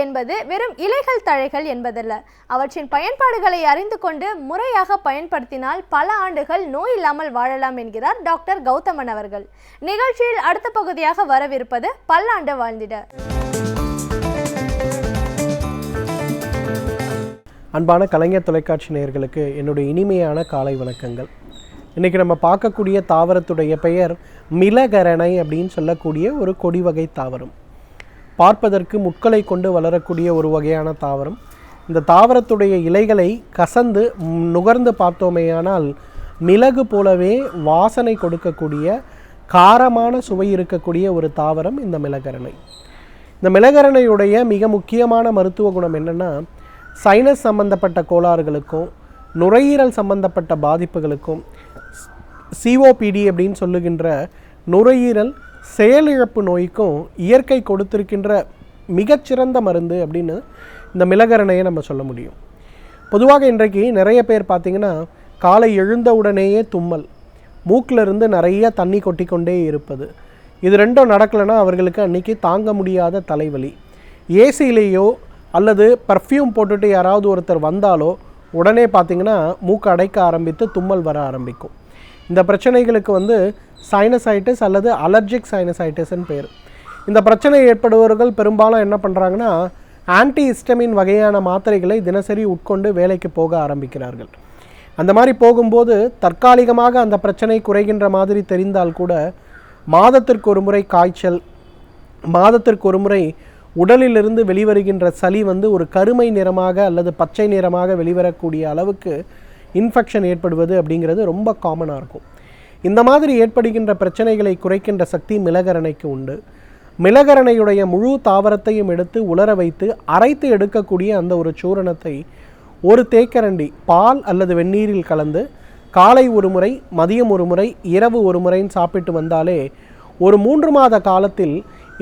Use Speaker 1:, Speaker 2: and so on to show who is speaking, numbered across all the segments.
Speaker 1: என்பது வெறும் இலைகள் தழைகள் என்பதல்ல. அவற்றின் பயன்பாடுகளை அறிந்து கொண்டு முறையாக பயன்படுத்தினால் பல ஆண்டுகள் நோய் இல்லாமல் வாழலாம் என்கிறார் டாக்டர் கௌதமன் அவர்கள். நிகழ்ச்சியில் அடுத்த பகுதியாக வரவிருப்பது பல்லாண்டு வாழ்ந்திட.
Speaker 2: அன்பான கலைஞர் தொலைக்காட்சி நேயர்களுக்கு என்னுடைய இனிமையான காலை வணக்கங்கள். இன்றைக்கி நம்ம பார்க்கக்கூடிய தாவரத்துடைய பெயர் மிளகரணை அப்படின்னு சொல்லக்கூடிய ஒரு கொடி வகை தாவரம். பார்ப்பதற்கு முட்களை கொண்டு வளரக்கூடிய ஒரு வகையான தாவரம். இந்த தாவரத்துடைய இலைகளை கசந்து நுகர்ந்து பார்த்தோமேயானால் மிளகு போலவே வாசனை கொடுக்கக்கூடிய காரமான சுவை இருக்கக்கூடிய ஒரு தாவரம் இந்த மிளகரணை. இந்த மிளகரணையுடைய மிக முக்கியமான மருத்துவ குணம் என்னென்னா, சைனஸ் சம்பந்தப்பட்ட கோளாறுகளுக்கும் நுரையீரல் சம்பந்தப்பட்ட பாதிப்புகளுக்கும் சிஓபிடி அப்படின்னு சொல்லுகின்ற நுரையீரல் செயலிழப்பு நோய்க்கும் இயற்கை கொடுத்திருக்கின்ற மிகச்சிறந்த மருந்து அப்படின்னு இந்த மிளகரணையை நம்ம சொல்ல முடியும். பொதுவாக இன்றைக்கு நிறைய பேர் பார்த்திங்கன்னா காலை எழுந்த உடனேயே தும்மல், மூக்கிலிருந்து நிறைய தண்ணி கொட்டி கொண்டே இருப்பது, இது ரெண்டும் நடக்கலைன்னா அவர்களுக்கு அன்றைக்கி தாங்க முடியாத தலைவலி. ஏசிலேயோ அல்லது பர்ஃப்யூம் போட்டுட்டு யாராவது ஒருத்தர் வந்தாலோ உடனே பார்த்திங்கன்னா மூக்கு அடைக்க ஆரம்பித்து தும்மல் வர ஆரம்பிக்கும். இந்த பிரச்சனைகளுக்கு சைனசைட்டிஸ் அல்லது அலர்ஜிக் சைனசைட்டிஸ்ன்னு பேர். இந்த பிரச்சனை ஏற்படுபவர்கள் பெரும்பாலும் என்ன பண்ணுறாங்கன்னா, ஆன்டி ஹிஸ்டமின் வகையான மாத்திரைகளை தினசரி உட்கொண்டு வேலைக்கு போக ஆரம்பிக்கிறார்கள். அந்த மாதிரி போகும்போது தற்காலிகமாக அந்த பிரச்சனை குறைகின்ற மாதிரி தெரிந்தால் கூட மாதத்திற்கு ஒரு முறை காய்ச்சல், மாதத்திற்கு ஒரு முறை உடலிலிருந்து வெளிவருகின்ற சளி ஒரு கருமை நிறமாக அல்லது பச்சை நிறமாக வெளிவரக்கூடிய அளவுக்கு இன்ஃபெக்ஷன் ஏற்படுவது அப்படிங்கிறது ரொம்ப காமனாக இருக்கும். இந்த மாதிரி ஏற்படுகின்ற பிரச்சனைகளை குறைக்கின்ற சக்தி மிளகரணைக்கு உண்டு. மிளகரணையுடைய முழு தாவரத்தையும் எடுத்து உலர வைத்து அரைத்து எடுக்கக்கூடிய அந்த ஒரு சூரணத்தை ஒரு தேக்கரண்டி பால் அல்லது வெந்நீரில் கலந்து காலை ஒரு முறை, மதியம் ஒரு முறை, இரவு ஒரு முறைன்னு சாப்பிட்டு வந்தாலே ஒரு 3 மாத காலத்தில்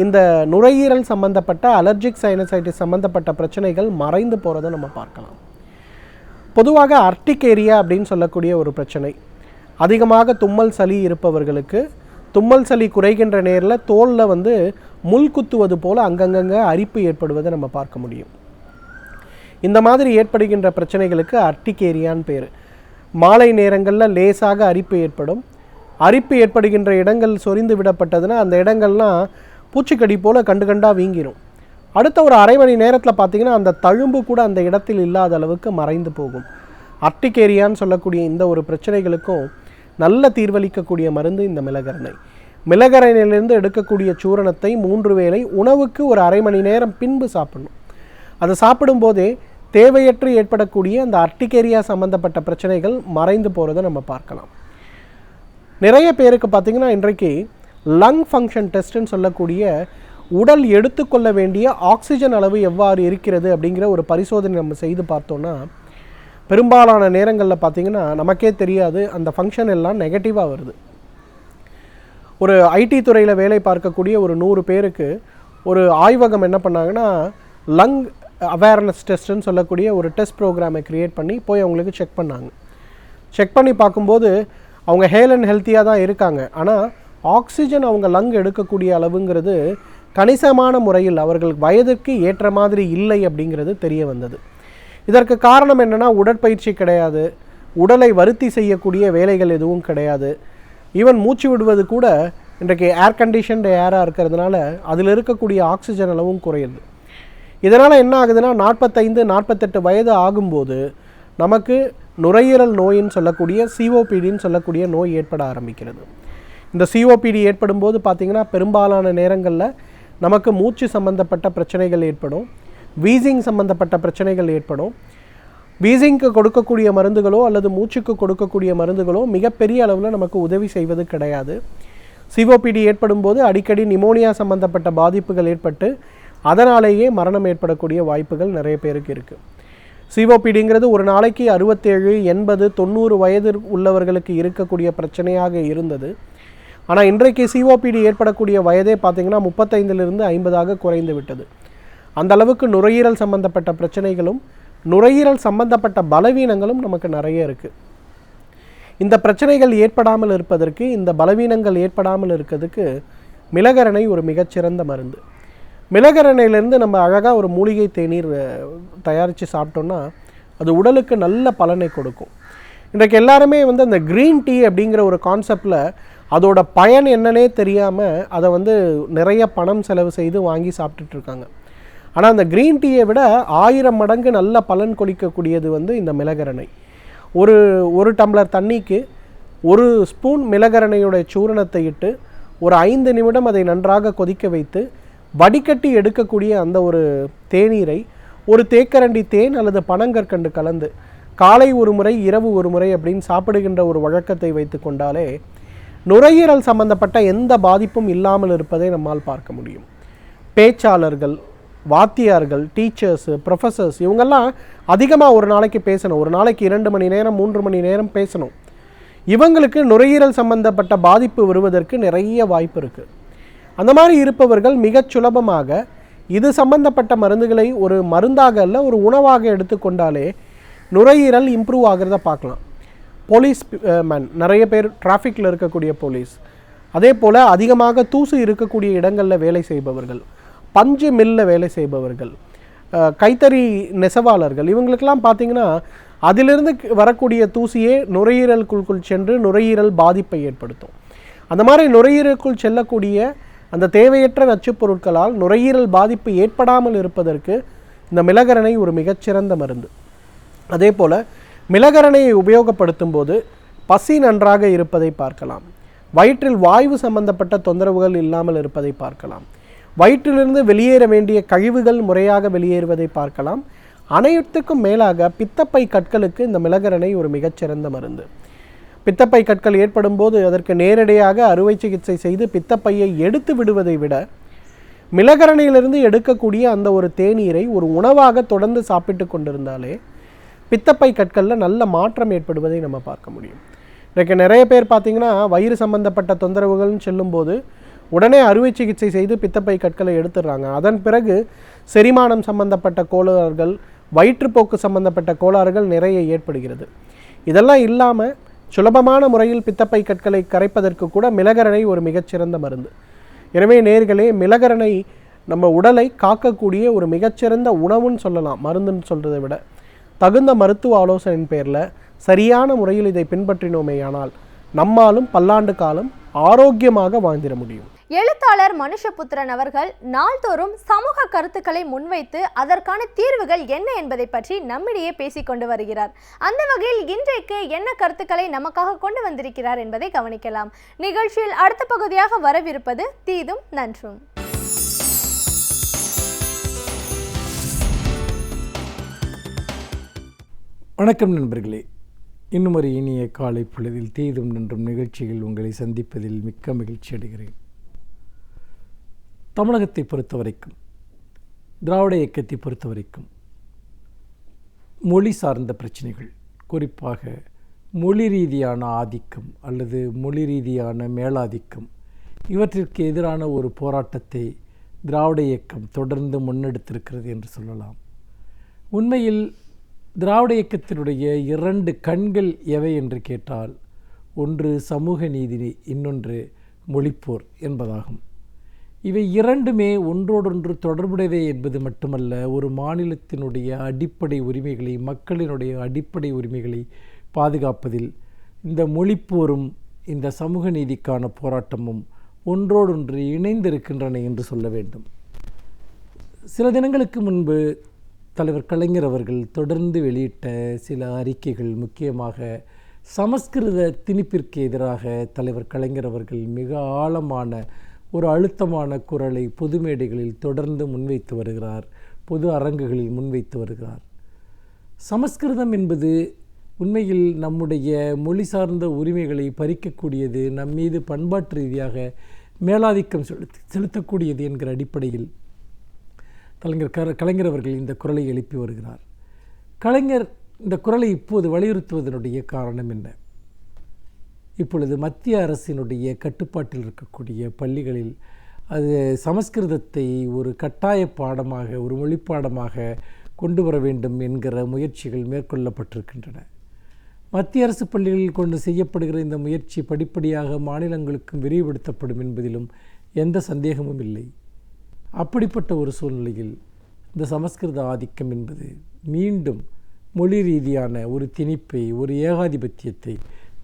Speaker 2: இந்த நுரையீரல் சம்பந்தப்பட்ட அலர்ஜிக் சைனசைட்டிஸ் சம்பந்தப்பட்ட பிரச்சனைகள் மறைந்து போகிறத நம்ம பார்க்கலாம். பொதுவாக அர்டிகேரியா அப்படின்னு சொல்லக்கூடிய ஒரு பிரச்சனை, அதிகமாக தும்மல் சளி இருப்பவர்களுக்கு தும்மல் சளி குறைகின்ற நேரில் தோலில் முள் குத்துவது போல் அங்கங்கே அரிப்பு ஏற்படுவதை நம்ம பார்க்க முடியும். இந்த மாதிரி ஏற்படுகின்ற பிரச்சனைகளுக்கு அர்டிகேரியான்னு பேர். மாலை நேரங்களில் லேசாக அரிப்பு ஏற்படும். அரிப்பு ஏற்படுகின்ற இடங்கள் சொரிந்து விடப்பட்டதுன்னா அந்த இடங்கள்லாம் பூச்சிக்கடி போல் கண்டு வீங்கிடும். அடுத்த ஒரு அரை மணி நேரத்தில் பார்த்திங்கன்னா அந்த தழும்பு கூட அந்த இடத்தில் இல்லாத அளவுக்கு மறைந்து போகும். அர்டிகேரியான்னு சொல்லக்கூடிய இந்த ஒரு பிரச்சனைகளுக்கும் நல்ல தீர்வளிக்கக்கூடிய மருந்து இந்த மிளகரணை. மிளகரணையிலிருந்து எடுக்கக்கூடிய சூரணத்தை 3 வேளை உணவுக்கு ஒரு அரை மணி நேரம் பின்பு சாப்பிடணும். அதை சாப்பிடும்போதே தேவையற்று ஏற்படக்கூடிய அந்த அர்டிகேரியா சம்பந்தப்பட்ட பிரச்சனைகள் மறைந்து போகிறத நம்ம பார்க்கலாம். நிறைய பேருக்கு பார்த்திங்கன்னா இன்றைக்கு லங் ஃபங்க்ஷன் டெஸ்ட்டுன்னு சொல்லக்கூடிய உடல் எடுத்துக்கொள்ள வேண்டிய ஆக்சிஜன் அளவு எவ்வாறு இருக்கிறது அப்படிங்கிற ஒரு பரிசோதனை நம்ம செய்து பார்த்தோன்னா பெரும்பாலான நேரங்களில் பார்த்திங்கன்னா நமக்கே தெரியாது, அந்த ஃபங்க்ஷன் எல்லாம் நெகட்டிவாக வருது. ஒரு ஐடி துறையில் வேலை பார்க்கக்கூடிய ஒரு 100 பேருக்கு ஒரு ஆய்வகம் என்ன பண்ணாங்கன்னா லங் அவேர்னஸ் டெஸ்ட்டுன்னு சொல்லக்கூடிய ஒரு டெஸ்ட் ப்ரோக்ராமை க்ரியேட் பண்ணி போய் அவங்களுக்கு செக் பண்ணாங்க. செக் பண்ணி பார்க்கும்போது அவங்க ஹேல் அண்ட் ஹெல்த்தியாக தான் இருக்காங்க, ஆனால் ஆக்சிஜன் அவங்க லங் எடுக்கக்கூடிய அளவுங்கிறது கணிசமான முறையில் அவர்கள் வயதுக்கு ஏற்ற மாதிரி இல்லை அப்படிங்கிறது தெரிய வந்தது. இதற்கு காரணம் என்னென்னா, உடற்பயிற்சி கிடையாது, உடலை வருத்தி செய்யக்கூடிய வேலைகள் எதுவும் கிடையாது. ஈவன் மூச்சு விடுவது கூட இன்றைக்கு ஏர் கண்டிஷன்டு ஏராக இருக்கிறதுனால அதில் இருக்கக்கூடிய ஆக்சிஜன் அளவும் குறையுது. இதனால் என்ன ஆகுதுன்னா 45-48 வயது ஆகும்போது நமக்கு நுரையீரல் நோயின்னு சொல்லக்கூடிய சிஓபிடின்னு சொல்லக்கூடிய நோய் ஏற்பட ஆரம்பிக்கிறது. இந்த சிஓபிடி ஏற்படும் போது பார்த்திங்கன்னா பெரும்பாலான நேரங்களில் நமக்கு மூச்சு சம்பந்தப்பட்ட பிரச்சனைகள் ஏற்படும், வீசிங் சம்பந்தப்பட்ட பிரச்சனைகள் ஏற்படும். வீசிங்க்கு கொடுக்கக்கூடிய மருந்துகளோ அல்லது மூச்சுக்கு கொடுக்கக்கூடிய மருந்துகளோ மிகப்பெரிய அளவில் நமக்கு உதவி செய்வது கிடையாது. சிஓபிடி ஏற்படும் போது அடிக்கடி நிமோனியா சம்பந்தப்பட்ட பாதிப்புகள் ஏற்பட்டு அதனாலேயே மரணம் ஏற்படக்கூடிய வாய்ப்புகள் நிறைய பேருக்கு இருக்குது. சிஓபிடிங்கிறது ஒரு நாளைக்கு 67, 80, 90 வயது உள்ளவர்களுக்கு இருக்கக்கூடிய பிரச்சனையாக இருந்தது. ஆனால் இன்றைக்கு சிஓபிடி ஏற்படக்கூடிய வயதே பார்த்திங்கன்னா 35லிருந்து 50ஆக குறைந்து விட்டது. அந்த அளவுக்கு நுரையீரல் சம்பந்தப்பட்ட பிரச்சனைகளும் நுரையீரல் சம்பந்தப்பட்ட பலவீனங்களும் நமக்கு நிறைய இருக்குது. இந்த பிரச்சனைகள் ஏற்படாமல் இருப்பதற்கு, இந்த பலவீனங்கள் ஏற்படாமல் இருக்கிறதுக்கு மிளகரணை ஒரு மிகச்சிறந்த மருந்து. மிளகரணையிலேருந்து நம்ம அழகாக ஒரு மூலிகை தேநீர் தயாரித்து சாப்பிட்டோன்னா அது உடலுக்கு நல்ல பலனை கொடுக்கும். இன்றைக்கு எல்லாருமே அந்த க்ரீன் டீ அப்படிங்கிற ஒரு கான்செப்டில் அதோட பயன் என்னன்னே தெரியாமல் அதை நிறைய பணம் செலவு செய்து வாங்கி சாப்பிட்டுட்ருக்காங்க. ஆனால் அந்த க்ரீன் டீயை விட 1000 மடங்கு நல்ல பலன் கொளிக்கக்கூடியது இந்த மிளகரணை. ஒரு டம்ளர் தண்ணிக்கு 1 ஸ்பூன் மிளகரணையோட சூரணத்தை இட்டு ஒரு 5 நிமிடம் அதை நன்றாக கொதிக்க வைத்து வடிகட்டி எடுக்கக்கூடிய அந்த ஒரு தேநீரை ஒரு தேக்கரண்டி தேன் அல்லது பனங்கற்கண்டு கலந்து காலை ஒரு முறை இரவு ஒரு முறை அப்படின்னு சாப்பிடுகின்ற ஒரு வழக்கத்தை வைத்து கொண்டாலே நுரையீரல் சம்பந்தப்பட்ட எந்த பாதிப்பும் இல்லாமல் இருப்பதை நம்மால் பார்க்க முடியும். பேச்சாளர்கள், வாத்தியார்கள், டீச்சர்ஸு, ப்ரொஃபஸர்ஸ் இவங்கெல்லாம் அதிகமாக ஒரு நாளைக்கு பேசணும். ஒரு நாளைக்கு 2 மணி நேரம் 3 மணி நேரம் பேசணும். இவங்களுக்கு நுரையீரல் சம்பந்தப்பட்ட பாதிப்பு வருவதற்கு நிறைய வாய்ப்பு இருக்குது. அந்த மாதிரி இருப்பவர்கள் மிகச் சுலபமாக இது சம்பந்தப்பட்ட மருந்துகளை ஒரு மருந்தாக அல்ல ஒரு உணவாக எடுத்துக்கொண்டாலே நுரையீரல் இம்ப்ரூவ் ஆகிறத பார்க்கலாம். போலீஸ் மேன் நிறைய பேர், டிராஃபிக்கில் இருக்கக்கூடிய போலீஸ், அதே போல் அதிகமாக தூசு இருக்கக்கூடிய இடங்களில் வேலை செய்பவர்கள், பஞ்சு மில்லில் வேலை செய்பவர்கள், கைத்தறி நெசவாளர்கள், இவங்களுக்கெல்லாம் பார்த்திங்கன்னா அதிலிருந்து வரக்கூடிய தூசியே நுரையீரலுக்குள் சென்று நுரையீரல் பாதிப்பை ஏற்படுத்தும். அந்த மாதிரி நுரையீரலுக்குள் செல்லக்கூடிய அந்த தேவையற்ற நச்சுப் பொருட்களால் நுரையீரல் பாதிப்பு ஏற்படாமல் இருப்பதற்கு இந்த மிளகரணை ஒரு மிகச்சிறந்த மருந்து. அதே போல் மிளகரணையை உபயோகப்படுத்தும் போது பசி நன்றாக இருப்பதை பார்க்கலாம். வயிற்றில் வாய்வு சம்பந்தப்பட்ட தொந்தரவுகள் இல்லாமல் இருப்பதை பார்க்கலாம். வயிற்றிலிருந்து வெளியேற வேண்டிய கழிவுகள் முறையாக வெளியேறுவதை பார்க்கலாம். அனைத்துக்கும் மேலாக பித்தப்பை கற்களுக்கு இந்த மிளகரணை ஒரு மிகச்சிறந்த மருந்து. பித்தப்பை கற்கள் ஏற்படும் போது அதற்கு நேரடியாக அறுவை சிகிச்சை செய்து பித்தப்பையை எடுத்து விடுவதை விட மிளகரணையிலிருந்து எடுக்கக்கூடிய அந்த ஒரு தேநீரை ஒரு உணவாக தொடர்ந்து சாப்பிட்டு கொண்டிருந்தாலே பித்தப்பை கற்களில் நல்ல மாற்றம் ஏற்படுவதை நம்ம பார்க்க முடியும். இன்றைக்கு நிறைய பேர் பார்த்திங்கன்னா வயிறு சம்பந்தப்பட்ட தொந்தரவுகள்னு சொல்லும்போது உடனே அறுவை சிகிச்சை செய்து பித்தப்பை கற்களை எடுத்துடுறாங்க. அதன் பிறகு செரிமானம் சம்பந்தப்பட்ட கோளாறுகள், வயிற்றுப்போக்கு சம்பந்தப்பட்ட கோளாறுகள் நிறைய ஏற்படுகிறது. இதெல்லாம் இல்லாமல் சுலபமான முறையில் பித்தப்பை கற்களை கரைப்பதற்கு கூட மிளகரணை ஒரு மிகச்சிறந்த மருந்து. எனவே நேயர்களே, மிளகரணை நம்ம உடலை காக்கக்கூடிய ஒரு மிகச்சிறந்த உணவுன்னு சொல்லலாம், மருந்துன்னு சொல்கிறதை விட. தகுந்த மருத்துவ ஆலோசனையின் பேரில் சரியான முறையில் இதை பின்பற்றினோமேயானால் நம்மாலும் பல்லாண்டு காலம் ஆரோக்கியமாக வாழ்ந்திட முடியும்.
Speaker 1: எழுத்தாளர் மனுஷபுத்திரன் அவர்கள் நாள்தோறும் சமூக கருத்துக்களை முன்வைத்து அதற்கான தீர்வுகள் என்ன என்பதை பற்றி நம்மிடையே பேசிக்கொண்டு வருகிறார். அந்த வகையில் இன்றைக்கு என்ன கருத்துக்களை நமக்காக கொண்டு வந்திருக்கிறார் என்பதை கவனிக்கலாம். நிகழ்ச்சியில் அடுத்த பகுதியாக வரவிருப்பது தீதும் நன்றும்.
Speaker 3: வணக்கம் நண்பர்களே, இன்னும் ஒரு இனிய காலை பொழுதில் தீதும் நன்றும் நிகழ்ச்சியில் உங்களை சந்திப்பதில் மிக்க மகிழ்ச்சி அடைகிறேன். தமிழகத்தை பொறுத்தவரைக்கும், திராவிட இயக்கத்தை பொறுத்தவரைக்கும் மொழி சார்ந்த பிரச்சனைகள், குறிப்பாக மொழி ரீதியான ஆதிக்கம் அல்லது மொழி ரீதியான மேலாதிக்கம், இவற்றிற்கு எதிரான ஒரு போராட்டத்தை திராவிட இயக்கம் தொடர்ந்து முன்னெடுத்திருக்கிறது என்று சொல்லலாம். உண்மையில் திராவிட இயக்கத்தினுடைய 2 கண்கள் எவை என்று கேட்டால், ஒன்று சமூக நீதி, இன்னொன்று மொழிப்போர் என்பதாகும். இவை இரண்டுமே ஒன்றோடொன்று தொடர்புடையவை என்பது மட்டுமல்ல, ஒரு மாநிலத்தினுடைய அடிப்படை உரிமைகளை, மக்களினுடைய அடிப்படை உரிமைகளை பாதுகாப்பதில் இந்த மொழிப்போரும் இந்த சமூக நீதிக்கான போராட்டமும் ஒன்றோடொன்று இணைந்திருக்கின்றன என்று சொல்ல வேண்டும். சில தினங்களுக்கு முன்பு தலைவர் கலைஞர் அவர்கள் தொடர்ந்து வெளியிட்ட சில அறிக்கைகள், முக்கியமாக சமஸ்கிருத திணிப்பிற்கு எதிராக தலைவர் கலைஞர் அவர்கள் மிக ஆழமான ஒரு அழுத்தமான குரலை பொது மேடைகளில் தொடர்ந்து முன்வைத்து வருகிறார், பொது அரங்குகளில் முன்வைத்து வருகிறார். சமஸ்கிருதம் என்பது உண்மையில் நம்முடைய மொழி சார்ந்த உரிமைகளை பறிக்கக்கூடியது, நம்மீது பண்பாட்டு ரீதியாக மேலாதிக்கம் செலுத்தக்கூடியது என்கிற அடிப்படையில் கலைஞர் அவர்கள் இந்த குரலை எழுப்பி வருகிறார். கலைஞர் இந்த குரலை இப்போது வலியுறுத்துவதனுடைய காரணம் என்ன? இப்பொழுது மத்திய அரசினுடைய கட்டுப்பாட்டில் இருக்கக்கூடிய பள்ளிகளில் அது சமஸ்கிருதத்தை ஒரு கட்டாய பாடமாக, ஒரு மொழிப்பாடமாக கொண்டு வர வேண்டும் என்கிற முயற்சிகள் மேற்கொள்ளப்பட்டிருக்கின்றன. மத்திய அரசு பள்ளிகளில் கொண்டு செய்யப்படுகிற இந்த முயற்சி படிப்படியாக மாநிலங்களுக்கும் விரிவுபடுத்தப்படும் என்பதிலும் எந்த சந்தேகமும் இல்லை. அப்படிப்பட்ட ஒரு சூழ்நிலையில் இந்த சமஸ்கிருத ஆதிக்கம் என்பது மீண்டும் மொழி ரீதியான ஒரு திணிப்பை, ஒரு ஏகாதிபத்தியத்தை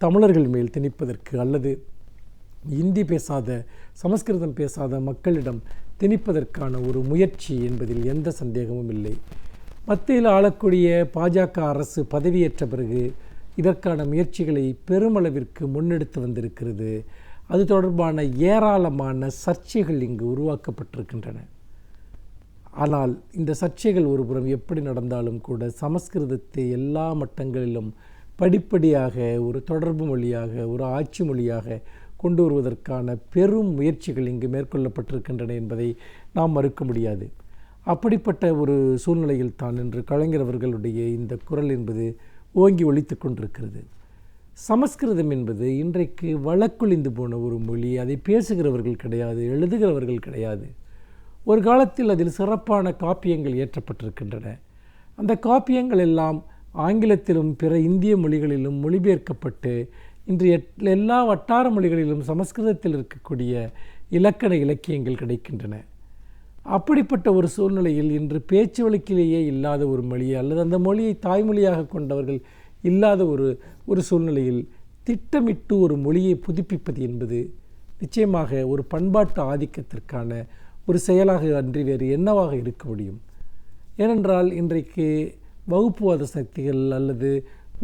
Speaker 3: தமிழர்கள் மேல் திணிப்பதற்கு அல்லது இந்தி பேசாத, சமஸ்கிருதம் பேசாத மக்களிடம் திணிப்பதற்கான ஒரு முயற்சி என்பதில் எந்த சந்தேகமும் இல்லை. மத்தியில் ஆளக்கூடிய பாஜக அரசு பதவியேற்ற பிறகு இதற்கான முயற்சிகளை பெருமளவிற்கு முன்னெடுத்து வந்திருக்கிறது. அது தொடர்பான ஏராளமான சர்ச்சைகள் இங்கு உருவாக்கப்பட்டிருக்கின்றன. ஆனால் இந்த சர்ச்சைகள் ஒருபுறம் எப்படி நடந்தாலும் கூட சமஸ்கிருதத்தை எல்லா மட்டங்களிலும் படிப்படியாக ஒரு தொடர்பு மொழியாக, ஒரு ஆட்சி மொழியாக கொண்டு வருவதற்கான பெரும் முயற்சிகள் இங்கு மேற்கொள்ளப்பட்டிருக்கின்றன என்பதை நாம் மறுக்க முடியாது. அப்படிப்பட்ட ஒரு சூழ்நிலையில் தான் இன்று கலைஞர் அவர்களுடைய இந்த குரல் என்பது ஓங்கி ஒலித்து கொண்டிருக்கிறது. சமஸ்கிருதம் என்பது இன்றைக்கு வழக்குழிந்து போன ஒரு மொழி. அதை பேசுகிறவர்கள் கிடையாது, எழுதுகிறவர்கள் கிடையாது. ஒரு காலத்தில் அதில் சிறப்பான காப்பியங்கள் இயற்றப்பட்டிருக்கின்றன. அந்த காப்பியங்கள் எல்லாம் ஆங்கிலத்திலும் பிற இந்திய மொழிகளிலும் மொழிபெயர்க்கப்பட்டு இன்று எல்லா வட்டார மொழிகளிலும் சமஸ்கிருதத்தில் இருக்கக்கூடிய இலக்கண இலக்கியங்கள் கிடைக்கின்றன. அப்படிப்பட்ட ஒரு சூழ்நிலையில் இன்று பேச்சு வழக்கிலேயே இல்லாத ஒரு மொழியை அல்லது அந்த மொழியை தாய்மொழியாக கொண்டவர்கள் இல்லாத ஒரு சூழ்நிலையில் திட்டமிட்டு ஒரு மொழியை புதுப்பிப்பது என்பது நிச்சயமாக ஒரு பண்பாட்டு ஆதிக்கத்திற்கான ஒரு செயலாக அன்றி வேறு என்னவாக இருக்க முடியும்? ஏனென்றால் இன்றைக்கு வகுப்புவாத சக்திகள் அல்லது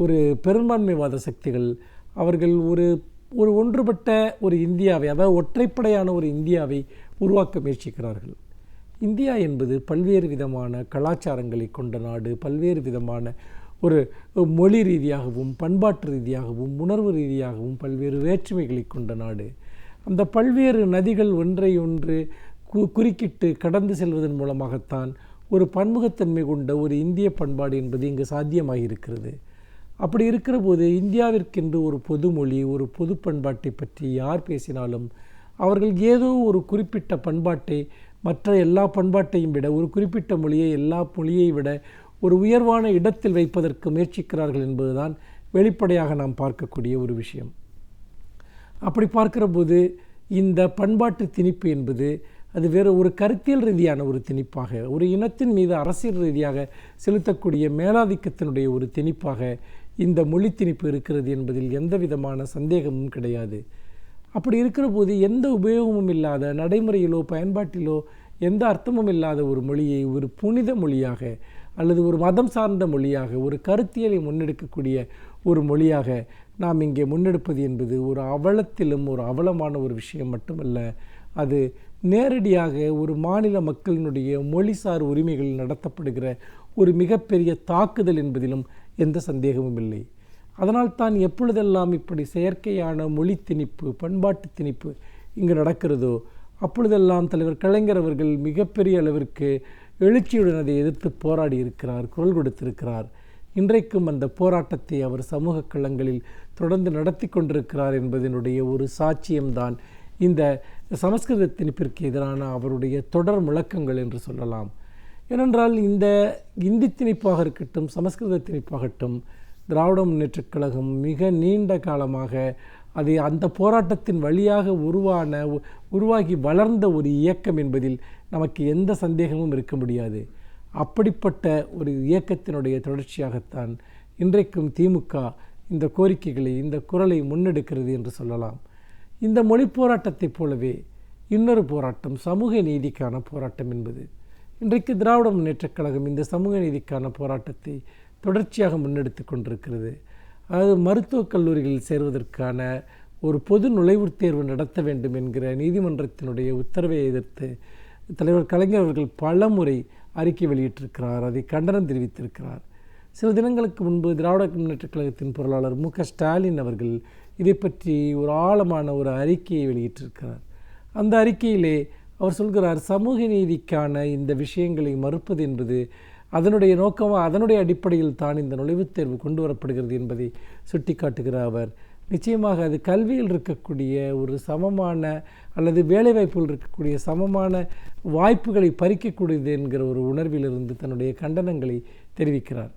Speaker 3: ஒரு பெரும்பான்மைவாத சக்திகள் அவர்கள் ஒரு ஒன்றுபட்ட ஒரு இந்தியாவை, அதாவது ஒற்றைப்படையான ஒரு இந்தியாவை உருவாக்க முயற்சிக்கிறார்கள். இந்தியா என்பது பல்வேறு விதமான கலாச்சாரங்களை கொண்ட நாடு, பல்வேறு விதமான ஒரு மொழி ரீதியாகவும் பண்பாட்டு ரீதியாகவும் உணர்வு ரீதியாகவும் பல்வேறு வேற்றுமைகளை கொண்ட நாடு. அந்த பல்வேறு நதிகள் ஒன்றை ஒன்று குறுக்கிட்டு கடந்து செல்வதன் மூலமாகத்தான் ஒரு பன்முகத்தன்மை கொண்ட ஒரு இந்திய பண்பாடு என்பது இங்கு சாத்தியமாக இருக்கிறது. அப்படி இருக்கிற போது இந்தியாவிற்கென்று ஒரு பொது மொழி, ஒரு பொது பண்பாட்டை பற்றி யார் பேசினாலும் அவர்கள் ஏதோ ஒரு குறிப்பிட்ட பண்பாட்டை மற்ற எல்லா பண்பாட்டையும் விட, ஒரு குறிப்பிட்ட மொழியை எல்லா மொழியை விட ஒரு உயர்வான இடத்தில் வைப்பதற்கு முயற்சிக்கிறார்கள் என்பதுதான் வெளிப்படையாக நாம் பார்க்கக்கூடிய ஒரு விஷயம். அப்படி பார்க்கிற போது இந்த பண்பாட்டு திணிப்பு என்பது அது வேறு ஒரு கருத்தியல் ரீதியான ஒரு திணிப்பாக, ஒரு இனத்தின் மீது அரசியல் ரீதியாக செலுத்தக்கூடிய மேலாதிக்கத்தினுடைய ஒரு திணிப்பாக இந்த மொழி திணிப்பு இருக்கிறது என்பதில் எந்த விதமான சந்தேகமும் கிடையாது. அப்படி இருக்கிற போது எந்த உபயோகமும் இல்லாத, நடைமுறையிலோ பயன்பாட்டிலோ எந்த அர்த்தமும் இல்லாத ஒரு மொழியை ஒரு புனித மொழியாக அல்லது ஒரு மதம் சார்ந்த மொழியாக, ஒரு கருத்தியலை முன்னெடுக்கக்கூடிய ஒரு மொழியாக நாம் இங்கே முன்னெடுப்பது என்பது ஒரு அவலத்திலும் ஒரு அவலமான ஒரு விஷயம் மட்டுமல்ல, அது நேரடியாக ஒரு மாநில மக்களினுடைய மொழிசார் உரிமைகள் நடத்தப்படுகிற ஒரு மிகப்பெரிய தாக்குதல் என்பதிலும் எந்த சந்தேகமும் இல்லை. அதனால் தான் எப்பொழுதெல்லாம் இப்படி செயற்கையான மொழி திணிப்பு, பண்பாட்டு திணிப்பு இங்கு நடக்கிறதோ அப்பொழுதெல்லாம் தலைவர் கலைஞர் அவர்கள் மிகப்பெரிய அளவிற்கு எழுச்சியுடன் அதை எதிர்த்து போராடி இருக்கிறார், குரல் கொடுத்திருக்கிறார். இன்றைக்கும் அந்த போராட்டத்தை அவர் சமூக களங்களில் தொடர்ந்து நடத்தி கொண்டிருக்கிறார் என்பதனுடைய ஒரு சாட்சியம்தான் இந்த சமஸ்கிருத திணிப்பிற்கு எதிரான அவருடைய தொடர் முழக்கங்கள் என்று சொல்லலாம். ஏனென்றால் இந்த இந்தி திணிப்பாக இருக்கட்டும், சமஸ்கிருத திணிப்பாகட்டும், திராவிட முன்னேற்றக் கழகம் மிக நீண்ட காலமாக அதை அந்த போராட்டத்தின் வழியாக உருவாகி வளர்ந்த ஒரு இயக்கம் என்பதில் நமக்கு எந்த சந்தேகமும் இருக்க முடியாது. அப்படிப்பட்ட ஒரு இயக்கத்தினுடைய தொடர்ச்சியாகத்தான் இன்றைக்கும் திமுக இந்த கோரிக்கைகளை, இந்த குரலை முன்னெடுக்கிறது என்று சொல்லலாம். இந்த மொழி போராட்டத்தைப் போலவே இன்னொரு போராட்டம் சமூக நீதிக்கான போராட்டம் என்பது. இன்றைக்கு திராவிட முன்னேற்றக் கழகம் இந்த சமூக நீதிக்கான போராட்டத்தை தொடர்ச்சியாக முன்னெடுத்து கொண்டிருக்கிறது. அதாவது மருத்துவக் கல்லூரிகளில் சேர்வதற்கான ஒரு பொது நுழைவுத் தேர்வு நடத்த வேண்டும் என்கிற நீதிமன்றத்தினுடைய உத்தரவை எதிர்த்து தலைவர் கலைஞர் அவர்கள் பல முறை அறிக்கை வெளியிட்டிருக்கிறார், அதை கண்டனம் தெரிவித்திருக்கிறார். சில தினங்களுக்கு முன்பு திராவிட முன்னேற்றக் கழகத்தின் பொருளாளர் மு.க. ஸ்டாலின் அவர்கள் இதை பற்றி ஒரு ஆழமான ஒரு அறிக்கையை வெளியிட்டிருக்கிறார். அந்த அறிக்கையிலே அவர் சொல்கிறார், சமூக நீதிக்கான இந்த விஷயங்களை மறுப்பது என்பது அதனுடைய நோக்கமாக, அதனுடைய அடிப்படையில் தான் இந்த நுழைவுத் தேர்வு கொண்டு வரப்படுகிறது என்பதை சுட்டி காட்டுகிற அவர், நிச்சயமாக அது கல்வியில் இருக்கக்கூடிய ஒரு சமமான அல்லது வேலைவாய்ப்புகள் இருக்கக்கூடிய சமமான வாய்ப்புகளை பறிக்கக்கூடியது என்கிற ஒரு உணர்விலிருந்து தன்னுடைய கண்டனங்களை தெரிவிக்கிறார்.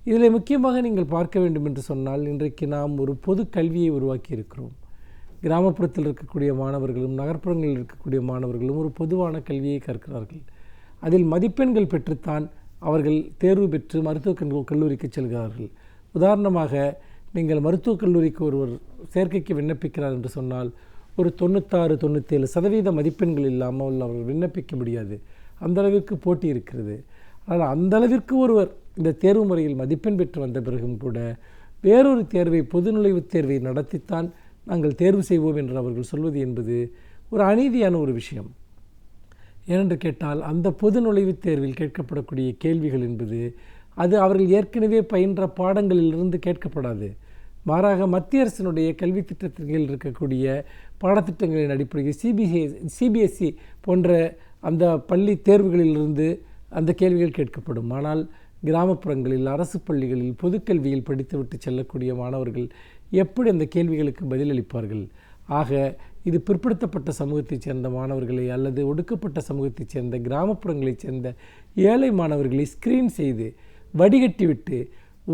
Speaker 3: இதில் முக்கியமாக நீங்கள் பார்க்க வேண்டும் என்று சொன்னால், இன்றைக்கு நாம் ஒரு பொது கல்வியை உருவாக்கி இருக்கிறோம். கிராமப்புறத்தில் இருக்கக்கூடிய மாணவர்களும் நகர்ப்புறங்களில் இருக்கக்கூடிய மாணவர்களும் ஒரு பொதுவான கல்வியை கற்கிறார்கள். அதில் மதிப்பெண்கள் பெற்றுத்தான் அவர்கள் தேர்வு பெற்று மருத்துவக் கல்லூரிக்கு செல்கிறார்கள். உதாரணமாக, நீங்கள் மருத்துவக் கல்லூரிக்கு ஒருவர் சேர்க்கைக்கு விண்ணப்பிக்கிறார் என்று சொன்னால் ஒரு 96-97% மதிப்பெண்கள் இல்லாமல் அவர் விண்ணப்பிக்க முடியாது. அந்தளவிற்கு போட்டி இருக்கிறது. ஆனால் அந்தளவிற்கு ஒருவர் இந்த தேர்வு முறையில் மதிப்பெண் பெற்று வந்த பிறகும் கூட வேறொரு தேர்வை, பொது நுழைவுத் தேர்வை நடத்தித்தான் நாங்கள் தேர்வு செய்வோம் என்று அவர்கள் சொல்வது என்பது ஒரு அநீதியான ஒரு விஷயம். ஏனென்று கேட்டால், அந்த பொது நுழைவுத் தேர்வில் கேட்கப்படக்கூடிய கேள்விகள் என்பது அது அவர்கள் ஏற்கனவே பயின்ற பாடங்களிலிருந்து கேட்கப்படாது. மாறாக மத்திய அரசினுடைய கல்வி திட்டத்தில் இருக்கக்கூடிய பாடத்திட்டங்களின் அடிப்படையில் சிபிஎஸ்இ போன்ற அந்த பள்ளி தேர்வுகளிலிருந்து அந்த கேள்விகள் கேட்கப்படும். ஆனால் கிராமப்புறங்களில், அரசு பள்ளிகளில், பொதுக்கல்வியில் படித்துவிட்டு செல்லக்கூடிய மாணவர்கள் எப்படி அந்த கேள்விகளுக்கு பதிலளிப்பார்கள்? ஆக இது பிற்படுத்தப்பட்ட சமூகத்தைச் சேர்ந்த மாணவர்களை அல்லது ஒடுக்கப்பட்ட சமூகத்தைச் சேர்ந்த கிராமப்புறங்களைச் சேர்ந்த ஏழை மாணவர்களை ஸ்க்ரீன் செய்து வடிகட்டிவிட்டு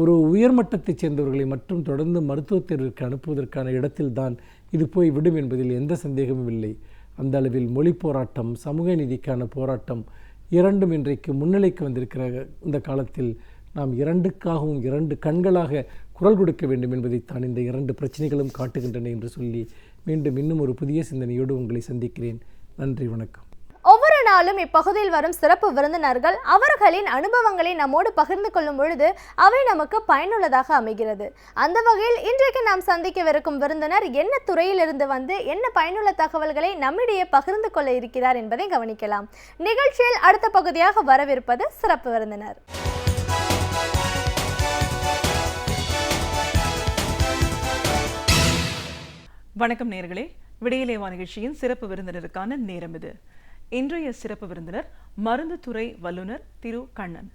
Speaker 3: ஒரு உயர்மட்டத்தைச் சேர்ந்தவர்களை மட்டும் தொடர்ந்து மருத்துவத் தேர்விற்கு அனுப்புவதற்கான இடத்தில்தான் இது போய் விடும் என்பதில் எந்த சந்தேகமும் இல்லை. அந்த அளவில் மொழி போராட்டம், சமூக நீதிக்கான போராட்டம் இரண்டும் இன்றைக்கு முன்னிலைக்கு வந்திருக்கிற இந்த காலத்தில் நாம் இரண்டுக்காகவும் 2 கண்களாக குரல் கொடுக்க வேண்டும் என்பதைத்தான் இந்த 2 பிரச்சனைகளும் காட்டுகின்றன என்று சொல்லி மீண்டும் இன்னும் ஒரு புதிய சிந்தனையோடு உங்களை சந்திக்கிறேன். நன்றி, வணக்கம்.
Speaker 1: ஒவ்வொரு நாளும் இப்பகுதியில் வரும் சிறப்பு விருந்தினர்கள் அவர்களின் அனுபவங்களை நம்மோடு பகிர்ந்து கொள்ளும் பொழுது அவை நமக்கு பயனுள்ளதாக அமைகிறது. அந்த வகையில் இன்றைக்கு நாம் சந்திக்கவிருக்கும் விருந்தினர் என்ன துறையிலிருந்து வந்து என்ன பயனுள்ள தகவல்களை நம்மிடையே பகிர்ந்து கொள்ள இருக்கிறார் என்பதை கவனிக்கலாம். நிகழ்ச்சியில் அடுத்த பகுதியாக வரவிருப்பது சிறப்பு விருந்தினர்.
Speaker 4: வணக்கம் நேயர்களே, விடியலேவா நிகழ்ச்சியின் சிறப்பு விருந்தினருக்கான நேரம் இது. இன்றைய சிறப்பு விருந்தினர் மருந்துத்துறை வல்லுநர் திரு கண்ணன்.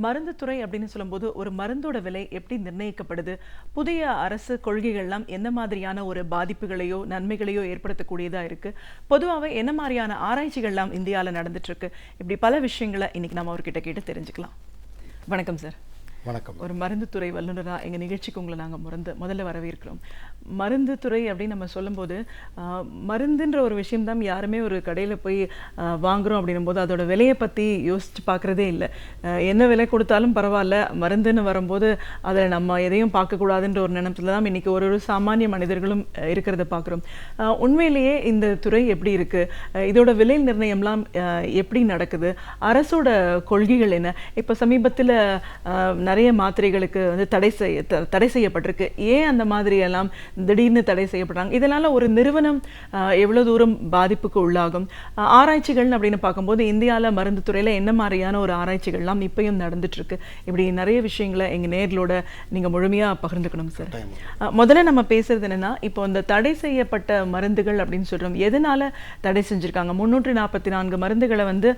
Speaker 4: மருந்துத்துறை அப்படின்னு சொல்லும்போது ஒரு மருந்தோட விலை எப்படி நிர்ணயிக்கப்படுது, புதிய அரசு கொள்கைகள்லாம் என்ன மாதிரியான ஒரு பாதிப்புகளையோ நன்மைகளையோ ஏற்படுத்தக்கூடியதாக இருக்குது, பொதுவாகவே என்ன மாதிரியான ஆராய்ச்சிகள்லாம் இந்தியாவில் நடந்துட்டு இருக்கு, இப்படி பல விஷயங்களை இன்னைக்கு நம்ம அவர்கிட்ட கேட்டு தெரிஞ்சுக்கலாம். வணக்கம் சார்.
Speaker 5: வணக்கம்.
Speaker 4: ஒரு மருந்துத்துறை வல்லுநராக எங்கள் நிகழ்ச்சிக்கு உங்களை நாங்கள் முதல்ல வரவேற்கிறோம். மருந்துத்துறை அப்படின்னு நம்ம சொல்லும்போது மருந்துன்ற ஒரு விஷயம் தான் யாருமே ஒரு கடையில் போய் வாங்குகிறோம் அப்படின்னும் போது அதோட விலையை பற்றி யோசித்து பார்க்குறதே இல்லை. என்ன விலை கொடுத்தாலும் பரவாயில்ல, மருந்துன்னு வரும்போது அதில் நம்ம எதையும் பார்க்கக்கூடாதுன்ற ஒரு நினைப்பில் தான் இன்றைக்கி ஒரு சாமானிய மனிதர்களும் இருக்கிறத பார்க்குறோம். உண்மையிலேயே இந்த துறை எப்படி இருக்குது, இதோட விலை நிர்ணயம்லாம் எப்படி நடக்குது, அரசோட கொள்கைகள் என்ன? இப்போ சமீபத்தில் நிறைய மாத்திரைகளுக்கு வந்து தடை செய்யப்பட்டிருக்கு. ஏன் அந்த மாதிரி எல்லாம் திடீர்னு தடை செய்யப்படுறாங்க? இதனால ஒரு நிறுவனம் எவ்வளவு தூரம் பாதிப்புக்கு உள்ளாகும்? ஆராய்ச்சிகள் அப்படின்னு பார்க்கும்போது இந்தியாவில் மருந்து துறையில் என்ன மாதிரியான ஒரு ஆராய்ச்சிகள்லாம் இப்பயும் நடந்துட்டு இருக்கு? இப்படி நிறைய விஷயங்களை எங்க நேர்களோட நீங்க முழுமையா பகிர்ந்துக்கணும் சார். முதல்ல நம்ம பேசுறது என்னன்னா, இப்போ இந்த தடை செய்யப்பட்ட மருந்துகள் அப்படின்னு சொல்றோம், எதனால தடை செஞ்சிருக்காங்க? 344 மருந்துகளை வந்து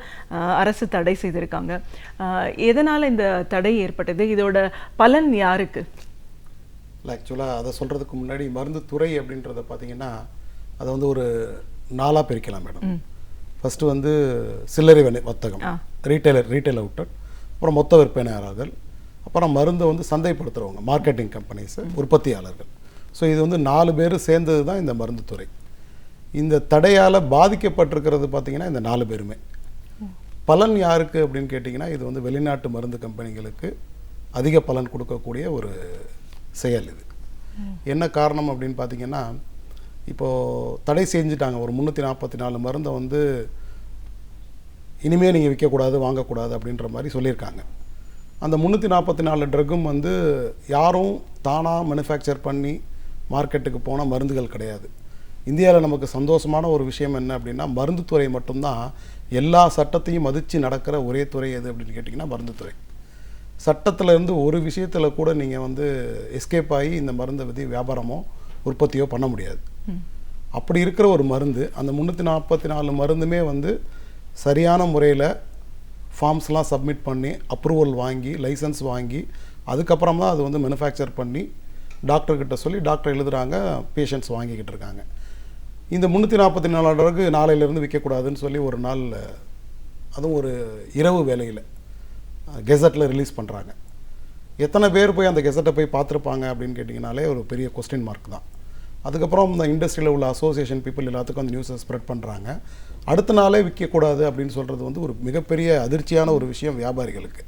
Speaker 4: அரசு தடை செய்திருக்காங்க. எதனால இந்த தடை ஏற்பட்டது? இதோட பலன் யாருக்கு?
Speaker 5: ஆக்சுவலாக அதை சொல்கிறதுக்கு முன்னாடி மருந்துத்துறை அப்படின்றத பார்த்தீங்கன்னா அதை வந்து ஒரு 4ஆக பிரிக்கலாம் மேடம். ஃபஸ்ட்டு வந்து சில்லறை வர்த்தகம், ரீட்டைல் அவுட்லெட், அப்புறம் மொத்த விற்பனையாளர்கள், அப்புறம் மருந்தை வந்து சந்தைப்படுத்துகிறவங்க, மார்க்கெட்டிங் கம்பெனிஸு, உற்பத்தியாளர்கள். ஸோ இது வந்து 4 பேர் சேர்ந்தது தான் இந்த மருந்துத்துறை. இந்த தடையால் பாதிக்கப்பட்டிருக்கிறது பார்த்திங்கன்னா இந்த 4 பேருமே. பலன் யாருக்கு அப்படின்னு கேட்டிங்கன்னா, இது வந்து வெளிநாட்டு மருந்து கம்பெனிகளுக்கு அதிக பலன் கொடுக்கக்கூடிய ஒரு செயல். இது என்ன காரணம் அப்படின்னு பார்த்தீங்கன்னா, இப்போது தடை செஞ்சுட்டாங்க. ஒரு 344 மருந்தை வந்து இனிமேல் நீங்கள் விற்கக்கூடாது, வாங்கக்கூடாது அப்படின்ற மாதிரி சொல்லியிருக்காங்க. அந்த 344 ட்ரக்கும் வந்து யாரும் தானாக மேனுஃபேக்சர் பண்ணி மார்க்கெட்டுக்கு போன மருந்துகள் கிடையாது. இந்தியாவில் நமக்கு சந்தோஷமான ஒரு விஷயம் என்ன அப்படின்னா, மருந்துத்துறை மட்டும்தான் எல்லா சட்டத்தையும் மதித்து நடக்கிற ஒரே துறை எது அப்படின்னு கேட்டிங்கன்னா மருந்துத்துறை. சட்டத்தில் இருந்து ஒரு விஷயத்தில் கூட நீங்கள் வந்து எஸ்கேப் ஆகி இந்த மருந்தை பற்றி வியாபாரமோ உற்பத்தியோ பண்ண முடியாது. அப்படி இருக்கிற ஒரு மருந்து, அந்த 344 மருந்துமே வந்து சரியான முறையில் ஃபார்ம்ஸ்லாம் சப்மிட் பண்ணி அப்ரூவல் வாங்கி லைசன்ஸ் வாங்கி அதுக்கப்புறம் தான் அது வந்து மேனுஃபேக்சர் பண்ணி டாக்டர்கிட்ட சொல்லி டாக்டர் எழுதுகிறாங்க, பேஷண்ட்ஸ் வாங்கிக்கிட்டு இருக்காங்க. இந்த 344 ட்ரக்கு நாளையிலேருந்து விற்கக்கூடாதுன்னு சொல்லி ஒரு நாள், அதுவும் ஒரு இரவு வேலையில் கெசட்டில் ரிலீஸ் பண்ணுறாங்க. எத்தனை பேர் போய் அந்த கெசட்டை போய் பார்த்துருப்பாங்க அப்படின்னு கேட்டிங்கனாலே ஒரு பெரிய கொஸ்டின் மார்க் தான். அதுக்கப்புறம் இந்த இண்டஸ்ட்ரியில் உள்ள அசோசியேஷன் பீப்புள் எல்லாத்துக்கும் அந்த நியூஸை ஸ்ப்ரெட் பண்ணுறாங்க. அடுத்த நாளே விற்கக்கூடாது அப்படின்னு சொல்கிறது வந்து ஒரு மிகப்பெரிய அதிர்ச்சியான ஒரு விஷயம் வியாபாரிகளுக்கு.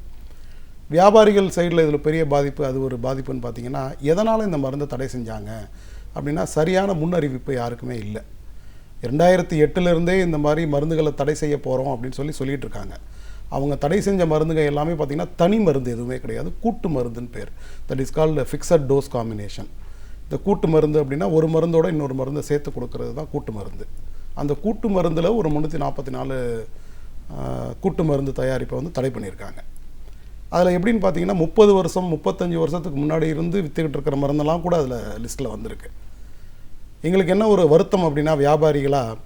Speaker 5: வியாபாரிகள் சைடில் இதில் பெரிய பாதிப்பு, அது ஒரு பாதிப்புன்னு பார்த்தீங்கன்னா, எதனால் இந்த மருந்தை தடை செஞ்சாங்க அப்படின்னா சரியான முன்னறிவிப்பு யாருக்குமே இல்லை. 2008 இந்த மாதிரி மருந்துகளை தடை செய்ய போகிறோம் அப்படின்னு சொல்லிட்டு இருக்காங்க. அவங்க தடை செஞ்ச மருந்துகள் எல்லாமே பார்த்திங்கன்னா தனி மருந்து எதுவுமே கிடையாது, கூட்டு மருந்துன்னு பேர். That is called fixed dose combination. இந்த கூட்டு மருந்து அப்படின்னா ஒரு மருந்தோட இன்னொரு மருந்தை சேர்த்து கொடுக்கறது தான் கூட்டு மருந்து. அந்த கூட்டு மருந்தில் ஒரு 344 கூட்டு மருந்து தயாரிப்பை வந்து தடை பண்ணியிருக்காங்க. அதில் எப்படின்னு பார்த்தீங்கன்னா 30 வருஷம் 35 வருஷத்துக்கு முன்னாடி இருந்து விற்றுக்கிட்டு இருக்கிற மருந்தெல்லாம் கூட அதில் லிஸ்ட்டில் வந்திருக்கு. எங்களுக்கு என்ன ஒரு வருத்தம் அப்படின்னா, வியாபாரிகளாக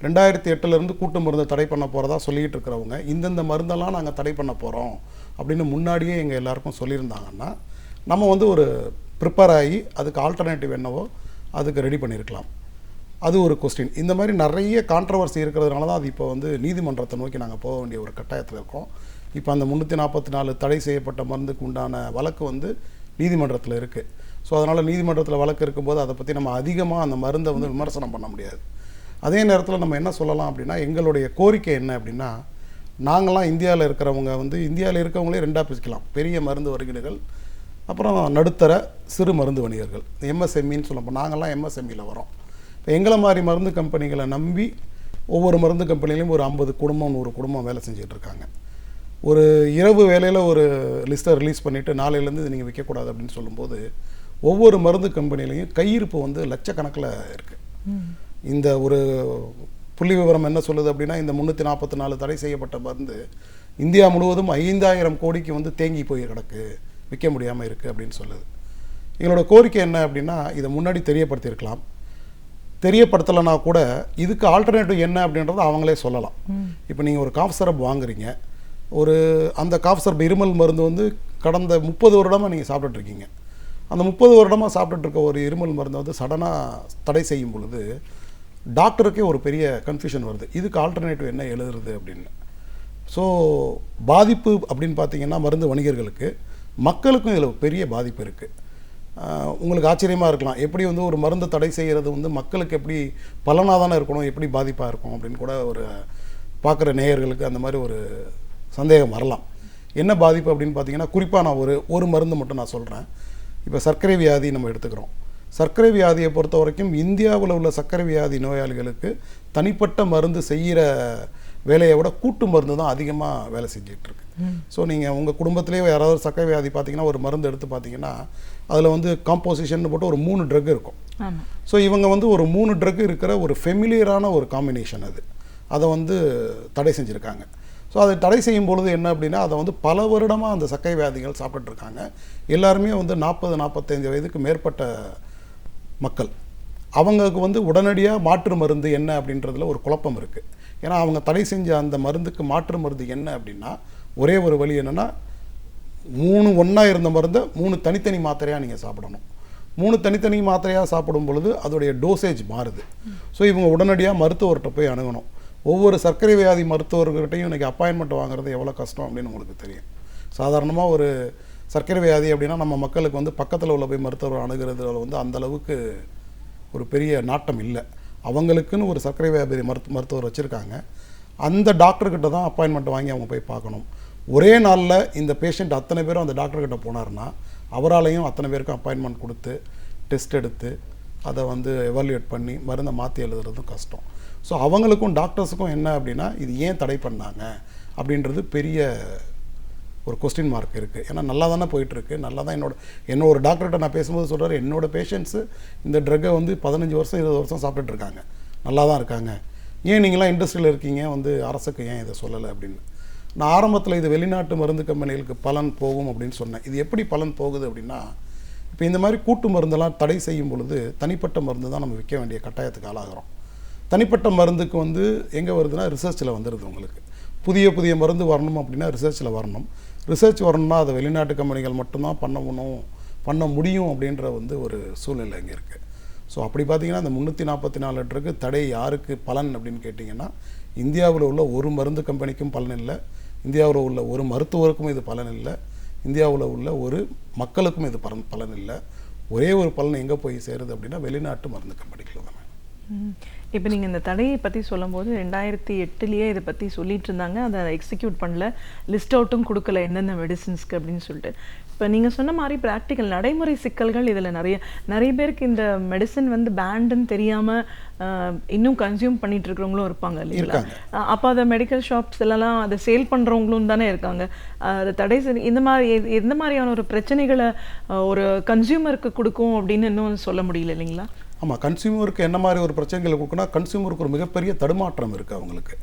Speaker 5: 2008 கூட்டு மருந்தை தடை பண்ண போகிறதா சொல்லிகிட்டு இருக்கிறவங்க இந்தந்த மருந்தெல்லாம் நாங்கள் தடை பண்ண போகிறோம் அப்படின்னு முன்னாடியே எங்கள் எல்லாருக்கும் சொல்லியிருந்தாங்கன்னா நம்ம வந்து ஒரு ப்ரிப்பேர் ஆகி அதுக்கு ஆல்டர்னேட்டிவ் என்னவோ அதுக்கு ரெடி பண்ணியிருக்கலாம். அது ஒரு கொஸ்டின். இந்த மாதிரி நிறைய கான்ட்ரவர்சி இருக்கிறதுனால தான் அது இப்போ வந்து நீதிமன்றத்தை நோக்கி நாங்கள் போக வேண்டிய ஒரு கட்டாயத்தில் இருக்கோம். இப்போ அந்த 344 தடை செய்யப்பட்ட மருந்துக்கு உண்டான வழக்கு வந்து நீதிமன்றத்தில் இருக்குது. ஸோ அதனால் நீதிமன்றத்தில் வழக்கு இருக்கும்போது அதை பற்றி நம்ம அதிகமாக அந்த மருந்தை வந்து விமர்சனம் பண்ண முடியாது. அதே நேரத்தில் நம்ம என்ன சொல்லலாம் அப்படின்னா, எங்களுடைய கோரிக்கை என்ன அப்படின்னா, நாங்களாம் இந்தியாவில் இருக்கிறவங்க வந்து இந்தியாவில் இருக்கவங்களே ரெண்டாக பிரிக்கலாம். பெரிய மருந்து வணிகர்கள், அப்புறம் நடுத்தர சிறு மருந்து வணிகர்கள், எம்எஸ்எம்இன்னு சொல்லப்போ நாங்கள்லாம் எம்எஸ்எம்இயில் வரோம். இப்போ எங்களை மாதிரி மருந்து கம்பெனிகளை நம்பி ஒவ்வொரு மருந்து கம்பெனிலையும் ஒரு 50 குடும்பம் 100 குடும்பம் வேலை செஞ்சுட்டு இருக்காங்க. ஒரு இரவு வேலையில் ஒரு லிஸ்ட்டை ரிலீஸ் பண்ணிவிட்டு நாளையிலேருந்து இது நீங்கள் விற்கக்கூடாது அப்படின்னு சொல்லும்போது ஒவ்வொரு மருந்து கம்பெனிலையும் கையிருப்பு வந்து லட்சக்கணக்கில் இருக்குது. இந்த ஒரு புள்ளி விவரம் என்ன சொல்லுது அப்படின்னா, இந்த 344 தடை செய்யப்பட்ட மருந்து இந்தியா முழுவதும் 5000 கோடிக்கு வந்து தேங்கி போய் கிடக்கு, விற்க முடியாமல் இருக்குது அப்படின்னு சொல்லுது. எங்களோட கோரிக்கை என்ன அப்படின்னா, இதை முன்னாடி தெரியப்படுத்தியிருக்கலாம். தெரியப்படுத்தலைன்னா கூட இதுக்கு ஆல்டர்னேட்டிவ் என்ன அப்படின்றத அவங்களே சொல்லலாம். இப்போ நீங்கள் ஒரு காஃப் சிரப் வாங்குறீங்க, அந்த காஃப் சிரப் இருமல் மருந்து வந்து கடந்த 30 வருடமாக நீங்கள் சாப்பிட்டுட்ருக்கீங்க. அந்த 30 வருடமாக சாப்பிட்டுட்ருக்க ஒரு இருமல் மருந்தை வந்து சடனாக தடை செய்யும் பொழுது டாக்டருக்கே ஒரு பெரிய கன்ஃபியூஷன் வருது, இதுக்கு ஆல்டர்னேட்டிவ் என்ன எழுதுறது அப்படின்னு. ஸோ பாதிப்பு அப்படின்னு பார்த்தீங்கன்னா மருந்து வணிகர்களுக்கு, மக்களுக்கும் இதில் பெரிய பாதிப்பு இருக்குது. உங்களுக்கு ஆச்சரியமாக இருக்கலாம், எப்படி வந்து ஒரு மருந்து தடை செய்கிறது வந்து மக்களுக்கு எப்படி பலனாக தானே இருக்கணும், எப்படி பாதிப்பாக இருக்கும் அப்படின்னு கூட ஒரு பார்க்குற நேயர்களுக்கு அந்த மாதிரி ஒரு சந்தேகம் வரலாம். என்ன பாதிப்பு அப்படின்னு பார்த்தீங்கன்னா, குறிப்பாக நான் ஒரு மருந்து மட்டும் நான் சொல்கிறேன். இப்போ சர்க்கரை வியாதி நம்ம எடுத்துக்கிறோம். சர்க்கரை வியாதியை பொறுத்த வரைக்கும் இந்தியாவில் உள்ள சர்க்கரை வியாதி நோயாளிகளுக்கு தனிப்பட்ட மருந்து செய்கிற வேலையை விட கூட்டு மருந்து தான் அதிகமாக வேலை செஞ்சிட்ருக்கு. ஸோ நீங்கள் உங்கள் குடும்பத்திலேயே யாராவது சர்க்கரை வியாதி பார்த்தீங்கன்னா ஒரு மருந்து எடுத்து பார்த்தீங்கன்னா அதில் வந்து காம்போசிஷன் போட்டு ஒரு 3 ட்ரக் இருக்கும். ஸோ இவங்க வந்து ஒரு 3 ட்ரக் இருக்கிற ஒரு ஃபெமிலியரான ஒரு காம்பினேஷன் அதை வந்து தடை செஞ்சுருக்காங்க. ஸோ அதை தடை செய்யும் பொழுது என்ன அப்படின்னா, அதை வந்து பல வருடமாக அந்த சர்க்கரை வியாதிகள் சாப்பிட்டுட்ருக்காங்க. எல்லாருமே வந்து 40-45 வயதுக்கு மேற்பட்ட மக்கள். அவங்களுக்கு வந்து உடனடியாக மாற்று மருந்து என்ன அப்படின்றதுல ஒரு குழப்பம் இருக்குது. ஏன்னா அவங்க தடை செஞ்ச அந்த மருந்துக்கு மாற்று மருந்து என்ன அப்படின்னா, ஒரே ஒரு வழி என்னென்னா 3 ஒன்றா இருந்த மருந்தை 3 தனித்தனி மாத்திரையாக நீங்கள் சாப்பிடணும். 3 தனித்தனி மாத்திரையாக சாப்பிடும் பொழுது அதோடைய டோசேஜ் மாறுது. ஸோ இவங்க உடனடியாக மருத்துவர்கிட்ட போய் அணுகணும். ஒவ்வொரு சர்க்கரை வியாதி மருத்துவர்கிட்டையும் இன்றைக்கி அப்பாயின்மெண்ட் வாங்குறது எவ்வளோ கஷ்டம் அப்படின்னு உங்களுக்கு தெரியும். சாதாரணமாக ஒரு சர்க்கரை வியாதி அப்படின்னா நம்ம மக்களுக்கு வந்து பக்கத்தில் உள்ள போய் மருத்துவர் அணுகிறது வந்து அந்தளவுக்கு ஒரு பெரிய நாட்டம் இல்லை. அவங்களுக்குன்னு ஒரு சர்க்கரை வியாதி மருத்துவர் வச்சுருக்காங்க. அந்த டாக்டர்கிட்ட தான் அப்பாயின்மெண்ட் வாங்கி அவங்க போய் பார்க்கணும். ஒரே நாளில் இந்த பேஷண்ட் அத்தனை பேரும் அந்த டாக்டர்கிட்ட போனார்னா அவராலையும் அத்தனை பேருக்கும் அப்பாயின்மெண்ட் கொடுத்து டெஸ்ட் எடுத்து அதை வந்து எவாலுவேட் பண்ணி மருந்தை மாற்றி எழுதுறதும் கஷ்டம். ஸோ அவங்களுக்கும் டாக்டர்ஸுக்கும் என்ன அப்படின்னா, இது ஏன் தடை பண்ணாங்க அப்படின்றது பெரிய ஒரு கொஸ்டின் மார்க் இருக்குது. ஏன்னா நல்லா தானே போயிட்டுருக்கு, நல்லா தான் என்னோட ஒரு டாக்டர்கிட்ட நான் பேசும்போது சொல்கிறார், என்னோடய பேஷண்ட்ஸு இந்த ட்ரக்கை வந்து 15 வருஷம் 20 வருஷம் சாப்பிட்டுட்ருக்காங்க, நல்லா தான் இருக்காங்க, ஏன் நீங்களாம் இண்டஸ்ட்ரியில் இருக்கீங்க வந்து அரசுக்கு ஏன் இதை சொல்லலை அப்படின்னு. நான் ஆரம்பத்தில் இது வெளிநாட்டு மருந்து கம்பெனிகளுக்கு பலன் போகும் அப்படின்னு சொன்னேன். இது எப்படி பலன் போகுது அப்படின்னா, இப்போ இந்த மாதிரி கூட்டு மருந்தெல்லாம் தடை செய்யும் பொழுது தனிப்பட்ட மருந்து தான் நம்ம விற்க வேண்டிய கட்டாயத்துக்கு ஆளாகிறோம். தனிப்பட்ட மருந்துக்கு வந்து எங்கே வருதுன்னா ரிசர்ச்சில் வந்துடுது. உங்களுக்கு புதிய மருந்து வரணும் அப்படின்னா ரிசர்ச்சில் வரணும். ரிசர்ச் வரணும்னா அதை வெளிநாட்டு கம்பெனிகள் மட்டும்தான் பண்ணணும் பண்ண முடியும் அப்படின்ற வந்து ஒரு சூழ்நிலை இங்கே இருக்குது. ஸோ அப்படி பார்த்தீங்கன்னா இந்த 344 லிட்டருக்கு தடை யாருக்கு பலன் அப்படின்னு கேட்டிங்கன்னா, இந்தியாவில் உள்ள ஒரு மருந்து கம்பெனிக்கும் பலன் இல்லை, இந்தியாவில் உள்ள ஒரு மருத்துவருக்கும் இது பலன் இல்லை, இந்தியாவில் உள்ள ஒரு மக்களுக்கும் இது பலன் இல்லை. ஒரே ஒரு பலன் எங்கே போய் சேருது அப்படின்னா வெளிநாட்டு மருந்து கம்பெனிகள் தான்.
Speaker 4: இப்போ நீங்கள் இந்த தடையை பற்றி சொல்லும்போது 2008 இதை பற்றி சொல்லிட்டு இருந்தாங்க, அதை எக்ஸிக்யூட் பண்ணல, லிஸ்ட் அவுட்டும் கொடுக்கல என்னென்ன மெடிசின்ஸ்க்கு அப்படின்னு சொல்லிட்டு. இப்போ நீங்கள் சொன்ன மாதிரி ப்ராக்டிக்கல் நடைமுறை சிக்கல்கள் இதில் நிறைய பேருக்கு இந்த மெடிசன் வந்து பேண்டுன்னு தெரியாமல் இன்னும் கன்சியூம் பண்ணிட்டு இருக்கிறவங்களும் இருப்பாங்க இல்லைங்களா? அப்போ அதை மெடிக்கல் ஷாப்ஸ் எல்லாம் அதை சேல் பண்ணுறவங்களும் தானே இருக்காங்க. அதை தடை எந்த மாதிரியான ஒரு பிரச்சனைகளை ஒரு கன்சியூமருக்கு கொடுக்கும் அப்படின்னு இன்னும் சொல்ல முடியல இல்லைங்களா?
Speaker 5: ஆமாம், கன்சியூமருக்கு என்ன மாதிரி ஒரு பிரச்சனைகளை கொடுக்குன்னா, கன்சியூமருக்கு ஒரு மிகப்பெரிய தடுமாற்றம் இருக்குது அவங்களுக்கு.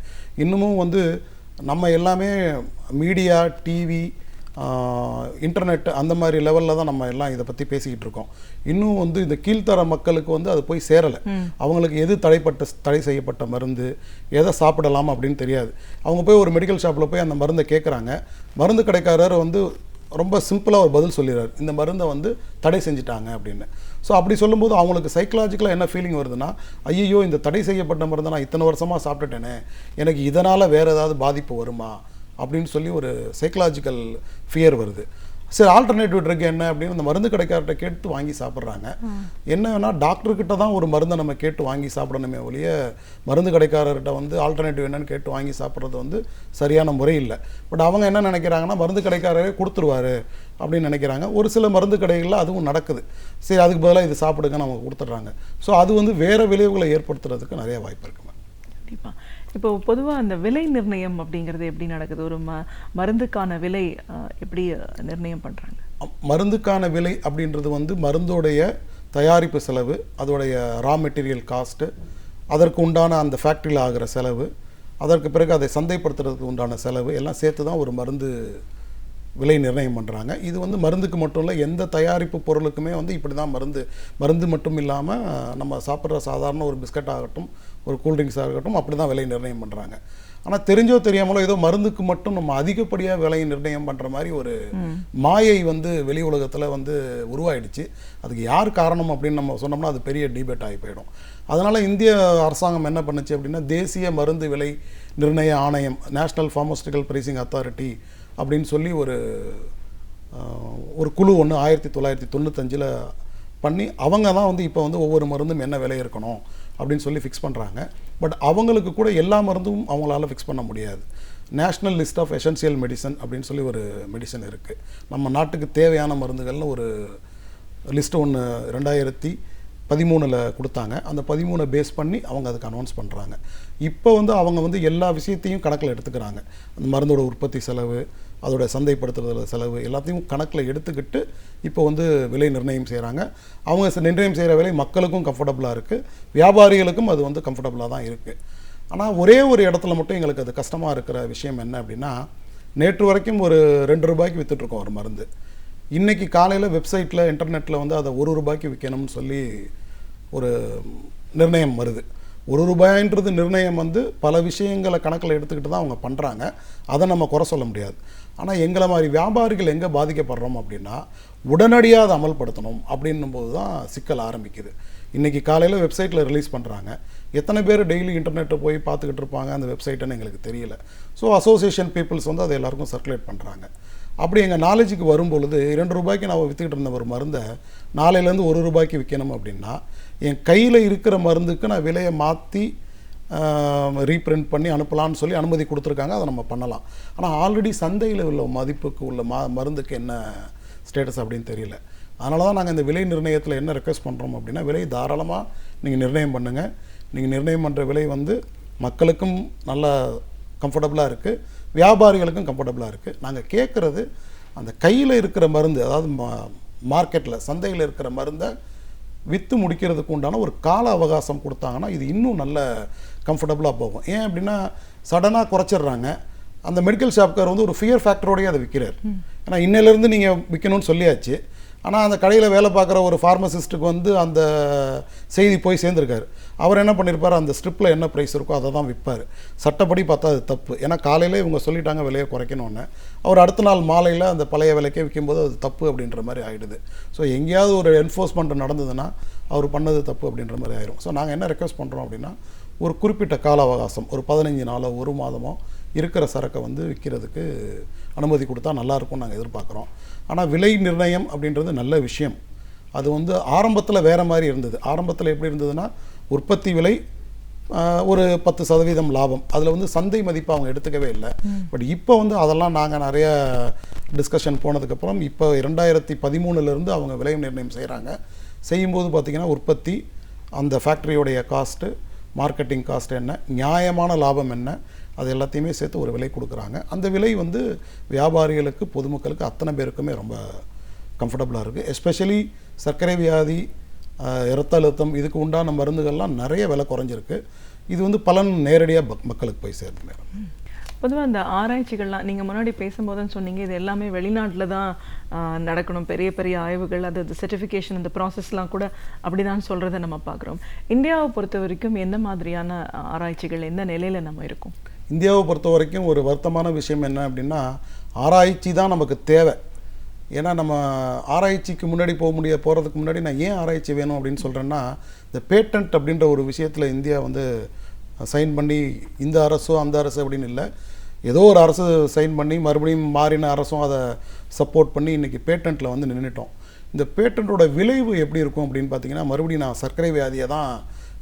Speaker 5: இன்னமும் வந்து நம்ம எல்லாமே மீடியா, டிவி, இன்டர்நெட் அந்த மாதிரி லெவலில் தான் நம்ம எல்லாம் இதை பற்றி பேசிக்கிட்டு இருக்கோம். இன்னும் வந்து இந்த கீழ்த்தர மக்களுக்கு வந்து அது போய் சேரலை. அவங்களுக்கு எது தடை செய்யப்பட்ட மருந்து, எதை சாப்பிடலாம் அப்படின்னு தெரியாது. அவங்க போய் ஒரு மெடிக்கல் ஷாப்பில் போய் அந்த மருந்தை கேட்குறாங்க. மருந்து கடைக்காரர் வந்து ரொம்ப சிம்பிளாக ஒரு பதில் சொல்லிடுறாரு, இந்த மருந்தை வந்து தடை செஞ்சுட்டாங்க அப்படின்னு. ஸோ அப்படி சொல்லும்போது அவங்களுக்கு சைக்கலாஜிக்கலாக என்ன ஃபீலிங் வருதுன்னா, ஐயோ இந்த தடை செய்யப்பட்ட மருந்தை நான் இத்தனை வருஷமாக சாப்பிட்டுட்டேனே, எனக்கு இதனால் வேறு ஏதாவது பாதிப்பு வருமா அப்படின்னு சொல்லி ஒரு சைக்கலாஜிக்கல் ஃபியர் வருது. சரி, ஆல்டர்னேட்டிவ் ட்ரக் என்ன அப்படின்னு அந்த மருந்து கடைக்கார்ட்ட கேட்டு வாங்கி சாப்பிட்றாங்க. என்னன்னா டாக்டர்கிட்ட தான் ஒரு மருந்தை நம்ம கேட்டு வாங்கி சாப்பிடணுமே ஒழிய மருந்து கடைக்காரர்கிட்ட வந்து ஆல்டர்னேட்டிவ் என்னன்னு கேட்டு வாங்கி சாப்பிட்றது வந்து சரியான முறை இல்லை. பட் அவங்க என்ன நினைக்கிறாங்கன்னா, மருந்து கடைக்காரரே கொடுத்துருவாரு அப்படின்னு நினைக்கிறாங்க. ஒரு சில மருந்து கடைகளில் அதுவும் நடக்குது. சரி, அதுக்கு பதிலாக இது சாப்பிடுங்கன்னு அவங்க கொடுத்துட்றாங்க. ஸோ அது வந்து வேறு விளைவுகளை ஏற்படுத்துறதுக்கு நிறைய வாய்ப்பு இருக்குமா.
Speaker 4: கண்டிப்பாக. இப்போ பொதுவாக அந்த விலை நிர்ணயம் அப்படிங்கிறது எப்படி நடக்குது? ஒரு மருந்துக்கான விலை எப்படி நிர்ணயம் பண்ணுறாங்க?
Speaker 5: மருந்துக்கான விலை அப்படின்றது வந்து மருந்தோடைய தயாரிப்பு செலவு, அதோடைய ரா மெட்டீரியல் காஸ்ட்டு, அதற்கு உண்டான அந்த ஃபேக்ட்ரியில் ஆகிற செலவு, அதற்கு பிறகு அதை சந்தைப்படுத்துறதுக்கு உண்டான செலவு எல்லாம் சேர்த்து தான் ஒரு மருந்து விலை நிர்ணயம் பண்ணுறாங்க. இது வந்து மருந்துக்கு மட்டும் இல்லை, எந்த தயாரிப்பு பொருளுக்குமே வந்து இப்படி தான் மருந்து மட்டும் இல்லாமல் நம்ம சாப்பிட்ற சாதாரண ஒரு பிஸ்கட் ஆகட்டும், ஒரு கூல்ட்ரிங்க்ஸ் ஆகட்டும், அப்படி தான் விலை நிர்ணயம் பண்ணுறாங்க. ஆனால் தெரிஞ்சோ தெரியாமலோ ஏதோ மருந்துக்கு மட்டும் நம்ம அதிகப்படியாக விலை நிர்ணயம் பண்ணுற மாதிரி ஒரு மாயை வந்து வெளி உலகத்தில் வந்து உருவாயிடுச்சு. அதுக்கு யார் காரணம் அப்படின்னு நம்ம சொன்னோம்னா அது பெரிய டிபேட் ஆகி போயிடும். அதனால் இந்திய அரசாங்கம் என்ன பண்ணுச்சு அப்படின்னா, தேசிய மருந்து விலை நிர்ணய ஆணையம், நேஷ்னல் ஃபார்மசூட்டிக்கல் பிரைசிங் அத்தாரிட்டி அப்படின்னு சொல்லி ஒரு குழு ஒன்று 1995 பண்ணி அவங்க தான் வந்து இப்போ வந்து ஒவ்வொரு மருந்தும் என்ன விலை இருக்கணும் அப்படின்னு சொல்லி ஃபிக்ஸ் பண்ணுறாங்க. பட் அவங்களுக்கு கூட எல்லா மருந்தும் அவங்களால ஃபிக்ஸ் பண்ண முடியாது. National list of essential medicine அப்படின்னு சொல்லி ஒரு மெடிசன் இருக்குது. நம்ம நாட்டுக்கு தேவையான மருந்துகள்னு ஒரு லிஸ்ட்டு ஒன்று 2013 கொடுத்தாங்க. அந்த 13 பேஸ் பண்ணி அவங்க அதுக்கு அனௌன்ஸ் பண்ணுறாங்க. இப்போ வந்து அவங்க வந்து எல்லா விஷயத்தையும் கணக்கில் எடுத்துக்கிறாங்க. அந்த மருந்தோட உற்பத்தி செலவு, அதோட சந்தைப்படுத்துறதுல செலவு எல்லாத்தையும் கணக்கில் எடுத்துக்கிட்டு இப்போ வந்து விலை நிர்ணயம் செய்கிறாங்க. அவங்க நிர்ணயம் செய்கிற விலை மக்களுக்கும் கம்ஃபர்டபுளாக இருக்குது, வியாபாரிகளுக்கும் அது வந்து கம்ஃபர்டபுளாக தான் இருக்குது. ஆனால் ஒரே ஒரு இடத்துல மட்டும் எங்களுக்கு அது கஷ்டமாக இருக்கிற விஷயம் என்ன அப்படின்னா, நேற்று வரைக்கும் ஒரு 2 ரூபாய்க்கு விற்றுட்ருக்கோம் ஒரு மருந்து. இன்றைக்கி காலையில் வெப்சைட்டில் இன்டர்நெட்டில் வந்து அதை 1 ரூபாய்க்கு விற்கணும்னு சொல்லி ஒரு நிர்ணயம் வருது. 1 ரூபாய்ன்றது நிர்ணயம் வந்து பல விஷயங்களை கணக்கில் எடுத்துக்கிட்டு தான் அவங்க பண்ணுறாங்க. அதை நம்ம குறை சொல்ல முடியாது. ஆனால் எங்களை மாதிரி வியாபாரிகள் எங்கே பாதிக்கப்படுறோம் அப்படின்னா, உடனடியாக அதை அமல்படுத்தணும் அப்படின்னும் போது தான் சிக்கல் ஆரம்பிக்குது. இன்றைக்கி காலையில் வெப்சைட்டில் ரிலீஸ் பண்ணுறாங்க. எத்தனை பேர் டெய்லி இன்டர்நெட்டை போய் பார்த்துக்கிட்டு இருப்பாங்க அந்த வெப்சைட்டுன்னு எங்களுக்கு தெரியல. ஸோ அசோசியேஷன் பீப்புள்ஸ் வந்து அதை எல்லாருக்கும் சர்க்குலேட் பண்ணுறாங்க. அப்படி எங்கள் நாலேஜுக்கு வரும்பொழுது 2 ரூபாய்க்கு நான் விற்றுக்கிட்டு இருந்த ஒரு மருந்தை நாளையிலேருந்து 1 ரூபாய்க்கு விற்கணும் அப்படின்னா, என் கையில் இருக்கிற மருந்துக்கு நான் விலையை மாற்றி ரீப்ரிண்ட் பண்ணி அனுப்பலான்னு சொல்லி அனுமதி கொடுத்துருக்காங்க. அதை நம்ம பண்ணலாம். ஆனால் ஆல்ரெடி சந்தையில் உள்ள மதிப்புக்கு உள்ள மருந்துக்கு என்ன ஸ்டேட்டஸ் அப்படின்னு தெரியல. அதனால தான் நாங்கள் இந்த விலை நிர்ணயத்தில் என்ன ரெக்வெஸ்ட் பண்ணுறோம் அப்படின்னா, விலை தாராளமாக நீங்கள் நிர்ணயம் பண்ணுங்கள். நீங்கள் நிர்ணயம் பண்ணுற விலை வந்து மக்களுக்கும் நல்லா கம்ஃபர்டபுளாக இருக்குது, வியாபாரிகளுக்கும் கம்ஃபர்டபுளாக இருக்குது. நாங்கள் கேட்குறது அந்த கையில் இருக்கிற மருந்து, அதாவது மார்க்கெட்டில் சந்தையில் இருக்கிற மருந்தை விற்று முடிக்கிறதுக்கு உண்டான ஒரு கால அவகாசம் கொடுத்தாங்கன்னா இது இன்னும் நல்ல கம்ஃபர்டபுளாக போகும். ஏன் அப்படின்னா, சடனாக குறைச்சிட்றாங்க. அந்த மெடிக்கல் ஷாப்கார் வந்து ஒரு ஃபியர் ஃபேக்டரோடையே அதை விற்கிறார். ஏன்னா இன்னிலேருந்து நீங்கள் விற்கணும்னு சொல்லியாச்சு. ஆனால் அந்த கடையில் வேலை பார்க்குற ஒரு ஃபார்மசிஸ்ட்டுக்கு வந்து அந்த செய்தி போய் சேர்ந்துருக்காரு. அவர் என்ன பண்ணியிருப்பார், அந்த ஸ்ட்ரிப்பில் என்ன ப்ரைஸ் இருக்கோ அதை தான் விற்பார். சட்டப்படி பார்த்தா அது தப்பு. ஏன்னா காலையில் இவங்க சொல்லிட்டாங்க விலையை குறைக்கணும்னு, அவர் அடுத்த நாள் மாலையில் அந்த பழைய விலைக்கே விற்கும்போது அது தப்பு அப்படின்ற மாதிரி ஆகிடுது. ஸோ எங்கேயாவது ஒரு என்ஃபோர்ஸ்மெண்ட் நடந்ததுன்னா அவர் பண்ணது தப்பு அப்படின்ற மாதிரி ஆயிரும். ஸோ நாங்கள் என்ன ரெக்வஸ்ட் பண்ணுறோம் அப்படின்னா, ஒரு குறிப்பிட்ட கால அவகாசம், ஒரு 15 நாளோ 1 மாதமோ இருக்கிற சரக்கை வந்து விற்கிறதுக்கு அனுமதி கொடுத்தா நல்லாயிருக்கும்னு நாங்கள் எதிர்பார்க்குறோம். ஆனால் விலை நிர்ணயம் அப்படின்றது நல்ல விஷயம். அது வந்து ஆரம்பத்தில் வேறு மாதிரி இருந்தது. ஆரம்பத்தில் எப்படி இருந்ததுன்னா, உற்பத்தி விலை ஒரு 10% லாபம், அதில் வந்து சந்தை மதிப்பு அவங்க எடுத்துக்கவே இல்லை. பட் இப்போ வந்து அதெல்லாம் நாங்கள் நிறைய டிஸ்கஷன் போனதுக்கப்புறம் இப்போ 2013 அவங்க விலை நிர்ணயம் செய்கிறாங்க. செய்யும்போது பார்த்திங்கன்னா உற்பத்தி, அந்த ஃபேக்ட்ரியோடைய காஸ்ட்டு, மார்க்கெட்டிங் காஸ்ட் என்ன, நியாயமான லாபம் என்ன, அது எல்லாத்தையுமே சேர்த்து ஒரு விலை கொடுக்குறாங்க. அந்த விலை வந்து வியாபாரிகளுக்கு, பொதுமக்களுக்கு அத்தனை பேருக்குமே ரொம்ப கம்ஃபர்டபுளாக இருக்குது. எஸ்பெஷலி சர்க்கரை வியாதி, இரத்த அழுத்தம், இதுக்கு உண்டான மருந்துகள்லாம் நிறைய விலை குறைஞ்சிருக்கு. இது வந்து பலன் நேரடியாக மக்களுக்கு போய் சேருது மேடம்.
Speaker 4: பொதுவாக இந்த ஆராய்ச்சிகள்லாம் நீங்கள் முன்னாடி பேசும்போதுன்னு சொன்னீங்க, இது எல்லாமே வெளிநாட்டில் தான் நடக்கணும், பெரிய பெரிய ஆய்வுகள், அது சர்டிஃபிகேஷன், இந்த ப்ராசஸ்லாம் கூட அப்படி தான் சொல்கிறத நம்ம பார்க்குறோம். இந்தியாவை பொறுத்த வரைக்கும் எந்த மாதிரியான ஆராய்ச்சிகள், எந்த நிலையில் நம்ம இருக்கோம்?
Speaker 5: இந்தியாவை பொறுத்த வரைக்கும் ஒரு வருத்தமான விஷயம் என்ன அப்படின்னா, ஆராய்ச்சி தான் நமக்கு தேவை. ஏன்னா நம்ம ஆராய்ச்சிக்கு முன்னாடி போகிறதுக்கு முன்னாடி நான் ஏன் ஆராய்ச்சி வேணும் அப்படின்னு சொல்கிறேன்னா, இந்த பேட்டன்ட் அப்படின்ற ஒரு விஷயத்தில் இந்தியா வந்து சைன் பண்ணி, இந்த அரசோ அந்த அரசு அப்படின்னு இல்லை, ஏதோ ஒரு அரசு சைன் பண்ணி மறுபடியும் மாறின அரசும் அதை சப்போர்ட் பண்ணி இன்றைக்கி பேட்டன்ட்டில் வந்து நின்றுட்டோம். இந்த பேட்டன்ட்டோட விளைவு எப்படி இருக்கும் அப்படின்னு பார்த்தீங்கன்னா, மறுபடியும் நான் சர்க்கரை வியாதியை தான்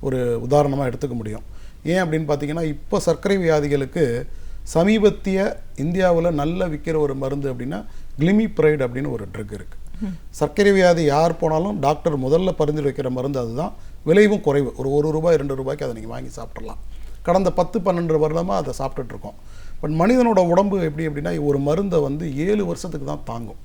Speaker 5: ஒரு உதாரணமாக எடுத்துக்க முடியும். ஏன் அப்படின்னு பார்த்தீங்கன்னா, இப்போ சர்க்கரை வியாதிகளுக்கு சமீபத்திய இந்தியாவில் நல்ல விற்கிற ஒரு மருந்து அப்படின்னா கிளிமிப்ரைடு அப்படின்னு ஒரு ட்ரக் இருக்குது. சர்க்கரை வியாதி யார் போனாலும் டாக்டர் முதல்ல பரிந்துரை வைக்கிற மருந்து அதுதான். விலையும் குறைவு, ஒரு ₹1 ₹2 அதை நீங்கள் வாங்கி சாப்பிட்றலாம். கடந்த 10-12 வருடமாக அதை சாப்பிட்டுட்ருக்கோம். பட் மனிதனோட உடம்பு எப்படி அப்படின்னா, ஒரு மருந்தை வந்து 7 வருஷத்துக்கு தான் தாங்கும்.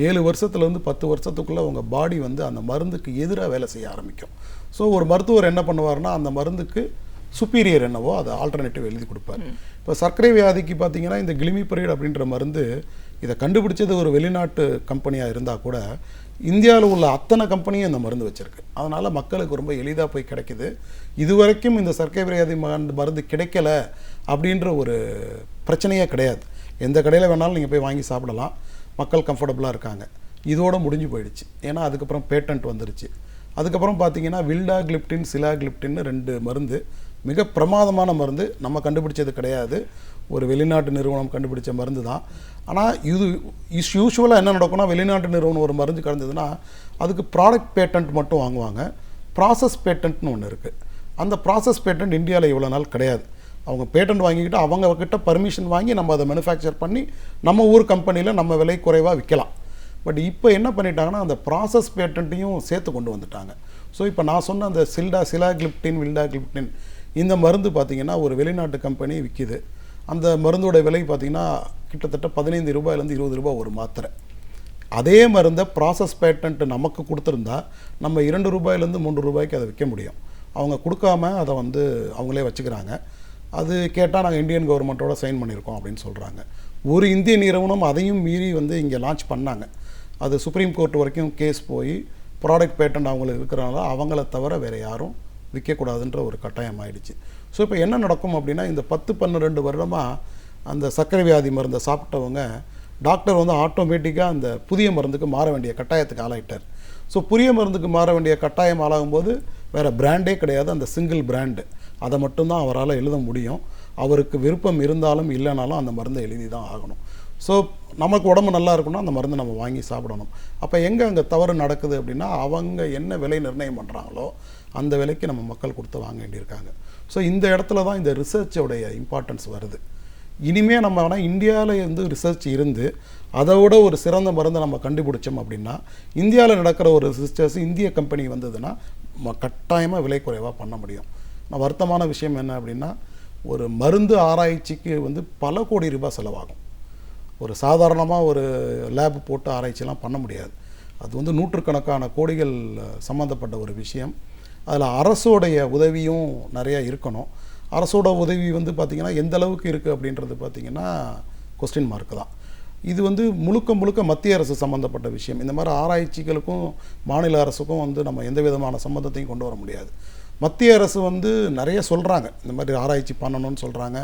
Speaker 5: 7 வருஷத்துலேருந்து 10 வருஷத்துக்குள்ளே உங்கள் பாடி வந்து அந்த மருந்துக்கு எதிராக வேலை செய்ய ஆரம்பிக்கும். ஸோ ஒரு மருத்துவர் என்ன பண்ணுவார்னா, அந்த மருந்துக்கு சுப்பீரியர் என்னவோ அதை ஆல்டர்னேட்டிவ் எழுதி கொடுப்பார். இப்போ சர்க்கரை வியாதிக்கு பார்த்தீங்கன்னா, இந்த கிளிமிப்ரைடு அப்படின்ற மருந்து, இதை கண்டுபிடிச்சது ஒரு வெளிநாட்டு கம்பெனியாக இருந்தால் கூட இந்தியாவில் உள்ள அத்தனை கம்பெனியும் இந்த மருந்து வச்சுருக்கு. அதனால் மக்களுக்கு ரொம்ப எளிதாக போய் கிடைக்கிது. இதுவரைக்கும் இந்த சர்க்கரை வியாதி மருந்து கிடைக்கல அப்படின்ற ஒரு பிரச்சனையே கிடையாது. எந்த கடையில் வேணாலும் நீங்கள் போய் வாங்கி சாப்பிடலாம், மக்கள் கம்ஃபர்டபுளாக இருக்காங்க. இதோடு முடிஞ்சு போயிடுச்சு. ஏன்னா அதுக்கப்புறம் பேட்டன்ட் வந்துருச்சு. அதுக்கப்புறம் பார்த்தீங்கன்னா வில்டாகிளிப்டின், சிலாகிளிப்டின்னு 2 மருந்து, மிக பிரமாதமான மருந்து. நம்ம கண்டுபிடிச்சது கிடையாது, ஒரு வெளிநாட்டு நிறுவனம் கண்டுபிடிச்ச மருந்து தான். ஆனால் இது யூஸ்வலாக என்ன நடக்கும்னா, வெளிநாட்டு நிறுவனம் ஒரு மருந்து கலந்ததுன்னா அதுக்கு ப்ராடக்ட் பேட்டன்ட் மட்டும் வாங்குவாங்க. ப்ராசஸ் பேட்டன்ட்னு ஒன்று இருக்குது. அந்த ப்ராசஸ் பேட்டன்ட் இந்தியாவில் இவ்வளோ நாள் கிடையாது. அவங்க பேட்டன்ட் வாங்கிக்கிட்டு அவங்கக்கிட்ட பர்மிஷன் வாங்கி நம்ம அதை மேனுஃபேக்சர் பண்ணி நம்ம ஊர் கம்பெனியில் நம்ம விலை குறைவாக விற்கலாம். பட் இப்போ என்ன பண்ணிட்டாங்கன்னா, அந்த ப்ராசஸ் பேட்டன்ட்டையும் சேர்த்து கொண்டு வந்துட்டாங்க. ஸோ இப்போ நான் சொன்ன அந்த சிலாகிளிப்டின், வில்டாகிளிப்டின் இந்த மருந்து பார்த்திங்கன்னா ஒரு வெளிநாட்டு கம்பெனி விற்கிது. அந்த மருந்தோட விலை பார்த்திங்கன்னா கிட்டத்தட்ட ₹15 ₹20 ஒரு மாத்திரை. அதே மருந்தை ப்ராசஸ் பேட்டன்ட் நமக்கு கொடுத்துருந்தா நம்ம ₹2 ₹3 அதை விற்க முடியும். அவங்க கொடுக்காம அதை வந்து அவங்களே வச்சுக்கிறாங்க. அது கேட்டால் நாங்கள் இந்தியன் கவர்மெண்ட்டோட சைன் பண்ணியிருக்கோம் அப்படின்னு சொல்கிறாங்க. ஒரு இந்திய நிறுவனம் அதையும் மீறி வந்து இங்கே லான்ச் பண்ணாங்க. அது சுப்ரீம் கோர்ட் வரைக்கும் கேஸ் போய் ப்ராடக்ட் பேட்டன்ட் அவங்களுக்கு இருக்கிறனால அவங்கள தவிர வேறு யாரும் விற்கக்கூடாதுன்ற ஒரு கட்டாயம் ஆயிடுச்சு. ஸோ இப்போ என்ன நடக்கும் அப்படின்னா, இந்த 10-12 வருடமாக அந்த சர்க்கரை வியாதி மருந்தை சாப்பிட்டவங்க டாக்டர் வந்து ஆட்டோமேட்டிக்காக அந்த புதிய மருந்துக்கு மாற வேண்டிய கட்டாயத்துக்கு ஆளாயிட்டார். ஸோ புதிய மருந்துக்கு மாற வேண்டிய கட்டாயம் ஆளாகும்போது வேறு பிராண்டே கிடையாது, அந்த சிங்கிள் பிராண்டு அதை மட்டும்தான் அவரால் எழுத முடியும். அவருக்கு விருப்பம் இருந்தாலும் இல்லைனாலும் அந்த மருந்தை எழுதி தான் ஆகணும். ஸோ நமக்கு உடம்பு நல்லா இருக்கணும்னா அந்த மருந்தை நம்ம வாங்கி சாப்பிடணும். அப்போ எங்கே அங்கே தவறு நடக்குது அப்படின்னா, அவங்க என்ன விலை நிர்ணயம் பண்ணுறாங்களோ அந்த விலைக்கு நம்ம மக்கள் கொடுத்து வாங்க வேண்டியிருக்காங்க. ஸோ இந்த இடத்துல தான் இந்த ரிசர்ச்சோடைய இம்பார்ட்டன்ஸ் வருது. இனிமேல் நம்ம ஆனால் இந்தியாவில் வந்து ரிசர்ச் இருந்து அதை விட ஒரு சிறந்த மருந்தை நம்ம கண்டுபிடிச்சோம் அப்படின்னா, இந்தியாவில் நடக்கிற ஒரு ரிசர்ச்சர்ஸ் இந்திய கம்பெனி வந்ததுன்னா கட்டாயமாக விலை குறைவாக பண்ண முடியும். நான் வருத்தமான விஷயம் என்ன அப்படின்னா, ஒரு மருந்து ஆராய்ச்சிக்கு வந்து பல கோடி ரூபாய் செலவாகும். ஒரு சாதாரணமாக ஒரு லேப் போட்டு ஆராய்ச்சிலாம் பண்ண முடியாது. அது வந்து நூற்றுக்கணக்கான கோடிகள் சம்மந்தப்பட்ட ஒரு விஷயம். அதில் அரசோடைய உதவியும் நிறையா இருக்கணும். அரசோட உதவி வந்து பார்த்திங்கன்னா எந்த அளவுக்கு இருக்குது அப்படின்றது பார்த்திங்கன்னா கொஸ்டின் மார்க் தான். இது வந்து முழுக்க மத்திய அரசு சம்மந்தப்பட்ட விஷயம். இந்த மாதிரி ஆராய்ச்சிகளுக்கும் மாநில அரசுக்கும் வந்து நம்ம எந்த விதமான சம்மந்தத்தையும் கொண்டு வர முடியாது. மத்திய அரசு வந்து நிறைய சொல்கிறாங்க, இந்த மாதிரி ஆராய்ச்சி பண்ணணும்னு சொல்கிறாங்க.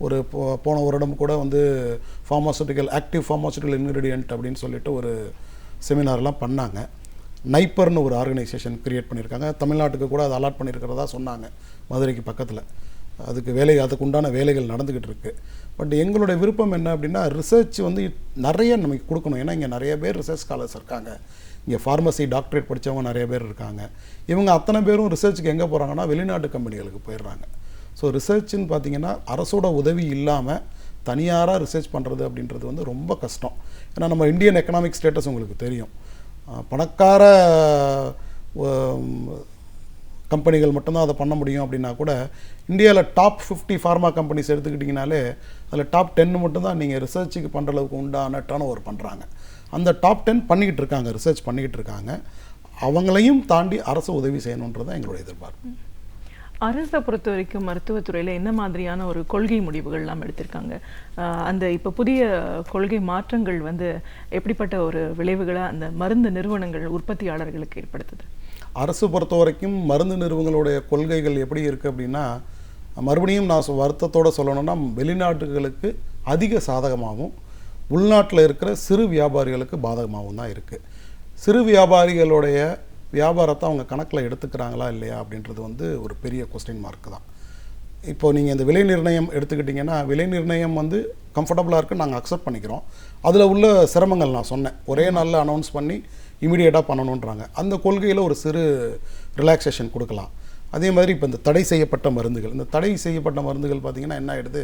Speaker 5: ஒரு போன வருடம் கூட வந்து ஆக்டிவ் ஃபார்மாசூட்டிக்கல் இன்க்ரீடியன்ட் அப்படின்னு சொல்லிட்டு ஒரு செமினார்லாம் பண்ணாங்க. நைப்பர்னு ஒரு ஆர்கனைசேஷன் கிரியேட் பண்ணியிருக்காங்க. தமிழ்நாட்டுக்கு கூட அதை அலாட் பண்ணியிருக்கிறதா சொன்னாங்க, மதுரைக்கு பக்கத்தில். அதுக்கு உண்டான வேலைகள் நடந்துக்கிட்டு இருக்குது. பட் எங்களுடைய விருப்பம் என்ன அப்படின்னா, ரிசர்ச் வந்து நிறைய நமக்கு கொடுக்கணும். ஏன்னா இங்கே நிறைய பேர் ரிசர்ச் ஸ்காலர்ஸ் இருக்காங்க. இங்கே ஃபார்மசி டாக்டரேட் படித்தவங்க நிறைய பேர் இருக்காங்க. இவங்க அத்தனை பேரும் ரிசர்ச்சுக்கு எங்கே போகிறாங்கன்னா வெளிநாட்டு கம்பெனிகளுக்கு போயிடுறாங்க. ஸோ ரிசர்ச்சுன்னு பார்த்திங்கன்னா அரசோட உதவி இல்லாமல் தனியாராக ரிசர்ச் பண்ணுறது அப்படின்றது வந்து ரொம்ப கஷ்டம். ஏன்னா நம்ம இந்தியன் எக்கனாமிக் ஸ்டேட்டஸ் உங்களுக்கு தெரியும். பணக்கார கம்பெனிகள் மட்டும்தான் அதை பண்ண முடியும். அப்படின்னா கூட இந்தியாவில் டாப் 50 ஃபார்மா கம்பெனிஸ் எடுத்துக்கிட்டிங்கனாலே அதில் டாப் 10 மட்டும்தான் நீங்கள் ரிசர்ச்சுக்கு பண்ணுற அளவுக்கு உண்டான டர்ன் ஓவர் பண்ணுறாங்க. அந்த டாப் 10 பண்ணிக்கிட்டு இருக்காங்க, ரிசர்ச் பண்ணிக்கிட்டு இருக்காங்க. அவங்களையும் தாண்டி அரசு உதவி செய்யணுன்றது தான் எங்களுடைய எதிர்பார்ப்பு.
Speaker 4: அரசை பொறுத்த வரைக்கும் மருத்துவத்துறையில் என்ன மாதிரியான ஒரு கொள்கை முடிவுகள்லாம் எடுத்திருக்காங்க? அந்த இப்போ புதிய கொள்கை மாற்றங்கள் வந்து எப்படிப்பட்ட ஒரு விளைவுகளை அந்த மருந்து நிறுவனங்கள் உற்பத்தியாளர்களுக்கு ஏற்படுத்துது?
Speaker 5: அரசு பொறுத்த வரைக்கும் மருந்து நிறுவனங்களுடைய கொள்கைகள் எப்படி இருக்குது அப்படின்னா, மறுபடியும் நான் வருத்தத்தோடு சொல்லணும்னா, வெளிநாட்டுகளுக்கு அதிக சாதகமாகவும் உள்நாட்டில் இருக்கிற சிறு வியாபாரிகளுக்கு பாதகமாகவும் தான் இருக்குது. சிறு வியாபாரிகளுடைய வியாபாரத்தை அவங்க கணக்கில் எடுத்துக்கிறாங்களா இல்லையா அப்படின்றது வந்து ஒரு பெரிய கொஸ்டின் மார்க் தான். இப்போது நீங்கள் இந்த விலை நிர்ணயம் எடுத்துக்கிட்டிங்கன்னா, விலை நிர்ணயம் வந்து கம்ஃபர்டபுளாக இருக்குன்னு நாங்கள் அக்செப்ட் பண்ணிக்கிறோம். அதில் உள்ள சிரமங்கள் நான் சொன்னேன். ஒரே நாளில் அனௌன்ஸ் பண்ணி இமீடியட்டாக பண்ணணுன்றாங்க. அந்த கொள்கையில் ஒரு சிறு ரிலாக்ஸேஷன் கொடுக்கலாம். அதே மாதிரி இப்போ இந்த தடை செய்யப்பட்ட மருந்துகள், இந்த தடை செய்யப்பட்ட மருந்துகள் பார்த்திங்கன்னா என்ன ஆகிடுது,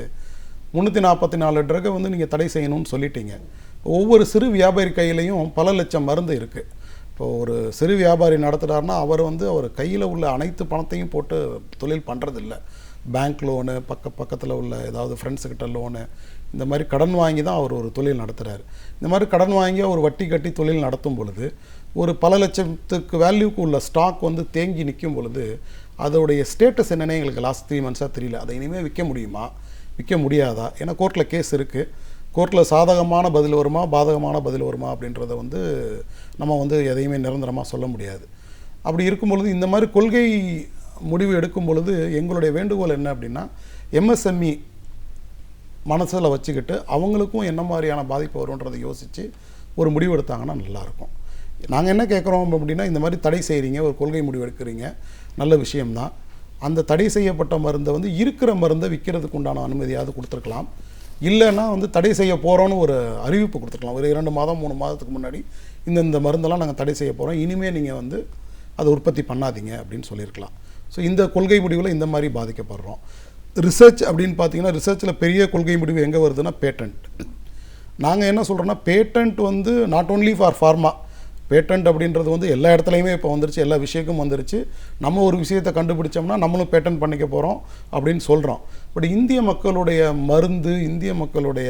Speaker 5: 344 ட்ரகை வந்து நீங்கள் தடை செய்யணும்னு சொல்லிட்டீங்க. ஒவ்வொரு சிறு வியாபாரி கையிலையும் பல லட்சம் மருந்து இருக்குது. இப்போது ஒரு சிறு வியாபாரி நடத்துகிறாருன்னா அவர் கையில் உள்ள அனைத்து பணத்தையும் போட்டு தொழில் பண்ணுறதில்ல. பேங்க் லோனு, பக்கத்தில் உள்ள ஏதாவது ஃப்ரெண்ட்ஸுக்கிட்ட லோனு, இந்த மாதிரி கடன் வாங்கி தான் அவர் ஒரு தொழில் நடத்துகிறார். இந்த மாதிரி கடன் வாங்கி அவர் வட்டி கட்டி தொழில் நடத்தும் பொழுது ஒரு பல லட்சத்துக்கு வேல்யூக்கு உள்ள ஸ்டாக் வந்து தேங்கி நிற்கும் பொழுது அதோடைய ஸ்டேட்டஸ் என்னென்னு எங்களுக்கு லாஸ்ட் 3 மந்த்ஸாக தெரியல. அதை இனிமேல் விற்க முடியுமா, விற்க முடியாதா? ஏன்னா கோர்ட்டில் கேஸ் இருக்குது. கோர்ட்டில் சாதகமான பதில் வருமா, பாதகமான பதில் வருமா அப்படின்றத வந்து நம்ம வந்து எதையுமே நிரந்தரமாக சொல்ல முடியாது. அப்படி இருக்கும் பொழுது இந்த மாதிரி கொள்கை முடிவு எடுக்கும் பொழுது எங்களுடைய வேண்டுகோள் என்ன அப்படின்னா, எம்எஸ்எம்இ மனசில் வச்சுக்கிட்டு அவங்களுக்கும் என்ன மாதிரியான பாதிப்பு வரும்ன்றதை யோசித்து ஒரு முடிவு எடுத்தாங்கன்னா நல்லாயிருக்கும். நாங்கள் என்ன கேட்குறோம் அப்படின்னா, இந்த மாதிரி தடை செய்கிறீங்க, ஒரு கொள்கை முடிவு எடுக்கிறீங்க, நல்ல விஷயம்தான். அந்த தடை செய்யப்பட்ட மருந்தை வந்து இருக்கிற மருந்தை விற்கிறதுக்கு உண்டான அனுமதியாவது கொடுத்துருக்கலாம். இல்லைன்னா வந்து தடை செய்ய போகிறோன்னு ஒரு அறிவிப்பு கொடுத்துருக்கலாம். ஒரு 2 மாதம் 3 மாதத்துக்கு முன்னாடி இந்த மருந்தெல்லாம் நாங்கள் தடை செய்ய போகிறோம், இனிமேல் நீங்கள் வந்து அதை உற்பத்தி பண்ணாதீங்க அப்படின்னு சொல்லியிருக்கலாம். ஸோ இந்த கொள்கை முடிவில் இந்த மாதிரி பாதிக்கப்படுறோம். ரிசர்ச் அப்படின்னு பார்த்தீங்கன்னா, ரிசர்ச்சில் பெரிய கொள்கை முடிவு எங்கே வருதுன்னா பேட்டன்ட். நாங்கள் என்ன சொல்கிறோன்னா, பேட்டன்ட் வந்து not only for pharma. Patent அப்படின்றது வந்து எல்லா இடத்துலையுமே இப்போ வந்துருச்சு, எல்லா விஷயக்கும் வந்துருச்சு. நம்ம ஒரு விஷயத்தை கண்டுபிடிச்சோம்னா நம்மளும் பேட்டன்ட் பண்ணிக்க போகிறோம் அப்படின்னு சொல்கிறோம். பட் இந்திய மக்களுடைய மருந்து, இந்திய மக்களுடைய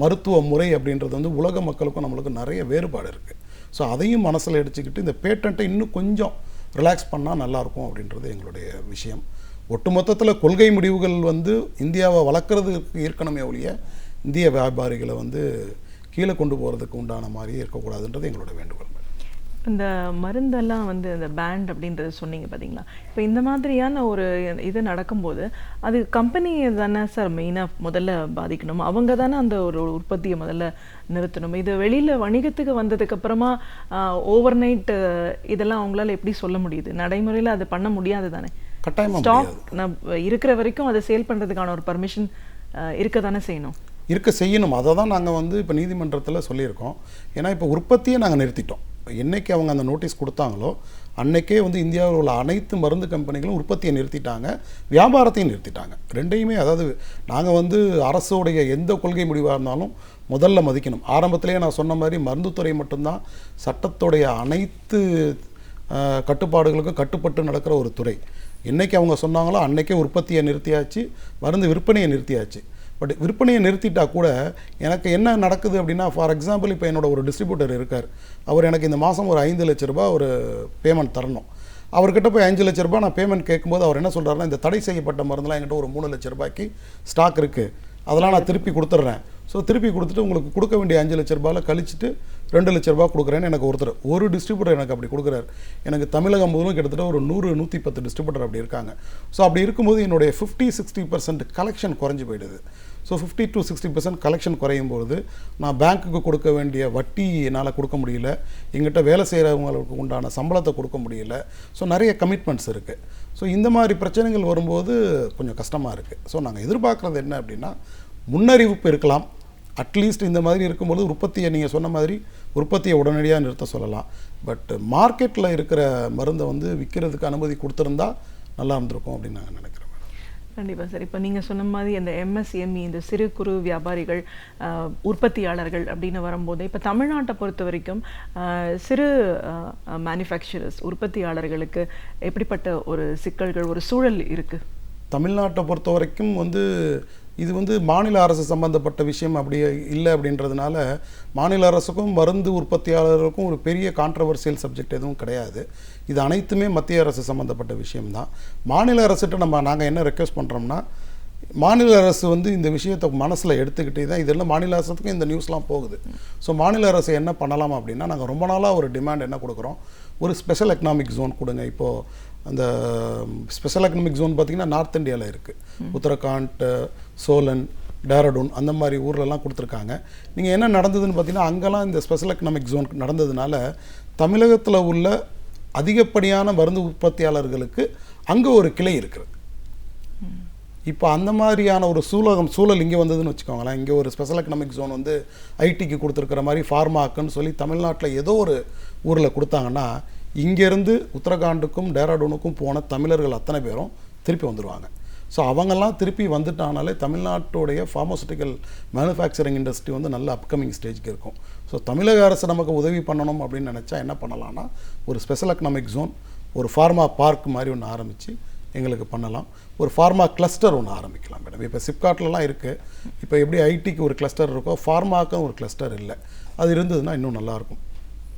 Speaker 5: மருத்துவ முறை அப்படின்றது வந்து உலக மக்களுக்கும் நம்மளுக்கும் நிறைய வேறுபாடு இருக்குது. ஸோ அதையும் மனசில் எடுத்துக்கிட்டு இந்த பேட்டன்ட்டை இன்னும் கொஞ்சம் ரிலாக்ஸ் பண்ணால் நல்லாயிருக்கும் அப்படின்றது எங்களுடைய விஷயம். ஒட்டுமொத்தத்தில் கொள்கை முடிவுகள் வந்து இந்தியாவை வளர்க்குறதுக்கு இருக்கணுமே ஒழிய இந்திய வியாபாரிகளை வந்து கீழே கொண்டு போகிறதுக்கு உண்டான மாதிரியே இருக்கக்கூடாதுன்றது எங்களோட வேண்டுகோள்.
Speaker 4: இந்த மருந்தெல்லாம் வந்து இந்த பேண்ட் அப்படின்றது சொன்னீங்க பார்த்தீங்களா, இப்போ இந்த மாதிரியான ஒரு இது நடக்கும்போது அது கம்பெனியை தானே சார் மெயினாக முதல்ல பாதிக்கணும். அவங்க தானே அந்த ஒரு உற்பத்தியை முதல்ல நிறுத்தணும். இது வெளியில் வணிகத்துக்கு வந்ததுக்கப்புறமா ஓவர் நைட் இதெல்லாம் அவங்களால எப்படி சொல்ல முடியுது? நடைமுறையில் அது பண்ண முடியாது தானே.
Speaker 5: கட்டாயமாக
Speaker 4: ஸ்டாக் இருக்கிற வரைக்கும் அதை சேல் பண்ணுறதுக்கான ஒரு பர்மிஷன் இருக்க தானே
Speaker 5: செய்யணும். அதை தான் நாங்கள் வந்து இப்போ நீதிமன்றத்தில் சொல்லியிருக்கோம். ஏன்னா இப்போ உற்பத்தியை நாங்கள் நிறுத்திட்டோம். என்றைக்கு அவங்க அந்த நோட்டீஸ் கொடுத்தாங்களோ அன்றைக்கே வந்து இந்தியாவில் உள்ள அனைத்து மருந்து கம்பெனிகளும் உற்பத்தியை நிறுத்திட்டாங்க, வியாபாரத்தையும் நிறுத்திட்டாங்க. ரெண்டையுமே, அதாவது நாங்கள் வந்து அரசோடைய எந்த கொள்கை முடிவாக இருந்தாலும் முதல்ல மதிக்கணும். ஆரம்பத்திலேயே நான் சொன்ன மாதிரி மருந்துத்துறை மட்டும்தான் சட்டத்துடைய அனைத்து கட்டுப்பாடுகளுக்கும் கட்டுப்பட்டு நடக்கிற ஒரு துறை. என்றைக்கு அவங்க சொன்னாங்களோ அன்றைக்கே உற்பத்தியை நிறுத்தியாச்சு, மருந்து விற்பனையை நிறுத்தியாச்சு. பட் விற்பனையை நிறுத்திட்டா கூட எனக்கு என்ன நடக்குது அப்படின்னா, ஃபார் எக்ஸாம்பிள் இப்போ என்னோட ஒரு டிஸ்ட்ரிபியூட்டர் இருக்கார். அவர் எனக்கு இந்த மாதம் ஒரு 5 லட்ச ரூபா ஒரு பேமெண்ட் தரணும். அவர்கிட்ட போய் 5 லட்ச ரூபா நான் பேமெண்ட் கேட்கும்போது அவர் என்ன சொல்கிறாருன்னா, இந்த தடை செய்யப்பட்ட மருந்துலாம் என்கிட்ட ஒரு 3 லட்ச ரூபாய்க்கு ஸ்டாக் இருக்குது, அதெல்லாம் நான் திருப்பி கொடுத்துட்றேன். ஸோ திருப்பி கொடுத்துட்டு உங்களுக்கு கொடுக்க வேண்டிய 5 லட்ச ரூபாயில் கழிச்சிட்டு 2 லட்ச ரூபா கொடுக்குறேன்னு எனக்கு ஒரு டிஸ்ட்ரிபியூட்டர் எனக்கு அப்படி கொடுக்குறாரு. எனக்கு தமிழகம் முழுவதும் கிட்டத்தட்ட ஒரு 100-110 டிஸ்ட்ரிபியூட்டர் அப்படி இருக்காங்க. ஸோ அப்படி இருக்கும்போது என்னுடைய 50-60% கலெக்ஷன் குறைஞ்சி போயிடுது. ஸோ 50-60% கலெக்ஷன் குறையும் பொழுது நான் பேங்க்குக்கு கொடுக்க வேண்டிய வட்டி என்னால் கொடுக்க முடியல, எங்கிட்ட வேலை செய்கிறவங்களுக்கு உண்டான சம்பளத்தை கொடுக்க முடியல. ஸோ நிறைய கமிட்மெண்ட்ஸ் இருக்குது. ஸோ இந்த மாதிரி பிரச்சனைகள் வரும்போது கொஞ்சம் கஷ்டமாக இருக்குது. ஸோ நாங்கள் எதிர்பார்க்குறது என்ன அப்படின்னா, முன்னறிவிப்பு இருக்கலாம். அட்லீஸ்ட் இந்த மாதிரி இருக்கும்போது உற்பத்தியை நீங்கள் சொன்ன மாதிரி உற்பத்தியை உடனடியாக நிறுத்த சொல்லலாம். பட் மார்க்கெட்டில் இருக்கிற மருந்தை வந்து விற்கிறதுக்கு அனுமதி கொடுத்துருந்தா நல்லா இருந்திருக்கும் அப்படின்னு நாங்கள் நினைக்கிறோம்.
Speaker 4: கண்டிப்பாக சார். இப்போ நீங்கள் சொன்ன மாதிரி அந்த MSME, இந்த சிறு குறு வியாபாரிகள், உற்பத்தியாளர்கள் அப்படின்னு வரும்போது, இப்போ தமிழ்நாட்டை பொறுத்த வரைக்கும் சிறு மேனுஃபேக்சரர்ஸ், உற்பத்தியாளர்களுக்கு எப்படிப்பட்ட ஒரு சிக்கல்கள், ஒரு சூழல் இருக்குது?
Speaker 5: தமிழ்நாட்டை பொறுத்த வரைக்கும் வந்து இது வந்து மாநில அரசு சம்பந்தப்பட்ட விஷயம் அப்படி இல்லை அப்படின்றதுனால மாநில அரசுக்கும் மருந்து உற்பத்தியாளர்களுக்கும் ஒரு பெரிய கான்ட்ரவர்சியல் சப்ஜெக்ட் எதுவும் கிடையாது. இது அனைத்துமே மத்திய அரசு சம்மந்தப்பட்ட விஷயம்தான். மாநில அரசுகிட்ட நாங்கள் என்ன ரெக்வெஸ்ட் பண்ணுறோம்னா, மாநில அரசு வந்து இந்த விஷயத்தை மனசில் எடுத்துக்கிட்டே தான் இதெல்லாம் மாநில அரசுக்கும் இந்த நியூஸ்லாம் போகுது. ஸோ மாநில அரசு என்ன பண்ணலாம் அப்படின்னா, நாங்கள் ரொம்ப நாளாக ஒரு டிமாண்ட் என்ன கொடுக்குறோம், ஒரு ஸ்பெஷல் எக்கனாமிக் ஜோன் கொடுங்க. இப்போது அந்த ஸ்பெஷல் எக்கனாமிக் ஜோன் பார்த்திங்கன்னா நார்த் இந்தியாவில் இருக்குது. உத்தரகாண்ட், சோலன், டேராடூன் அந்த மாதிரி ஊர்லலாம் கொடுத்துருக்காங்க. நீங்கள் என்ன நடந்ததுன்னு பார்த்தீங்கன்னா, அங்கெல்லாம் இந்த ஸ்பெஷல் எக்கனாமிக் ஜோன் நடந்ததுனால தமிழகத்தில் உள்ள அதிகப்படியான மருந்து உற்பத்தியாளர்களுக்கு அங்கே ஒரு கிளை இருக்குது. இப்போ அந்த மாதிரியான ஒரு சூழல் இங்கே வந்ததுன்னு வச்சுக்கோங்களேன். இங்கே ஒரு ஸ்பெஷல் எக்கனாமிக் ஜோன் வந்து ஐடிக்கு கொடுத்துருக்கிற மாதிரி ஃபார்மாக்குன்னு சொல்லி தமிழ்நாட்டில் ஏதோ ஒரு ஊரில் கொடுத்தாங்கன்னா, இங்கேருந்து உத்தரகாண்டுக்கும் டேராடூனுக்கும் போன தமிழர்கள் அத்தனை பேரும் திருப்பி வந்துடுவாங்க. ஸோ அவங்கெல்லாம் திருப்பி வந்துட்டானாலே தமிழ்நாட்டுடைய ஃபார்மசூட்டிக்கல் மேனுஃபேக்சரிங் இண்டஸ்ட்ரி வந்து நல்ல அப்கமிங் ஸ்டேஜ்க்கு இருக்கும். ஸோ தமிழக அரசு நமக்கு உதவி பண்ணணும் அப்படின்னு நினச்சா என்ன பண்ணலான்னா, ஒரு ஸ்பெஷல் எக்கனாமிக் ஜோன், ஒரு ஃபார்மா பார்க் மாதிரி ஒன்று ஆரம்பித்து எங்களுக்கு பண்ணலாம். ஒரு ஃபார்மா கிளஸ்டர் ஒன்று ஆரம்பிக்கலாம் மேடம். இப்போ சிப்காட்லலாம் இருக்குது. இப்போ எப்படி ஐடிக்கு ஒரு கிளஸ்டர் இருக்கோ, ஃபார்மாக்கும் ஒரு கிளஸ்டர் இல்லை. அது இருந்ததுன்னா இன்னும் நல்லாயிருக்கும்.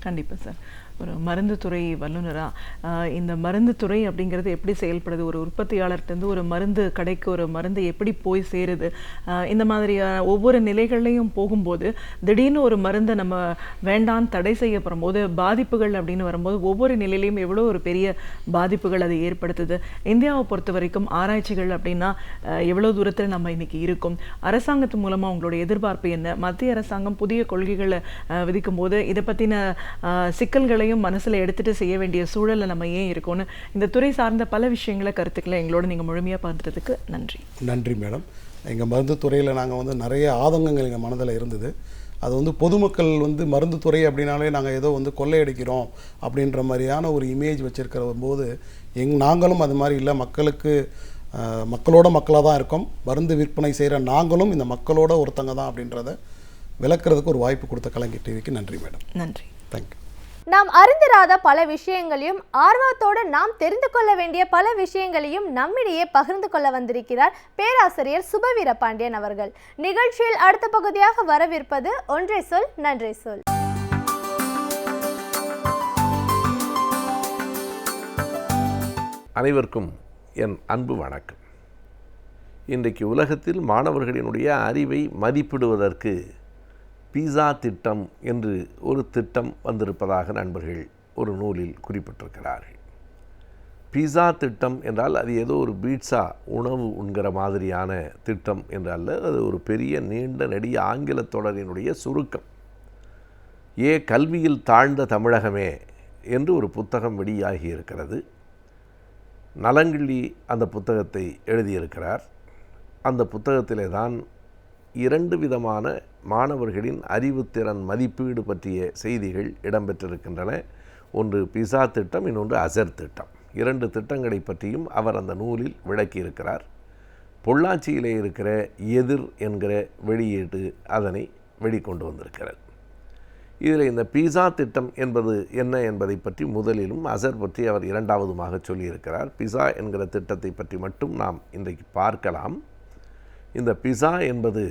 Speaker 4: கண்டிப்பாக சார். ஒரு மருந்து துறை வல்லுநராக இந்த மருந்து துறை அப்படிங்கிறது எப்படி செயல்படுது, ஒரு உற்பத்தியாளர்கிட்டருந்து ஒரு மருந்து கடைக்கு ஒரு மருந்து எப்படி போய் சேருது, இந்த மாதிரியான ஒவ்வொரு நிலைகள்லையும் போகும்போது திடீர்னு ஒரு மருந்தை நம்ம வேண்டான்னு தடை செய்யப்படும் போது பாதிப்புகள் அப்படின்னு வரும்போது ஒவ்வொரு நிலையிலையும் எவ்வளோ ஒரு பெரிய பாதிப்புகள் அது ஏற்படுத்துது. இந்தியாவை பொறுத்த வரைக்கும் ஆராய்ச்சிகள் அப்படின்னா எவ்வளோ தூரத்தில் நம்ம இன்னைக்கு இருக்கும், அரசாங்கத்து மூலமாக உங்களோட எதிர்பார்ப்பு என்ன, மத்திய அரசாங்கம் புதிய கொள்கைகளை விதிக்கும் போது இதை பற்றின சிக்கல்களை மனசுல எடுத்துட்டு செய்ய வேண்டிய சூழல்ல நம்ம ஏன் இருக்கோம்னு இந்த துறை சார்ந்த பல விஷயங்களை, கருத்துக்களை எங்களோட நீங்க முழுமையா பகிர்ந்ததுக்கு நன்றி.
Speaker 5: நன்றி மேடம். எங்கள் மருந்து துறையில் நாங்கள் வந்து நிறைய ஆதங்கங்கள் எங்கள் மனதில் இருந்தது. அது வந்து பொதுமக்கள் வந்து மருந்து துறை அப்படின்னாலே நாங்கள் ஏதோ வந்து கொள்ளையடிக்கிறோம் அப்படின்ற மாதிரியான ஒரு இமேஜ் வச்சுருக்கிற போது நாங்களும் அது மாதிரி இல்லை, மக்களோட மக்களாக தான் இருக்கோம். மருந்து விற்பனை செய்கிற நாங்களும் இந்த மக்களோட ஒருத்தங்க தான் அப்படின்றத விளக்குறதுக்கு ஒரு வாய்ப்பு கொடுத்த கலைஞர் டிவிக்கு நன்றி மேடம்.
Speaker 4: நன்றி.
Speaker 5: தேங்க்யூ.
Speaker 1: நாம் அறிந்திராத பல விஷயங்களையும் ஆர்வத்தோடு நாம் தெரிந்து கொள்ள வேண்டிய பல விஷயங்களையும் நம்மிடையே பகிர்ந்து கொள்ள வந்திருக்கிறார் பேராசிரியர் சுபவீர பாண்டியன் அவர்கள். நிகழ்ச்சியில் அடுத்த பகுதியாக வரவிருப்பது ஒன்றை சொல் நன்றி சொல்.
Speaker 6: அனைவருக்கும் என் அன்பு வணக்கம். இன்றைக்கு உலகத்தில் மாணவர்களினுடைய அறிவை மதிப்பிடுவதற்கு பீஸா திட்டம் என்று ஒரு திட்டம் வந்திருப்பதாக நண்பர்கள் ஒரு நூலில் குறிப்பிட்டிருக்கிறார்கள். பீஸா திட்டம் என்றால் அது ஏதோ ஒரு பீட்சா உணவு உண்கிற மாதிரியான திட்டம் என்றல்ல, அது ஒரு பெரிய நீண்ட நெடிய ஆங்கில தொடரினுடைய சுருக்கம். கல்வியில் தாழ்ந்த தமிழகமே என்று ஒரு புத்தகம் வெளியாகி இருக்கிறது. நலங்கிள்ளி அந்த புத்தகத்தை எழுதியிருக்கிறார். அந்த புத்தகத்திலே தான் 2 விதமான மாணவர்களின் அறிவுத்திறன் மதிப்பீடு பற்றிய செய்திகள் இடம்பெற்றிருக்கின்றன. ஒன்று பீஸா திட்டம், இன்னொன்று அசர் திட்டம். 2 திட்டங்களை பற்றியும் அவர் அந்த நூலில் விளக்கியிருக்கிறார். பொள்ளாச்சியிலே இருக்கிற எதிர் என்கிற வெளியீடு அதனை வெளிக்கொண்டு வந்திருக்கிறது. இதில் இந்த பீஸா திட்டம் என்பது என்ன என்பதை பற்றி முதலிலும் அசர் பற்றி அவர் 2வதுமாக சொல்லியிருக்கிறார். பீஸா என்கிற திட்டத்தை பற்றி மட்டும் நாம் இன்றைக்கு பார்க்கலாம். இந்த பீஸா என்பது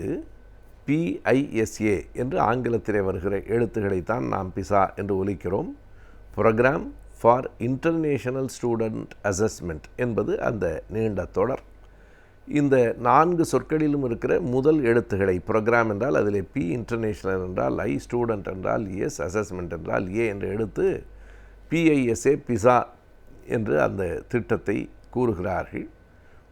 Speaker 6: PISA என்று ஆங்கிலத்திலே வருகிற எழுத்துக்களைத்தான் நாம் பிஸா என்று ஒலிக்கிறோம். Programme for international student assessment என்பது அந்த நீண்ட தொடர். இந்த 4 சொற்களிலும் இருக்கிற முதல் எழுத்துக்களை, ப்ரோக்ராம் என்றால் அதில் பி, இன்டர்நேஷ்னல் என்றால் ஐ, ஸ்டூடெண்ட் என்றால் எஸ், அசஸ்மெண்ட் என்றால் ஏ என்ற எழுத்து PISA பிசா என்று அந்த திட்டத்தை கூறுகிறார்கள்.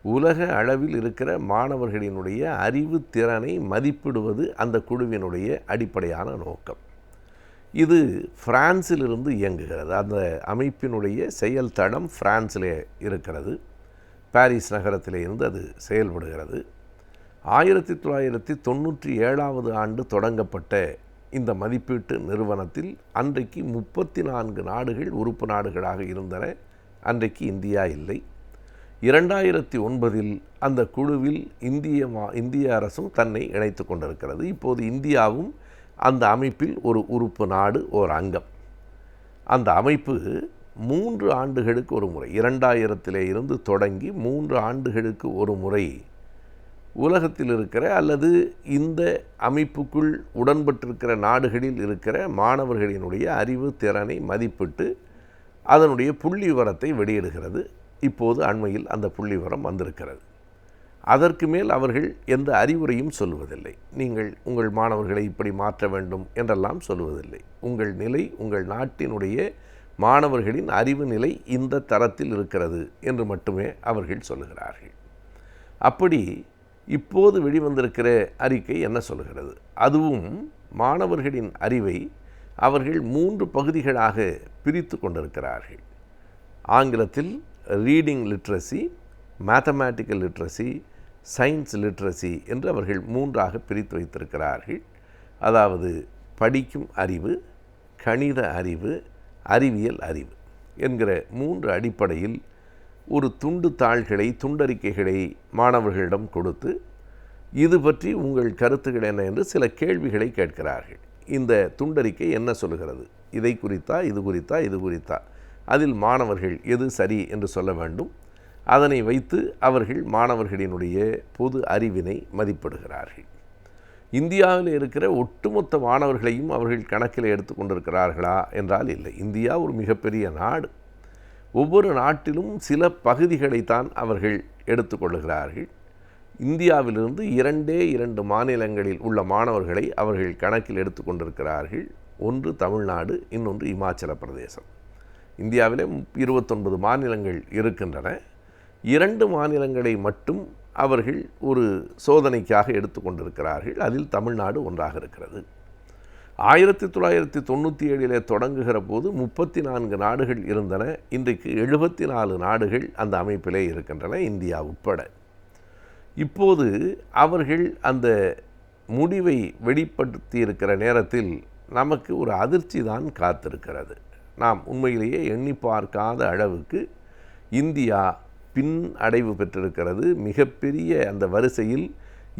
Speaker 6: உலக அளவில் இருக்கிற மாணவர்களினுடைய அறிவு திறனை மதிப்பிடுவது அந்த குழுவினுடைய அடிப்படையான நோக்கம். இது பிரான்சிலிருந்து இயங்குகிறது. அந்த அமைப்பினுடைய செயல் தளம் பிரான்சிலே இருக்கிறது. பாரிஸ் நகரத்திலே இருந்து அது செயல்படுகிறது. 1997 ஆண்டு தொடங்கப்பட்ட இந்த மதிப்பீட்டு நிறுவனத்தில் அன்றைக்கு 34 நாடுகள் உறுப்பு நாடுகளாக இருந்தன. அன்றைக்கு இந்தியா இல்லை. 2009 அந்த குழுவில் இந்திய அரசும் தன்னை இணைத்து கொண்டிருக்கிறது. இப்போது இந்தியாவும் அந்த அமைப்பில் ஒரு உறுப்பு நாடு, ஓர் அங்கம். அந்த அமைப்பு 3 ஆண்டுகளுக்கு ஒரு முறை, 2000 இருந்து தொடங்கி 3 ஆண்டுகளுக்கு ஒரு முறை உலகத்தில் இருக்கிற அல்லது இந்த அமைப்புக்குள் உடன்பட்டிருக்கிற நாடுகளில் இருக்கிற மாணவர்களினுடைய அறிவு திறனை மதிப்பிட்டு அதனுடைய புள்ளி விவரத்தை வெளியிடுகிறது. இப்போது அண்மையில் அந்த புள்ளி விவரம் வந்திருக்கிறது. அதற்கு மேல் அவர்கள் எந்த அறிவுரையும் சொல்லுவதில்லை. நீங்கள் உங்கள் மாணவர்களை இப்படி மாற்ற வேண்டும் என்றெல்லாம் சொல்லுவதில்லை. உங்கள் நிலை, உங்கள் நாட்டினுடைய மாணவர்களின் அறிவு நிலை இந்த தரத்தில் இருக்கிறது என்று மட்டுமே அவர்கள் சொல்லுகிறார்கள். அப்படி இப்போது வெளிவந்திருக்கிற அறிக்கை என்ன சொல்கிறது? அதுவும் மாணவர்களின் அறிவை அவர்கள் 3 பகுதிகளாக பிரித்து கொண்டிருக்கிறார்கள். ஆங்கிலத்தில் reading literacy, mathematical literacy, science literacy என்று அவர்கள் 3ஆக பிரித்து வைத்திருக்கிறார்கள். அதாவது படிக்கும் அறிவு, கணித அறிவு, அறிவியல் அறிவு என்கிற 3 அடிப்படையில் ஒரு துண்டறிக்கைகளை மாணவர்களிடம் கொடுத்து இது பற்றி உங்கள் கருத்துக்கள் என்ன என்று சில கேள்விகளை கேட்கிறார்கள். இந்த துண்டறிக்கை என்ன சொல்லுகிறது? இதை குறித்தா, இது குறித்தா, இது குறித்தா? அதில் மாணவர்கள் எது சரி என்று சொல்ல வேண்டும். அதனை வைத்து அவர்கள் மாணவர்களினுடைய பொது அறிவினை மதிப்பிடுகிறார்கள். இந்தியாவில் இருக்கிற ஒட்டுமொத்த மாணவர்களையும் அவர்கள் கணக்கில் எடுத்து கொண்டிருக்கிறார்களா என்றால் இல்லை. இந்தியா ஒரு மிகப்பெரிய நாடு. ஒவ்வொரு நாட்டிலும் சில பகுதிகளைத்தான் அவர்கள் எடுத்துக்கொள்ளுகிறார்கள். இந்தியாவிலிருந்து 2 மாநிலங்களில் உள்ள மாணவர்களை அவர்கள் கணக்கில் எடுத்து கொண்டிருக்கிறார்கள். ஒன்று தமிழ்நாடு, இன்னொன்று இமாச்சல பிரதேசம். இந்தியாவிலே 29 மாநிலங்கள் இருக்கின்றன. 2 மாநிலங்களை மட்டும் அவர்கள் ஒரு சோதனைக்காக எடுத்து கொண்டிருக்கிறார்கள். அதில் தமிழ்நாடு ஒன்றாக இருக்கிறது. 1997 தொடங்குகிற போது 34 நாடுகள் இருந்தன. இன்றைக்கு 74 நாடுகள் அந்த அமைப்பிலே இருக்கின்றன, இந்தியா உட்பட. இப்போது அவர்கள் அந்த முடிவை வெளிப்படுத்தி இருக்கிற நேரத்தில் நமக்கு ஒரு அதிர்ச்சி தான் காத்திருக்கிறது. நாம் உண்மையிலேயே எண்ணி பார்க்காத அளவுக்கு இந்தியா பின் அடைவு பெற்றிருக்கிறது. மிகப்பெரிய அந்த வரிசையில்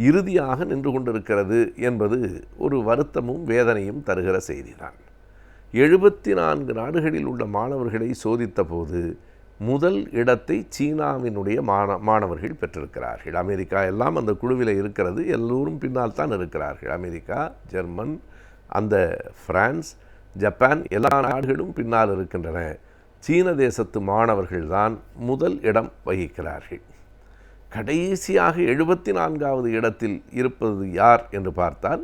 Speaker 6: இறுதியாக நின்று கொண்டிருக்கிறது என்பது ஒரு வருத்தமும் வேதனையும் தருகிற செய்திதான். 74 நாடுகளில் உள்ள மாணவர்களை சோதித்த போது முதல் இடத்தை சீனாவினுடைய மாணவர்கள் பெற்றிருக்கிறார்கள். அமெரிக்கா எல்லாம் அந்த குழுவில் இருக்கிறது. எல்லோரும் பின்னால் தான் இருக்கிறார்கள். அமெரிக்கா, ஜெர்மன், அந்த பிரான்ஸ், ஜப்பான் எல்லா நாடுகளும் பின்னால் இருக்கின்றன. சீன தேசத்து மாணவர்கள் தான் முதல் இடம் வகிக்கிறார்கள். கடைசியாக 74வது இடத்தில் இருப்பது யார் என்று பார்த்தால்,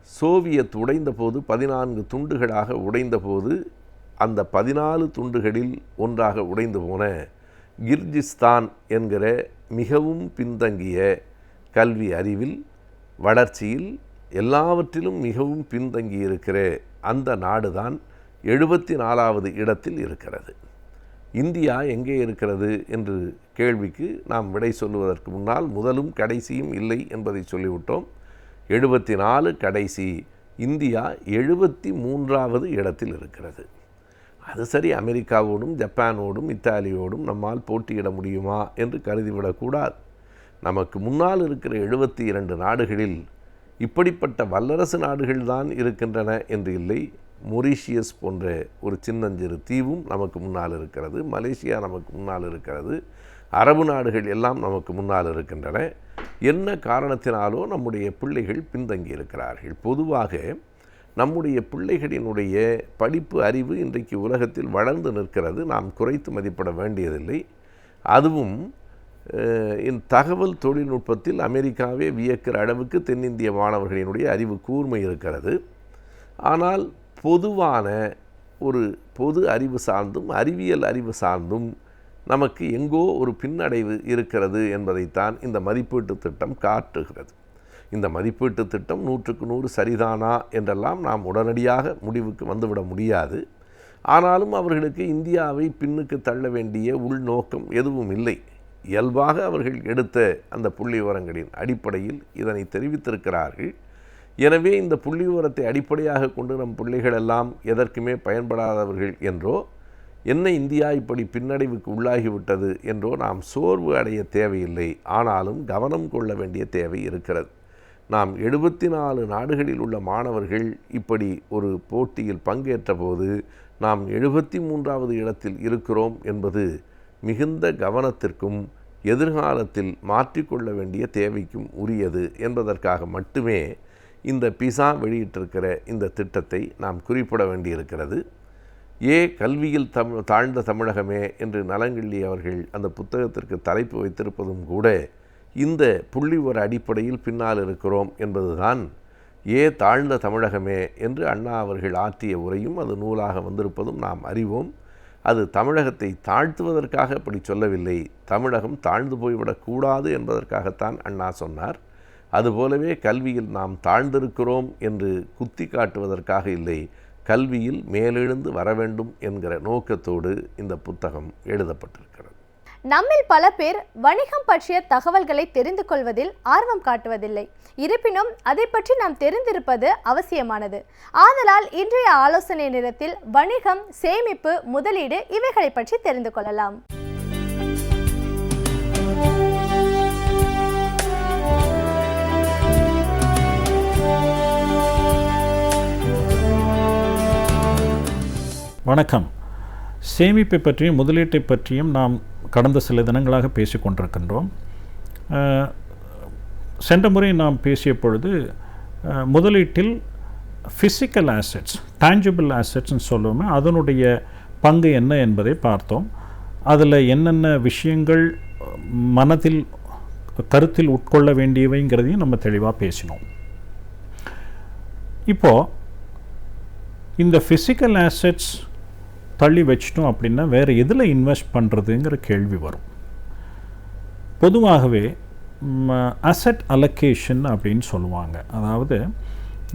Speaker 6: சோவியத் உடைந்த போது 14 துண்டுகளாக உடைந்த போது அந்த 14 துண்டுகளில் ஒன்றாக உடைந்து போன கிர்ஜிஸ்தான் என்கிற மிகவும் பின்தங்கிய கல்வி அறிவில், வளர்ச்சியில், எல்லாவற்றிலும் மிகவும் பின்தங்கி இருக்கிற அந்த நாடுதான் 74வது இடத்தில் இருக்கிறது. இந்தியா எங்கே இருக்கிறது என்று கேள்விக்கு நாம் விடை சொல்லுவதற்கு முன்னால் முதலும் கடைசியும் இல்லை என்பதை சொல்லிவிட்டோம். 74 கடைசி, இந்தியா 73வது இடத்தில் இருக்கிறது. அது சரி, அமெரிக்காவோடும் ஜப்பானோடும் இத்தாலியோடும் நம்மால் போட்டியிட முடியுமா என்று கருதிவிடக்கூடாது. நமக்கு முன்னால் இருக்கிற 72 நாடுகளில் இப்படிப்பட்ட வல்லரசு நாடுகள்தான் இருக்கின்றன என்று இல்லை. மொரீஷியஸ் போன்ற ஒரு சின்னஞ்சிறு தீவும் நமக்கு முன்னால் இருக்கிறது. மலேசியா நமக்கு முன்னால் இருக்கிறது. அரபு நாடுகள் எல்லாம் நமக்கு முன்னால் இருக்கின்றன. என்ன காரணத்தினாலோ நம்முடைய பிள்ளைகள் பின்தங்கி இருக்கிறார்கள். பொதுவாக நம்முடைய பிள்ளைகளினுடைய படிப்பு அறிவு இன்றைக்கு உலகத்தில் வளர்ந்து நிற்கிறது. நாம் குறைத்து மதிப்பிட வேண்டியதில்லை. அதுவும் இந்த தகவல் தொழில்நுட்பத்தில் அமெரிக்காவே வியக்கிற அளவுக்கு தென்னிந்திய மாணவர்களினுடைய அறிவு கூர்மை இருக்கிறது. ஆனால் பொதுவான ஒரு பொது அறிவு சார்ந்தும் அறிவியல் அறிவு சார்ந்தும் நமக்கு எங்கோ ஒரு பின்னடைவு இருக்கிறது என்பதைத்தான் இந்த மதிப்பீட்டு திட்டம் காட்டுகிறது. இந்த மதிப்பீட்டு திட்டம் 100க்கு 100 சரிதானா என்றெல்லாம் நாம் உடனடியாக முடிவுக்கு வந்துவிட முடியாது. ஆனாலும் அவர்களுக்கு இந்தியாவை பின்னுக்கு தள்ள வேண்டிய உள்நோக்கம் எதுவும் இல்லை. இயல்பாக அவர்கள் எடுத்த அந்த புள்ளி விவரங்களின் அடிப்படையில் இதனை தெரிவித்திருக்கிறார்கள். எனவே இந்த புள்ளி விவரத்தை அடிப்படையாக கொண்டு நம் பிள்ளைகள் எல்லாம் எதற்குமே பயன்படாதவர்கள் என்றோ, என்ன இந்தியா இப்படி பின்னடைவுக்கு உள்ளாகிவிட்டது என்றோ நாம் சோர்வு அடைய தேவையில்லை. ஆனாலும் கவனம் கொள்ள வேண்டிய தேவை இருக்கிறது. நாம் 74 நாடுகளில் உள்ள மாணவர்கள் இப்படி ஒரு போட்டியில் பங்கேற்ற போது நாம் 73வது இடத்தில் இருக்கிறோம் என்பது மிகுந்த கவனத்திற்கும் எதிர்காலத்தில் மாற்றிக்கொள்ள வேண்டிய தேவைக்கும் உரியது என்பதற்காக மட்டுமே இந்த பிசா வெளியிட்டிருக்கிற இந்த திட்டத்தை நாம் குறிப்பிட வேண்டியிருக்கிறது. கல்வியில் தாழ்ந்த தமிழகமே என்று நலங்கிள்ளி அவர்கள் அந்த புத்தகத்திற்கு தலைப்பு வைத்திருப்பதும் கூட இந்த புள்ளிவிவர அடிப்படையில் பின்னால் இருக்கிறோம் என்பதுதான். தாழ்ந்த தமிழகமே என்று அண்ணா அவர்கள் ஆற்றிய உரையும் அது நூலாக வந்திருப்பதும் நாம் அறிவோம். அது தமிழகத்தை தாழ்த்துவதற்காக அப்படி சொல்லவில்லை, தமிழகம் தாழ்ந்து போய்விடக்கூடாது என்பதற்காகத்தான் அண்ணா சொன்னார். அதுபோலவே கல்வியில் நாம் தாழ்ந்திருக்கிறோம் என்று குத்தி காட்டுவதற்காக இல்லை, கல்வியில் மேலெழுந்து வர வேண்டும் என்கிற நோக்கத்தோடு இந்த புத்தகம் எழுதப்பட்டிருக்கிறது.
Speaker 1: நம்மில் பல பேர் வணிகம் பற்றிய தகவல்களை தெரிந்து கொள்வதில் ஆர்வம் காட்டுவதில்லை. இருப்பினும் அதை பற்றி நாம் தெரிந்திருப்பது அவசியமானது. ஆதலால் இன்றைய ஆலோசனை நேரத்தில் வணிகம், சேமிப்பு, முதலீடு இவைகளை பற்றி தெரிந்து கொள்ளலாம்.
Speaker 7: வணக்கம். சேமிப்பை பற்றியும் முதலீட்டை பற்றியும் நாம் கடந்த சில தினங்களாக பேசிக்கொண்டிருக்கின்றோம். சென்ற முறை நாம் பேசிய பொழுது முதலீட்டில் ஃபிசிக்கல் ஆசெட்ஸ், டேஞ்சிபிள் ஆசெட்ஸ்ன்னு சொல்லுவோமே, அதனுடைய பங்கு என்ன என்பதை பார்த்தோம். அதில் என்னென்ன விஷயங்கள் மனதில் கருத்தில் உட்கொள்ள வேண்டியவைங்கிறதையும் நம்ம தெளிவாக பேசினோம். இப்போது இந்த ஃபிசிக்கல் ஆசெட்ஸ் தள்ளி வச்சிட்டோம் அப்படின்னா வேறு எதில் இன்வெஸ்ட் பண்ணுறதுங்கிற கேள்வி வரும். பொதுவாகவே அசெட் அலோகேஷன் அப்படின்னு சொல்லுவாங்க. அதாவது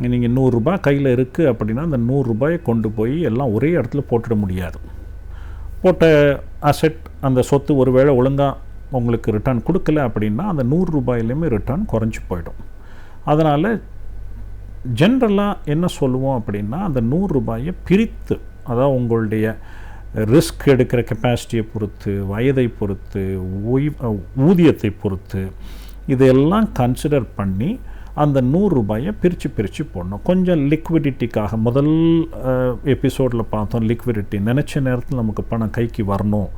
Speaker 7: நீங்கள் 100 ரூபாய் கையில் இருக்குது அப்படின்னா அந்த 100 ரூபாயை கொண்டு போய் எல்லாம் ஒரே இடத்துல போட்டுட முடியாது. போட்ட அசெட், அந்த சொத்து ஒருவேளை ஒழுங்காக உங்களுக்கு ரிட்டர்ன் கொடுக்கல அப்படின்னா அந்த 100 ரூபாயிலையுமே ரிட்டர்ன் குறைஞ்சி போயிடும். அதனால் ஜென்ரலாக என்ன சொல்லுவோம் அப்படின்னா அந்த 100 ரூபாயை பிரித்து, அதாவது உங்களுடைய ரிஸ்க் எடுக்கிற கெப்பாசிட்டியை பொறுத்து, வயதை பொறுத்து, ஊதியத்தை பொறுத்து இதெல்லாம் கன்சிடர் பண்ணி அந்த 100 ரூபாயை பிரித்து போடணும். கொஞ்சம் லிக்விடிட்டிக்காக முதல் எபிசோடில் பார்த்தோம், லிக்விடிட்டி நினச்ச நேரத்தில் நமக்கு பணம் கைக்கு வரணும்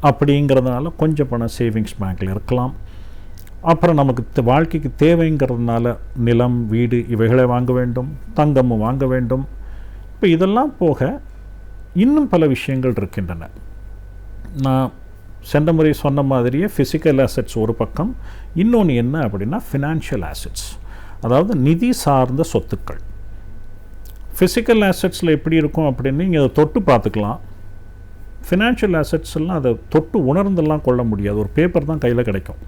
Speaker 7: அப்படிங்கிறதுனால கொஞ்சம் பணம் சேவிங்ஸ் பேங்க்கில் இருக்கலாம். அப்புறம் நமக்கு வாழ்க்கைக்கு தேவைங்கிறதுனால நிலம், வீடு இவைகளை வாங்க வேண்டும், தங்கமும் வாங்க வேண்டும். இப்போ இதெல்லாம் போக இன்னும் பல விஷயங்கள் இருக்கின்றன. நான் சென்ற முறை சொன்ன மாதிரியே ஃபிசிக்கல் ஆசெட்ஸ் ஒரு பக்கம், இன்னொன்று என்ன அப்படின்னா ஃபினான்ஷியல் ஆசெட்ஸ், அதாவது நிதி சார்ந்த சொத்துக்கள். ஃபிசிக்கல் ஆசெட்ஸில் எப்படி இருக்கும் அப்படின்னு நீங்கள் அதை தொட்டு பார்த்துக்கலாம். ஃபினான்ஷியல் ஆசெட்ஸ்லாம் அதை தொட்டு உணர்ந்தெல்லாம் கொள்ள முடியாது. ஒரு பேப்பர் தான் கையில் கிடைக்கும்.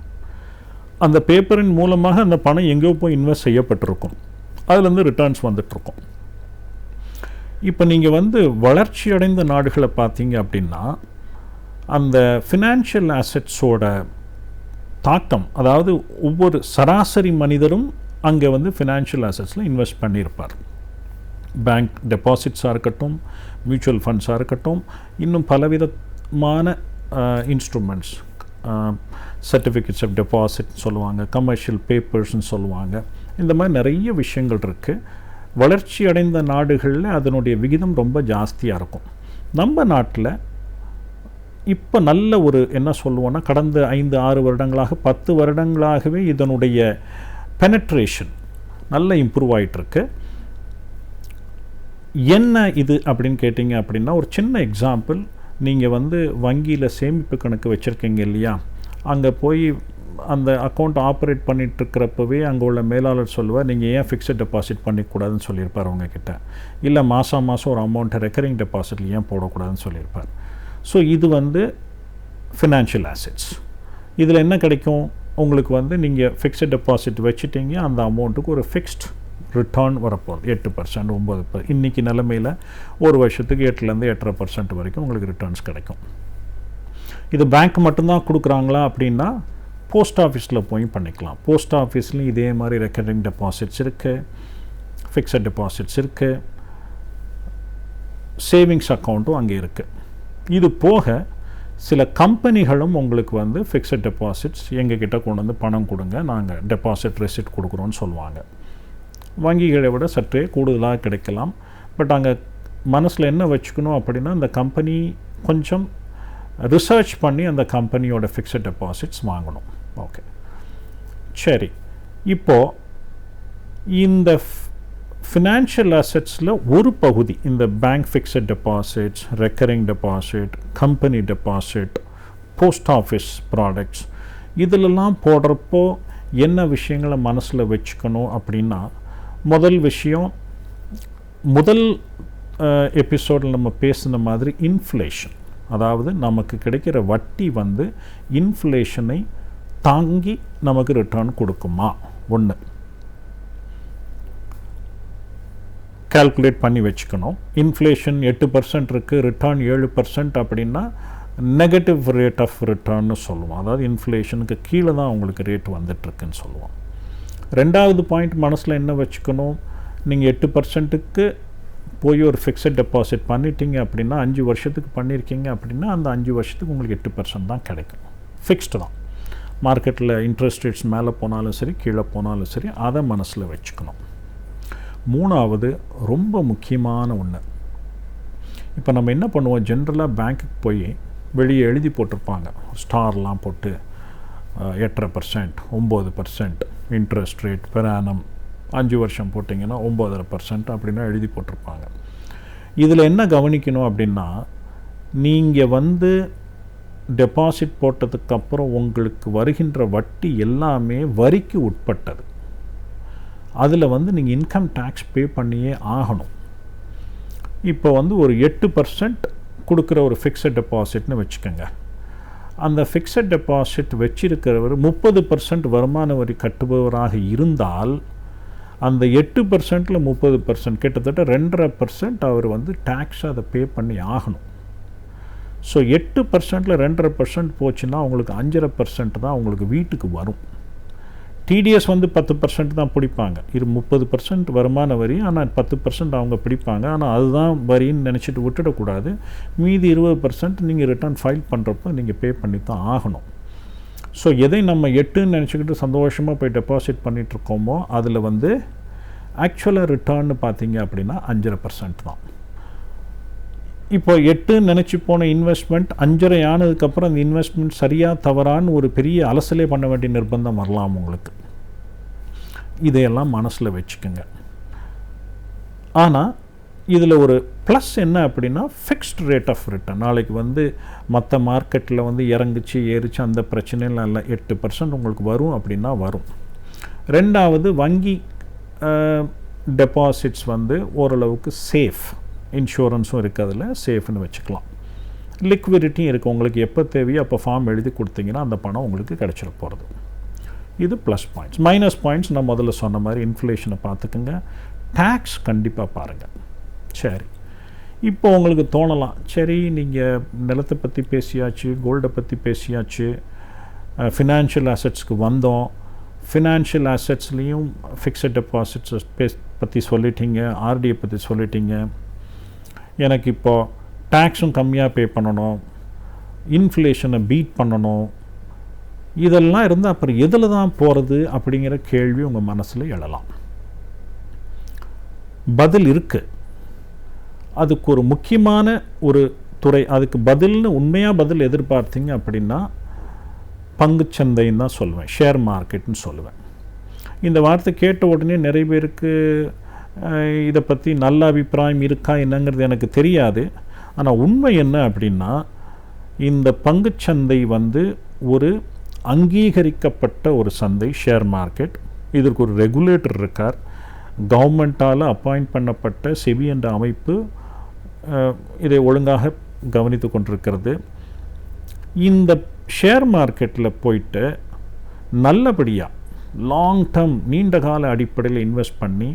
Speaker 7: அந்த பேப்பரின் மூலமாக அந்த பணம் எங்கேயோ போய் இன்வெஸ்ட் செய்யப்பட்டிருக்கும், அதுலேருந்து ரிட்டர்ன்ஸ் வந்துட்டுருக்கும். இப்போ நீங்கள் வளர்ச்சி அடைந்த நாடுகளை பார்த்தீங்க அப்படின்னா அந்த ஃபினான்ஷியல் ஆசெட்ஸோட தாக்கம், அதாவது ஒவ்வொரு சராசரி மனிதரும் அங்கே ஃபினான்ஷியல் ஆசெட்ஸில் இன்வெஸ்ட் பண்ணியிருப்பார். பேங்க் டெபாசிட்ஸாக இருக்கட்டும், மியூச்சுவல் ஃபண்ட்ஸாக இருக்கட்டும், இன்னும் பலவிதமான இன்ஸ்ட்ருமெண்ட்ஸ், சர்டிஃபிகேட்ஸ் ஆஃப் டெபாசிட் சொல்லுவாங்க, கமர்ஷியல் பேப்பர்ஸ்ன்னு சொல்லுவாங்க. இந்த மாதிரி நிறைய விஷயங்கள் இருக்குது. வளர்ச்சி அடைந்த நாடுகளில் அதனுடைய விகிதம் ரொம்ப ஜாஸ்தியாக இருக்கும். நம்ம நாட்டில் இப்போ நல்ல ஒரு என்ன சொல்லுவோன்னா கடந்த 5-6 வருடங்களாக 10 வருடங்களாகவே இதனுடைய பெனட்ரேஷன் நல்ல இம்ப்ரூவ் ஆகிட்டுருக்கு. என்ன இது அப்படின்னு கேட்டிங்க அப்படின்னா, ஒரு சின்ன எக்ஸாம்பிள், நீங்கள் வங்கியில் சேமிப்பு கணக்கு வச்சுருக்கீங்க இல்லையா, அங்கே போய் அந்த அக்கௌண்ட் ஆப்ரேட் பண்ணிகிட்ருக்கிறப்பவே அங்கே உள்ள மேலாளர் சொல்லுவார், நீங்கள் ஏன் ஃபிக்ஸட் டெபாசிட் பண்ணிக்கூடாதுன்னு சொல்லியிருப்பார் அவங்கக்கிட்ட. இல்லை மாதம் ஒரு அமௌண்ட்டை ரெக்கரிங் டெபாசிட்டில் ஏன் போடக்கூடாதுன்னு சொல்லியிருப்பார். ஸோ இது வந்து ஃபினான்ஷியல் ஆசெட்ஸ். இதில் என்ன கிடைக்கும் உங்களுக்கு வந்து நீங்கள் ஃபிக்ஸட் டெபாசிட் வச்சுட்டீங்க, அந்த அமௌண்ட்டுக்கு ஒரு ஃபிக்ஸ்ட் ரிட்டர்ன் வரப்போகுது. 8%, 9%. இன்றைக்கி நிலைமையில் ஒரு வருஷத்துக்கு 8% 8.5% வரைக்கும் உங்களுக்கு ரிட்டர்ன்ஸ் கிடைக்கும். இது பேங்க் மட்டும்தான் கொடுக்குறாங்களா அப்படின்னா போஸ்ட் ஆஃபீஸில் போய் பண்ணிக்கலாம். போஸ்ட் ஆஃபீஸ்லையும் இதே மாதிரி ரெக்கரிங் டெபாசிட்ஸ் இருக்குது, ஃபிக்ஸட் டெபாசிட்ஸ் இருக்குது, சேவிங்ஸ் அக்கௌண்ட்டும் அங்கே இருக்குது. இது போக சில கம்பெனிகளும் உங்களுக்கு வந்து ஃபிக்ஸட் டெபாசிட்ஸ் எங்ககிட்ட கொண்டு வந்து பணம் கொடுங்க, நாங்கள் டெபாசிட் ரெசிப்ட் கொடுக்குறோன்னு சொல்லுவாங்க. வங்கிகளை விட சற்றே கூடுதலாக கிடைக்கலாம். பட் அங்கே மனசில் என்ன வச்சுக்கணும் அப்படின்னா, அந்த கம்பெனி கொஞ்சம் ரிசர்ச் பண்ணி அந்த கம்பெனியோட ஃபிக்ஸட் டெபாசிட்ஸ் வாங்கணும். ஓகே, சரி. இப்போது இந்த ஃபினான்ஷியல் அசெட்ஸில் ஒரு பகுதி இந்த bank fixed deposits, recurring deposit, company deposit, post office products, இதிலெல்லாம் போடுறப்போ என்ன விஷயங்களை மனசில் வச்சுக்கணும் அப்படின்னா, முதல் விஷயம், முதல் எபிசோடில் நம்ம பேசின மாதிரி இன்ஃப்ளேஷன், அதாவது நமக்கு கிடைக்கிற வட்டி வந்து இன்ஃப்ளேஷனை தாங்கி நமக்கு ரிட்டர்ன் கொடுக்குமா, ஒன்று கால்குலேட் பண்ணி வச்சுக்கணும். இன்ஃப்ளேஷன் 8% இருக்குது, ரிட்டர்ன் 7% அப்படின்னா நெகட்டிவ் ரேட் ஆஃப் ரிட்டர்ன்னு சொல்லுவோம். அதாவது இன்ஃப்ளேஷனுக்கு கீழே தான் உங்களுக்கு ரேட் வந்துட்டுருக்குன்னு சொல்லுவோம். ரெண்டாவது பாயிண்ட் மனசில் என்ன வச்சுக்கணும், நீங்கள் 8%க்கு போய் ஒரு ஃபிக்ஸட் டெபாசிட் பண்ணிட்டீங்க அப்படின்னா 5 வருஷத்துக்கு பண்ணியிருக்கீங்க அப்படின்னா அந்த 5 வருஷத்துக்கு உங்களுக்கு 8% தான் கிடைக்கும். ஃபிக்ஸ்டு தான். மார்க்கெட்டில் இன்ட்ரெஸ்ட் ரேட்ஸ் மேலே போனாலும் சரி கீழே போனாலும் சரி, அதை மனசில் வச்சுக்கணும். மூணாவது ரொம்ப முக்கியமான ஒன்று, இப்போ நம்ம என்ன பண்ணுவோம், ஜென்ரலாக பேங்க்குக்கு போய் வெளியே எழுதி போட்டிருப்பாங்க, ஸ்டார்லாம் போட்டு 8.5%, 9% இன்ட்ரெஸ்ட் ரேட் பெர் ஆனம், 5 வருஷம் போட்டிங்கன்னா 9.5% அப்படின்னா எழுதி போட்டிருப்பாங்க. இதில் என்ன கவனிக்கணும் அப்படின்னா, நீங்கள் வந்து டெபாசிட் போட்டதுக்கப்புறம் உங்களுக்கு வருகின்ற வட்டி எல்லாமே வரிக்கு உட்பட்டது. அதில் வந்து நீங்கள் இன்கம் டேக்ஸ் பே பண்ணியே ஆகணும். இப்போ வந்து ஒரு 8% கொடுக்குற ஒரு ஃபிக்ஸட் டெபாசிட்னு வச்சுக்கோங்க. அந்த ஃபிக்ஸட் டெபாசிட் வச்சிருக்கிறவர் 30% வருமான வரி கட்டுபவராக இருந்தால் அந்த 8%ல் 30% கிட்டத்தட்ட 2.5% அவர் வந்து டேக்ஸ் அதை பே பண்ணி ஆகணும். ஸோ 8%ல் 2.5% போச்சுன்னா உங்களுக்கு 5.5% தான் உங்களுக்கு வீட்டுக்கு வரும். டிடிஎஸ் வந்து 10% தான் பிடிப்பாங்க. இது 30% வருமான வரி, ஆனால் 10% அவங்க பிடிப்பாங்க. ஆனால் அதுதான் வரின்னு நினச்சிட்டு விட்டுடக்கூடாது. மீதி 20% நீங்கள் ரிட்டர்ன் ஃபைல் பண்ணுறப்போ நீங்கள் பே பண்ணி தான் ஆகணும். ஸோ எதை நம்ம 8ன்னு நினச்சிக்கிட்டு சந்தோஷமாக போய் டெபாசிட் பண்ணிகிட்ருக்கோமோ அதில் வந்து ஆக்சுவலாக ரிட்டர்ன்னு பார்த்தீங்க அப்படின்னா 5.5% தான். இப்போ 8ன்னு நினச்சி போன இன்வெஸ்ட்மெண்ட் 5.5 ஆனதுக்கப்புறம் அந்த இன்வெஸ்ட்மெண்ட் சரியாக தவறான்னு ஒரு பெரிய அலசலே பண்ண வேண்டிய நிர்பந்தம் வரலாம் உங்களுக்கு. இதையெல்லாம் மனசில் வச்சுக்கோங்க. ஆனால் இதில் ஒரு ப்ளஸ் என்ன அப்படின்னா, ஃபிக்ஸ்ட் ரேட் ஆஃப் ரிட்டர்ன். நாளைக்கு வந்து மற்ற மார்க்கெட்டில் வந்து இறங்குச்சு ஏறிச்சு அந்த பிரச்சனைலாம் இல்லை, 8% உங்களுக்கு வரும் அப்படின்னா வரும். ரெண்டாவது, வங்கி டெபாசிட்ஸ் வந்து ஓரளவுக்கு சேஃப், இன்சூரன்ஸும் இருக்குது, அதில் சேஃப்னு வச்சுக்கலாம். லிக்விடிட்டியும் இருக்குது. உங்களுக்கு எப்போ தேவையோ அப்போ ஃபார்ம் எழுதி கொடுத்தீங்கன்னா அந்த பணம் உங்களுக்கு கிடச்சிட போகிறது. இது ப்ளஸ் பாயிண்ட்ஸ். மைனஸ் பாயிண்ட்ஸ் நான் முதல்ல சொன்ன மாதிரி இன்ஃப்ளேஷனை பார்த்துக்குங்க, டேக்ஸ் கண்டிப்பாக பாருங்கள். சரி, இப்போ உங்களுக்கு தோணலாம், சரி நீங்கள் நிலத்தை பற்றி பேசியாச்சு, கோல்டை பற்றி பேசியாச்சு, ஃபினான்ஷியல் அசெட்ஸ்க்கு வந்தோம். ஃபினான்ஷியல் அசெட்ஸ்லேயும் ஃபிக்ஸட் டெபாசிட்ஸ் பற்றி சொல்லிட்டீங்க, ஆர்டியை பற்றி சொல்லிட்டீங்க. எனக்கு இப்போது டேக்ஸும் கம்மியாக பே பண்ணணும், இன்ஃப்ளேஷனை பீட் பண்ணணும், இதெல்லாம் இருந்தால் அப்புறம் எதில் தான் போகிறது அப்படிங்கிற கேள்வி உங்கள் மனசில் எழலாம். பதில் இருக்குது. அதுக்கு ஒரு முக்கியமான ஒரு துறை, அதுக்கு பதில்னு உண்மையாக பதில் எதிர்பார்த்தீங்க அப்படின்னா பங்குச்சந்தைன்னு தான் சொல்லுவேன், ஷேர் மார்க்கெட்னு சொல்லுவேன். இந்த வார்த்தை கேட்ட உடனே நிறைய பேருக்கு இதை பற்றி நல்ல அபிப்பிராயம் இருக்கா என்னங்கிறது எனக்கு தெரியாது. ஆனால் உண்மை என்ன அப்படின்னா, இந்த பங்குச்சந்தை வந்து ஒரு அங்கீகரிக்கப்பட்ட ஒரு சந்தை ஷேர் மார்க்கெட். இதற்கு ஒரு ரெகுலேட்டர் இருக்கார். கவர்மெண்ட்டால் அப்பாயிண்ட் பண்ணப்பட்ட செபி என்ற அமைப்பு இதை ஒழுங்காக கவனித்து கொண்டிருக்கிறது. இந்த ஷேர் மார்க்கெட்டில் போயிட்டு நல்லபடியாக லாங் டேர்ம் நீண்ட கால அடிப்படையில் இன்வெஸ்ட் பண்ணி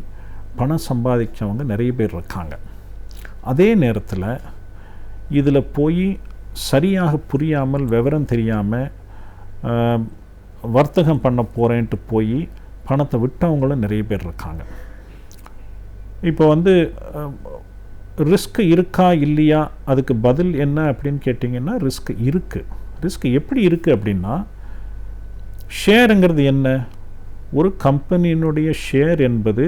Speaker 7: பணம் சம்பாதிச்சவங்க நிறைய பேர் இருக்காங்க. அதே நேரத்தில் இதில் போய் சரியாக புரியாமல் விவரம் தெரியாமல் வர்த்தகம் பண்ண போகிறேன்ட்டு போய் பணத்தை விட்டவங்களும் நிறைய பேர் இருக்காங்க. இப்போ வந்து ரிஸ்க் இருக்கா இல்லையா, அதுக்கு பதில் என்ன அப்படின்னு கேட்டிங்கன்னா ரிஸ்க் இருக்குது. ரிஸ்க் எப்படி இருக்குது அப்படின்னா, ஷேருங்கிறது என்ன? ஒரு கம்பெனியினுடைய ஷேர் என்பது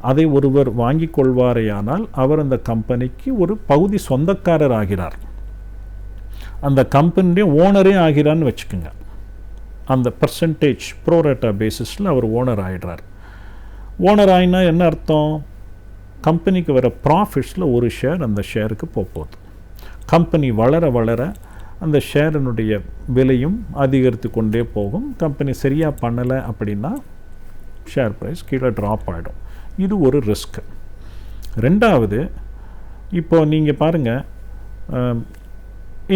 Speaker 7: அதை ஒருவர் வாங்கி கொள்வாரேயானால் அவர் அந்த கம்பெனிக்கு ஒரு பகுதி சொந்தக்காரர் ஆகிறார், அந்த கம்பெனியுடைய ஓனரே ஆகிறான்னு வச்சுக்கோங்க. அந்த பர்சன்டேஜ் ப்ரோரேட்டா பேசிஸில் அவர் ஓனர் ஆகிடுறார். ஓனர் ஆகினா என்ன அர்த்தம்? கம்பெனிக்கு வர ப்ராஃபிட்ஸில் ஒரு ஷேர் அந்த ஷேருக்கு போகுது. கம்பெனி வளர வளர அந்த ஷேரினுடைய விலையும் அதிகரித்து கொண்டே போகும். கம்பெனி சரியாக பண்ணலை அப்படின்னா ஷேர் ப்ரைஸ் கீழே ட்ராப் ஆகிடும். இது ஒரு ரிஸ்க்கு. ரெண்டாவது, இப்போ நீங்கள் பாருங்கள்,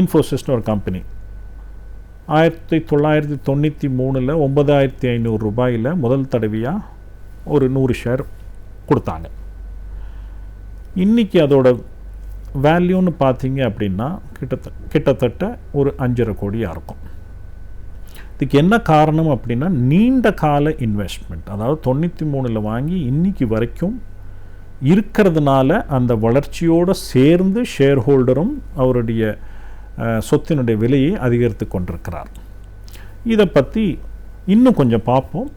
Speaker 7: இன்ஃபோசிஸ்னு ஒரு கம்பெனி 1993 9,500 ரூபாயில் முதல் தடவையாக ஒரு 100 ஷேர் கொடுத்தாங்க. இன்றைக்கி அதோட வேல்யூன்னு பார்த்தீங்க அப்படின்னா கிட்டத்தட்ட ஒரு 5.5 கோடியாக இருக்கும். இதுக்கு என்ன காரணம் அப்படின்னா, நீண்ட கால இன்வெஸ்ட்மெண்ட். அதாவது 93 வாங்கி இன்றைக்கி வரைக்கும் இருக்கிறதுனால அந்த வளர்ச்சியோடு சேர்ந்து ஷேர் ஹோல்டரும் அவருடைய சொத்தினுடைய விலையை அதிகரித்து கொண்டிருக்கிறார். இதை பற்றி இன்னும் கொஞ்சம் பார்ப்போம்,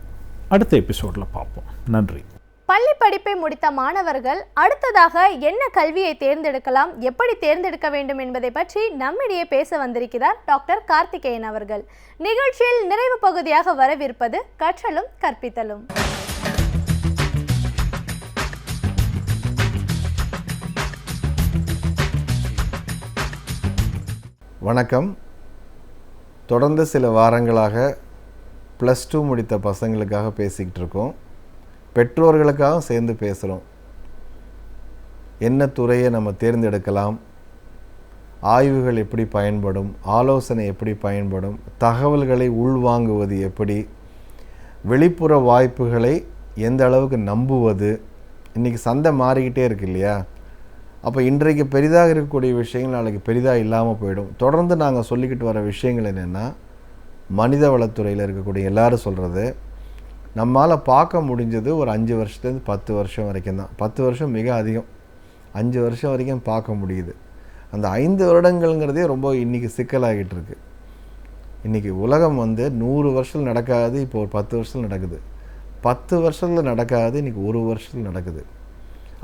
Speaker 7: அடுத்த எபிசோடில் பார்ப்போம். நன்றி.
Speaker 1: பள்ளி படிப்பை முடித்த மாணவர்கள் அடுத்ததாக என்ன கல்வியை தேர்ந்தெடுக்கலாம், எப்படி தேர்ந்தெடுக்க வேண்டும் என்பதை பற்றி நம்மிடையே பேச வந்திருக்கிறார் டாக்டர் கார்த்திகேயன் அவர்கள். நிகழ்ச்சியில் நிறைவு பகுதியாக வரவிருப்பது கற்றலும் கற்பித்தலும்.
Speaker 8: வணக்கம். தொடர்ந்து சில வாரங்களாக +2 முடித்த பசங்களுக்காக பேசிக்கிட்டு இருக்கோம். பெற்றோர்களுக்காக சேர்ந்து பேசுகிறோம். என்ன துறையை நம்ம தேர்ந்தெடுக்கலாம், ஆய்வுகள் எப்படி பயன்படும், ஆலோசனை எப்படி பயன்படும், தகவல்களை உள்வாங்குவது எப்படி, வெளிப்புற வாய்ப்புகளை எந்த அளவுக்கு நம்புவது. இன்றைக்கி சந்தை மாறிக்கிட்டே இருக்கு இல்லையா? அப்போ இன்றைக்கு பெரிதாக இருக்கக்கூடிய விஷயங்கள் நாளைக்கு பெரிதாக இல்லாமல் போயிடும். தொடர்ந்து நாங்கள் சொல்லிக்கிட்டு வர விஷயங்கள் என்னென்னா, மனித வளத்துறையில் இருக்கக்கூடிய எல்லோரும் சொல்கிறது, நம்மால் பார்க்க முடிஞ்சது ஒரு 5 வருஷத்துலேருந்து 10 வருஷம் வரைக்கும் தான். 10 வருஷம் மிக அதிகம், 5 வருஷம் வரைக்கும் பார்க்க முடியுது. அந்த 5 வருடங்கள்ங்கிறதே ரொம்ப இன்றைக்கி சிக்கலாகிட்டு இருக்கு. இன்றைக்கி உலகம் 100 வருஷத்தில் நடக்காது, இப்போ ஒரு 10 வருஷத்தில் நடக்குது. 10 வருஷத்தில் நடக்காது, இன்றைக்கி 1 வருஷத்தில் நடக்குது.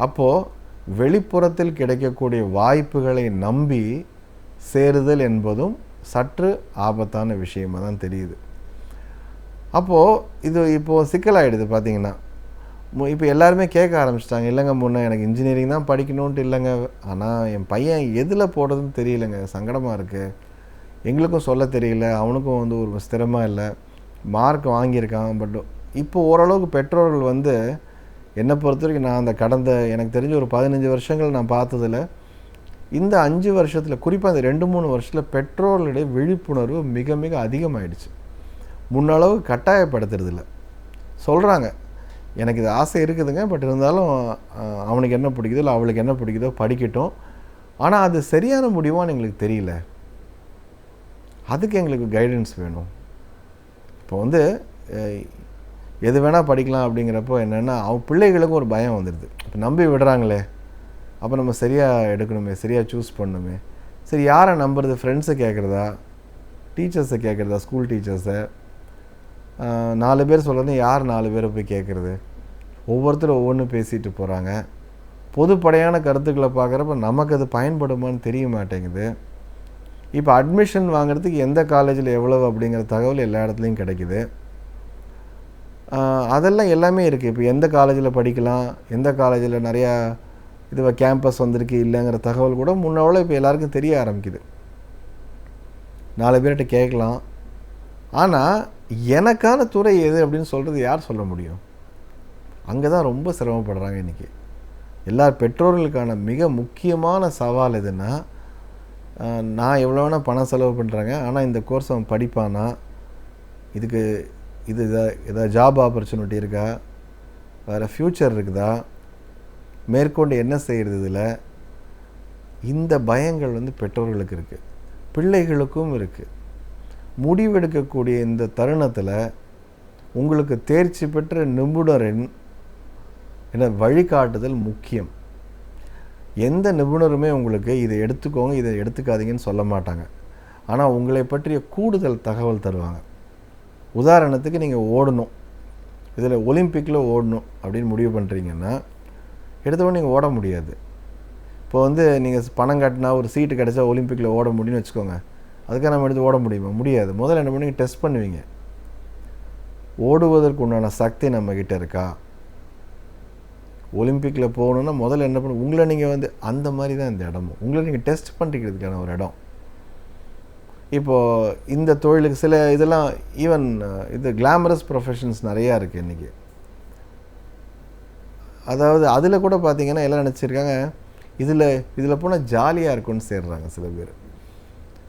Speaker 8: அப்போது வெளிப்புறத்தில் கிடைக்கக்கூடிய வாய்ப்புகளை நம்பி சேருதல் என்பதும் சற்று ஆபத்தான விஷயமாக தான் தெரியுது. அப்போது இப்போது சிக்கலாகிடுது. பார்த்திங்கன்னா இப்போ எல்லாருமே கேட்க ஆரம்பிச்சிட்டாங்க, இல்லைங்க முன்னே எனக்கு இன்ஜினியரிங் தான் படிக்கணுன்ட்டு இல்லைங்க, ஆனால் என் பையன் எதில் போடுறதுன்னு தெரியலைங்க, சங்கடமாக இருக்குது, எங்களுக்கும் சொல்ல தெரியல, அவனுக்கும் ஒரு ஸ்திரமாக இல்லை, மார்க் வாங்கியிருக்கான். பட் இப்போ ஓரளவுக்கு பெற்றோர்கள் என்னை பொறுத்த வரைக்கும் நான் அந்த கடந்த எனக்கு தெரிஞ்ச ஒரு 15 வருஷங்கள் நான் பார்த்ததில் இந்த 5 வருஷத்தில், குறிப்பாக அந்த 2-3 வருஷத்தில் பெற்றோர்களுடைய விழிப்புணர்வு மிக மிக அதிகமாகிடுச்சு. முன்னளவு கட்டாயப்படுத்துறதில்ல. சொல்கிறாங்க, எனக்கு இது ஆசை இருக்குதுங்க, பட் இருந்தாலும் அவனுக்கு என்ன பிடிக்குதோ இல்லை அவளுக்கு என்ன பிடிக்குதோ படிக்கட்டும், ஆனால் அது சரியான முடிவான்னு எங்களுக்கு தெரியல, அதுக்கு எங்களுக்கு கைடன்ஸ் வேணும். இப்போ எது வேணால் படிக்கலாம் அப்படிங்கிறப்போ என்னென்னா, அவங்க பிள்ளைகளுக்கும் ஒரு பயம் வந்துடுது. இப்போ நம்பி விடுறாங்களே, அப்போ நம்ம சரியாக எடுக்கணுமே, சரியாக சூஸ் பண்ணணுமே. சரி, யாரை நம்புறது? ஃப்ரெண்ட்ஸை கேட்குறதா, டீச்சர்ஸை கேட்குறதா, ஸ்கூல் டீச்சர்ஸை? 4 பேர் சொல்கிறது, யார் 4 பேரை போய் கேட்குறது? ஒவ்வொருத்தரும் ஒவ்வொன்று பேசிகிட்டு போகிறாங்க. பொதுப்படையான கருத்துக்களை பார்க்குறப்ப நமக்கு அது பயன்படுமான்னு தெரிய மாட்டேங்குது. இப்போ அட்மிஷன் வாங்குறதுக்கு எந்த காலேஜில் எவ்வளவு அப்படிங்கிற தகவல் எல்லா இடத்துலையும் கிடைக்குது. அதெல்லாம் எல்லாமே இருக்குது. இப்போ எந்த காலேஜில் படிக்கலாம், எந்த காலேஜில் நிறையா கேம்பஸ் வந்திருக்கு இல்லைங்கிற தகவல் கூட முன்னோட இப்போ எல்லாருக்கும் தெரிய ஆரம்பிக்குது. 4 பேர்கிட்ட கேட்கலாம், ஆனால் எனக்கான துறை எது அப்படின்னு சொல்கிறது யார் சொல்ல முடியும்? அங்கே தான் ரொம்ப சிரமப்படுறாங்க இன்றைக்கி. எல்லா பெற்றோர்களுக்கான மிக முக்கியமான சவால் எதுன்னா, நான் எவ்வளோ வேணால் பணம் செலவு பண்ணுறாங்க, ஆனால் இந்த கோர்ஸ் அவன் படிப்பானா, இதுக்கு ஏதாவது ஜாப் ஆப்பர்ச்சுனிட்டி இருக்கா, வேறு ஃப்யூச்சர் இருக்குதா, மேற்கொண்டு என்ன செய்கிறது, இதில் இந்த பயங்கள் பெற்றோர்களுக்கு இருக்குது, பிள்ளைகளுக்கும் இருக்குது. முடிவெடுக்கக்கூடிய இந்த தருணத்தில் உங்களுக்கு தேர்ச்சி பெற்ற நிபுணரின் வழிகாட்டுதல் முக்கியம். எந்த நிபுணருமே உங்களுக்கு இதை எடுத்துக்கோங்க, இதை எடுத்துக்காதீங்கன்னு சொல்ல மாட்டாங்க. ஆனால் உங்களை பற்றிய கூடுதல் தகவல் தருவாங்க. உதாரணத்துக்கு நீங்கள் ஓடணும், இதில் ஒலிம்பிக்கில் ஓடணும் அப்படின்னு முடிவு பண்ணுறீங்கன்னா எடுத்தவொடனே நீங்கள் ஓட முடியாது. இப்போ நீங்கள் பணம் கட்டினா ஒரு சீட்டு கிடச்சா ஒலிம்பிக்கில் ஓட முடியும்னு வச்சுக்கோங்க. அதுக்காக நம்ம எடுத்து ஓட முடியுமா? முடியாது. முதல்ல என்ன பண்ணி டெஸ்ட் பண்ணுவீங்க, ஓடுவதற்கு உண்டான சக்தி நம்மக்கிட்ட இருக்கா. ஒலிம்பிக்கில் போகணுன்னா முதல்ல என்ன பண்ண, உங்களை நீங்கள் அந்த மாதிரி தான் இந்த இடமும் உங்களை நீங்கள் டெஸ்ட் பண்ணிக்கிறதுக்கான ஒரு இடம். இப்போது இந்த தொழிலுக்கு சில இதெல்லாம் ஈவன் இது கிளாமரஸ் ப்ரொஃபஷன்ஸ் நிறையா இருக்குது இன்றைக்கி. அதாவது அதில் கூட பார்த்திங்கன்னா எல்லாம் நினச்சிருக்காங்க இதில் போனால் ஜாலியாக இருக்குன்னு சேர்றாங்க சில பேர்.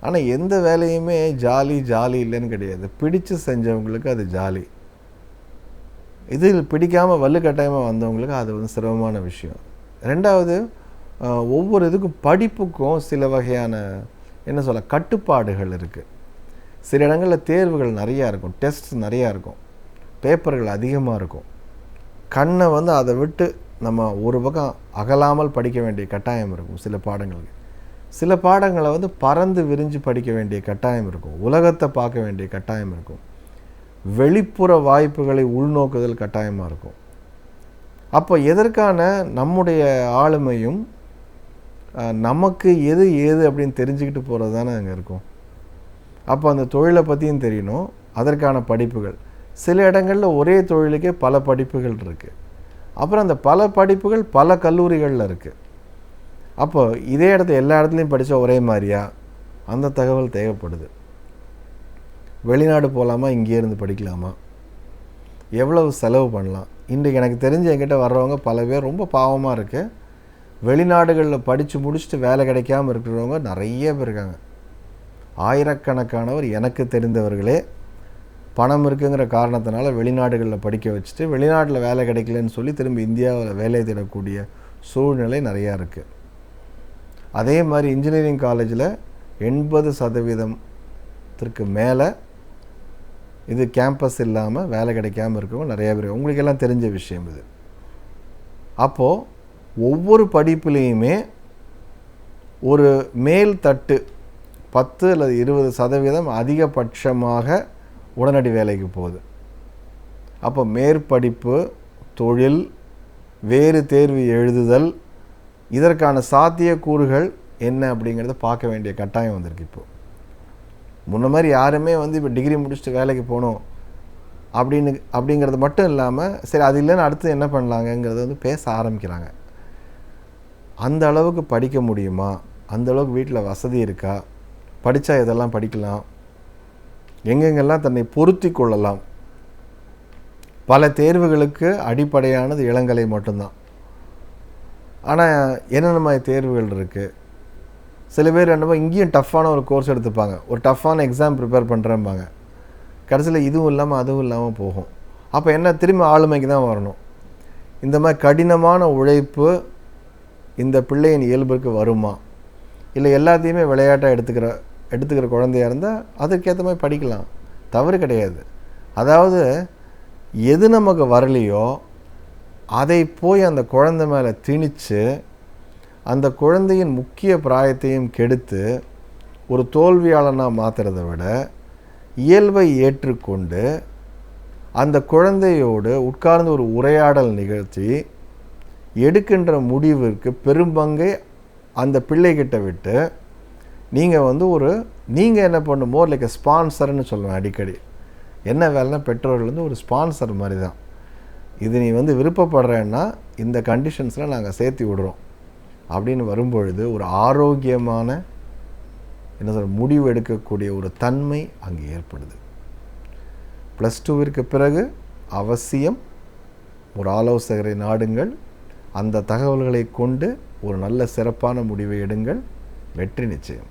Speaker 8: ஆனால் எந்த வேலையுமே ஜாலி இல்லைன்னு கிடையாது. பிடிச்சு செஞ்சவங்களுக்கு அது ஜாலி. இதில் பிடிக்காமல் வலுக்கட்டாயமாக வந்தவங்களுக்கு அது சிரமமான விஷயம். ரெண்டாவது, ஒவ்வொரு இதுக்கும் படிப்புக்கும் சில வகையான கட்டுப்பாடுகள் இருக்குது. சில இடங்களில் தேர்வுகள் நிறையா இருக்கும், டெஸ்ட் நிறையா இருக்கும், பேப்பர்கள் அதிகமாக இருக்கும். கண்ணை அதை விட்டு நம்ம ஒரு பக்கம் அகலாமல் படிக்க வேண்டிய கட்டாயம் இருக்கும். சில பாடங்களுக்கு சில பாடங்களை பறந்து விரிஞ்சு படிக்க வேண்டிய கட்டாயம் இருக்கும். உலகத்தை பார்க்க வேண்டிய கட்டாயம் இருக்கும். வெளிப்புற வாய்ப்புகளை உள்நோக்குதல் கட்டாயமாக இருக்கும். அப்போ எதற்கான நம்முடைய ஆளுமையும் நமக்கு எது ஏது அப்படின்னு தெரிஞ்சுக்கிட்டு போகிறது தானே அங்கே இருக்கும். அப்போ அந்த தொழிலை பற்றியும் தெரியணும், அதற்கான படிப்புகள். சில இடங்களில் ஒரே தொழிலுக்கே பல படிப்புகள் இருக்குது. அப்புறம் அந்த பல படிப்புகள் பல கல்லூரிகளில் இருக்குது. அப்போ இதே எல்லா இடத்துலையும் படித்தா ஒரே மாதிரியா? அந்த தகவல் தேவைப்படுது. வெளிநாடு போகலாமா, இங்கே இருந்து படிக்கலாமா, எவ்வளவு செலவு பண்ணலாம்? இன்றைக்கு எனக்கு தெரிஞ்ச என்கிட்ட வர்றவங்க பல பேர் ரொம்ப பாவமாக இருக்குது. வெளிநாடுகளில் படித்து முடிச்சுட்டு வேலை கிடைக்காமல் இருக்கிறவங்க நிறைய பேர் இருக்காங்க. ஆயிரக்கணக்கானவர் எனக்கு தெரிந்தவர்களே பணம் இருக்குங்கிற காரணத்தினால வெளிநாடுகளில் படிக்க வச்சுட்டு வெளிநாட்டில் வேலை கிடைக்கலன்னு சொல்லி திரும்பி இந்தியாவில் வேலை தேடக்கூடிய சூழ்நிலை நிறையா இருக்குது. அதே மாதிரி இன்ஜினியரிங் காலேஜில் 80% மேலே இது கேம்பஸ் இல்லாமல் வேலை கிடைக்காமல் இருக்கவங்க நிறையா பேர். உங்களுக்கெல்லாம் தெரிஞ்ச விஷயம் இது. அப்போது ஒவ்வொரு படிப்புலேயுமே ஒரு மேல் தட்டு 10 அல்லது 20% அதிகபட்சமாக உடனடி வேலைக்கு போகுது. அப்போ மேற்படிப்பு, தொழில், வேறு தேர்வு எழுதுதல், இதற்கான சாத்தியக்கூறுகள் என்ன அப்படிங்கிறத பார்க்க வேண்டிய கட்டாயம் வந்திருக்கு. இப்போது முன்ன மாதிரி யாருமே இப்போ டிகிரி முடிச்சுட்டு வேலைக்கு போகணும் அப்படிங்கிறது மட்டும் இல்லாமல் சரி அது இல்லைன்னு அடுத்து என்ன பண்ணலாங்கங்கிறத பேச ஆரம்பிக்கிறாங்க. அந்த அளவுக்கு படிக்க முடியுமா, அந்த அளவுக்கு வீட்டில் வசதி இருக்கா, படித்தா இதெல்லாம் படிக்கலாம், எங்கெங்கெல்லாம் தன்னை பொருத்தி கொள்ளலாம். பல தேர்வுகளுக்கு அடிப்படையானது இளங்கலை மட்டும்தான். ஆனால் என்னென்ன மாதிரி தேர்வுகள் இருக்குது? சில பேர் என்னமோ இங்கேயும் டஃப்பான ஒரு கோர்ஸ் எடுத்துப்பாங்க, ஒரு டஃப்பான எக்ஸாம் ப்ரிப்பேர் பண்ணுறேன்பாங்க. கடைசியில் இதுவும் இல்லாமல் அதுவும் இல்லாமல் போகும். அப்போ என்ன, திரும்ப ஆளுமைக்கு தான் வரணும். இந்த மாதிரி கடினமான உழைப்பு இந்த பிள்ளையின் இயல்புக்கு வருமா? இல்லை எல்லாத்தையுமே விளையாட்டாக எடுத்துக்கிற குழந்தையாக இருந்தால் அதுக்கேற்ற மாதிரி படிக்கலாம், தவறு கிடையாது. அதாவது எது நமக்கு வரலையோ அதை போய் அந்த குழந்தை மேலே திணித்து அந்த குழந்தையின் முக்கிய பிராயத்தையும் கெடுத்து ஒரு தோல்வியாளனாக மாற்றுறதை விட இயல்பை ஏற்றுக்கொண்டு அந்த குழந்தையோடு உட்கார்ந்து ஒரு உரையாடல் நிகழ்ச்சி எடுக்கின்ற முடிவிற்கு பெரும்பங்கை அந்த பிள்ளைகிட்ட விட்டு நீங்கள் என்ன பண்ணும், மோர் லைக் ஸ்பான்சர்னு சொல்லுவேன் அடிக்கடி. என்ன வேலைன்னா பெற்றோர்கள் ஒரு ஸ்பான்சர் மாதிரி தான். இது நீ விருப்பப்படுறேன்னா இந்த கண்டிஷன்ஸில் நாங்கள் சேர்த்து விடுறோம் அப்படின்னு வரும்பொழுது ஒரு ஆரோக்கியமான முடிவு எடுக்கக்கூடிய ஒரு தன்மை அங்கே ஏற்படுது. +2விற்கு பிறகு அவசியம் ஒரு ஆலோசகரை நாடுங்கள். அந்த தகவல்களை கொண்டு ஒரு நல்ல சிறப்பான முடிவை எடுங்கள். வெற்றி நிச்சயம்.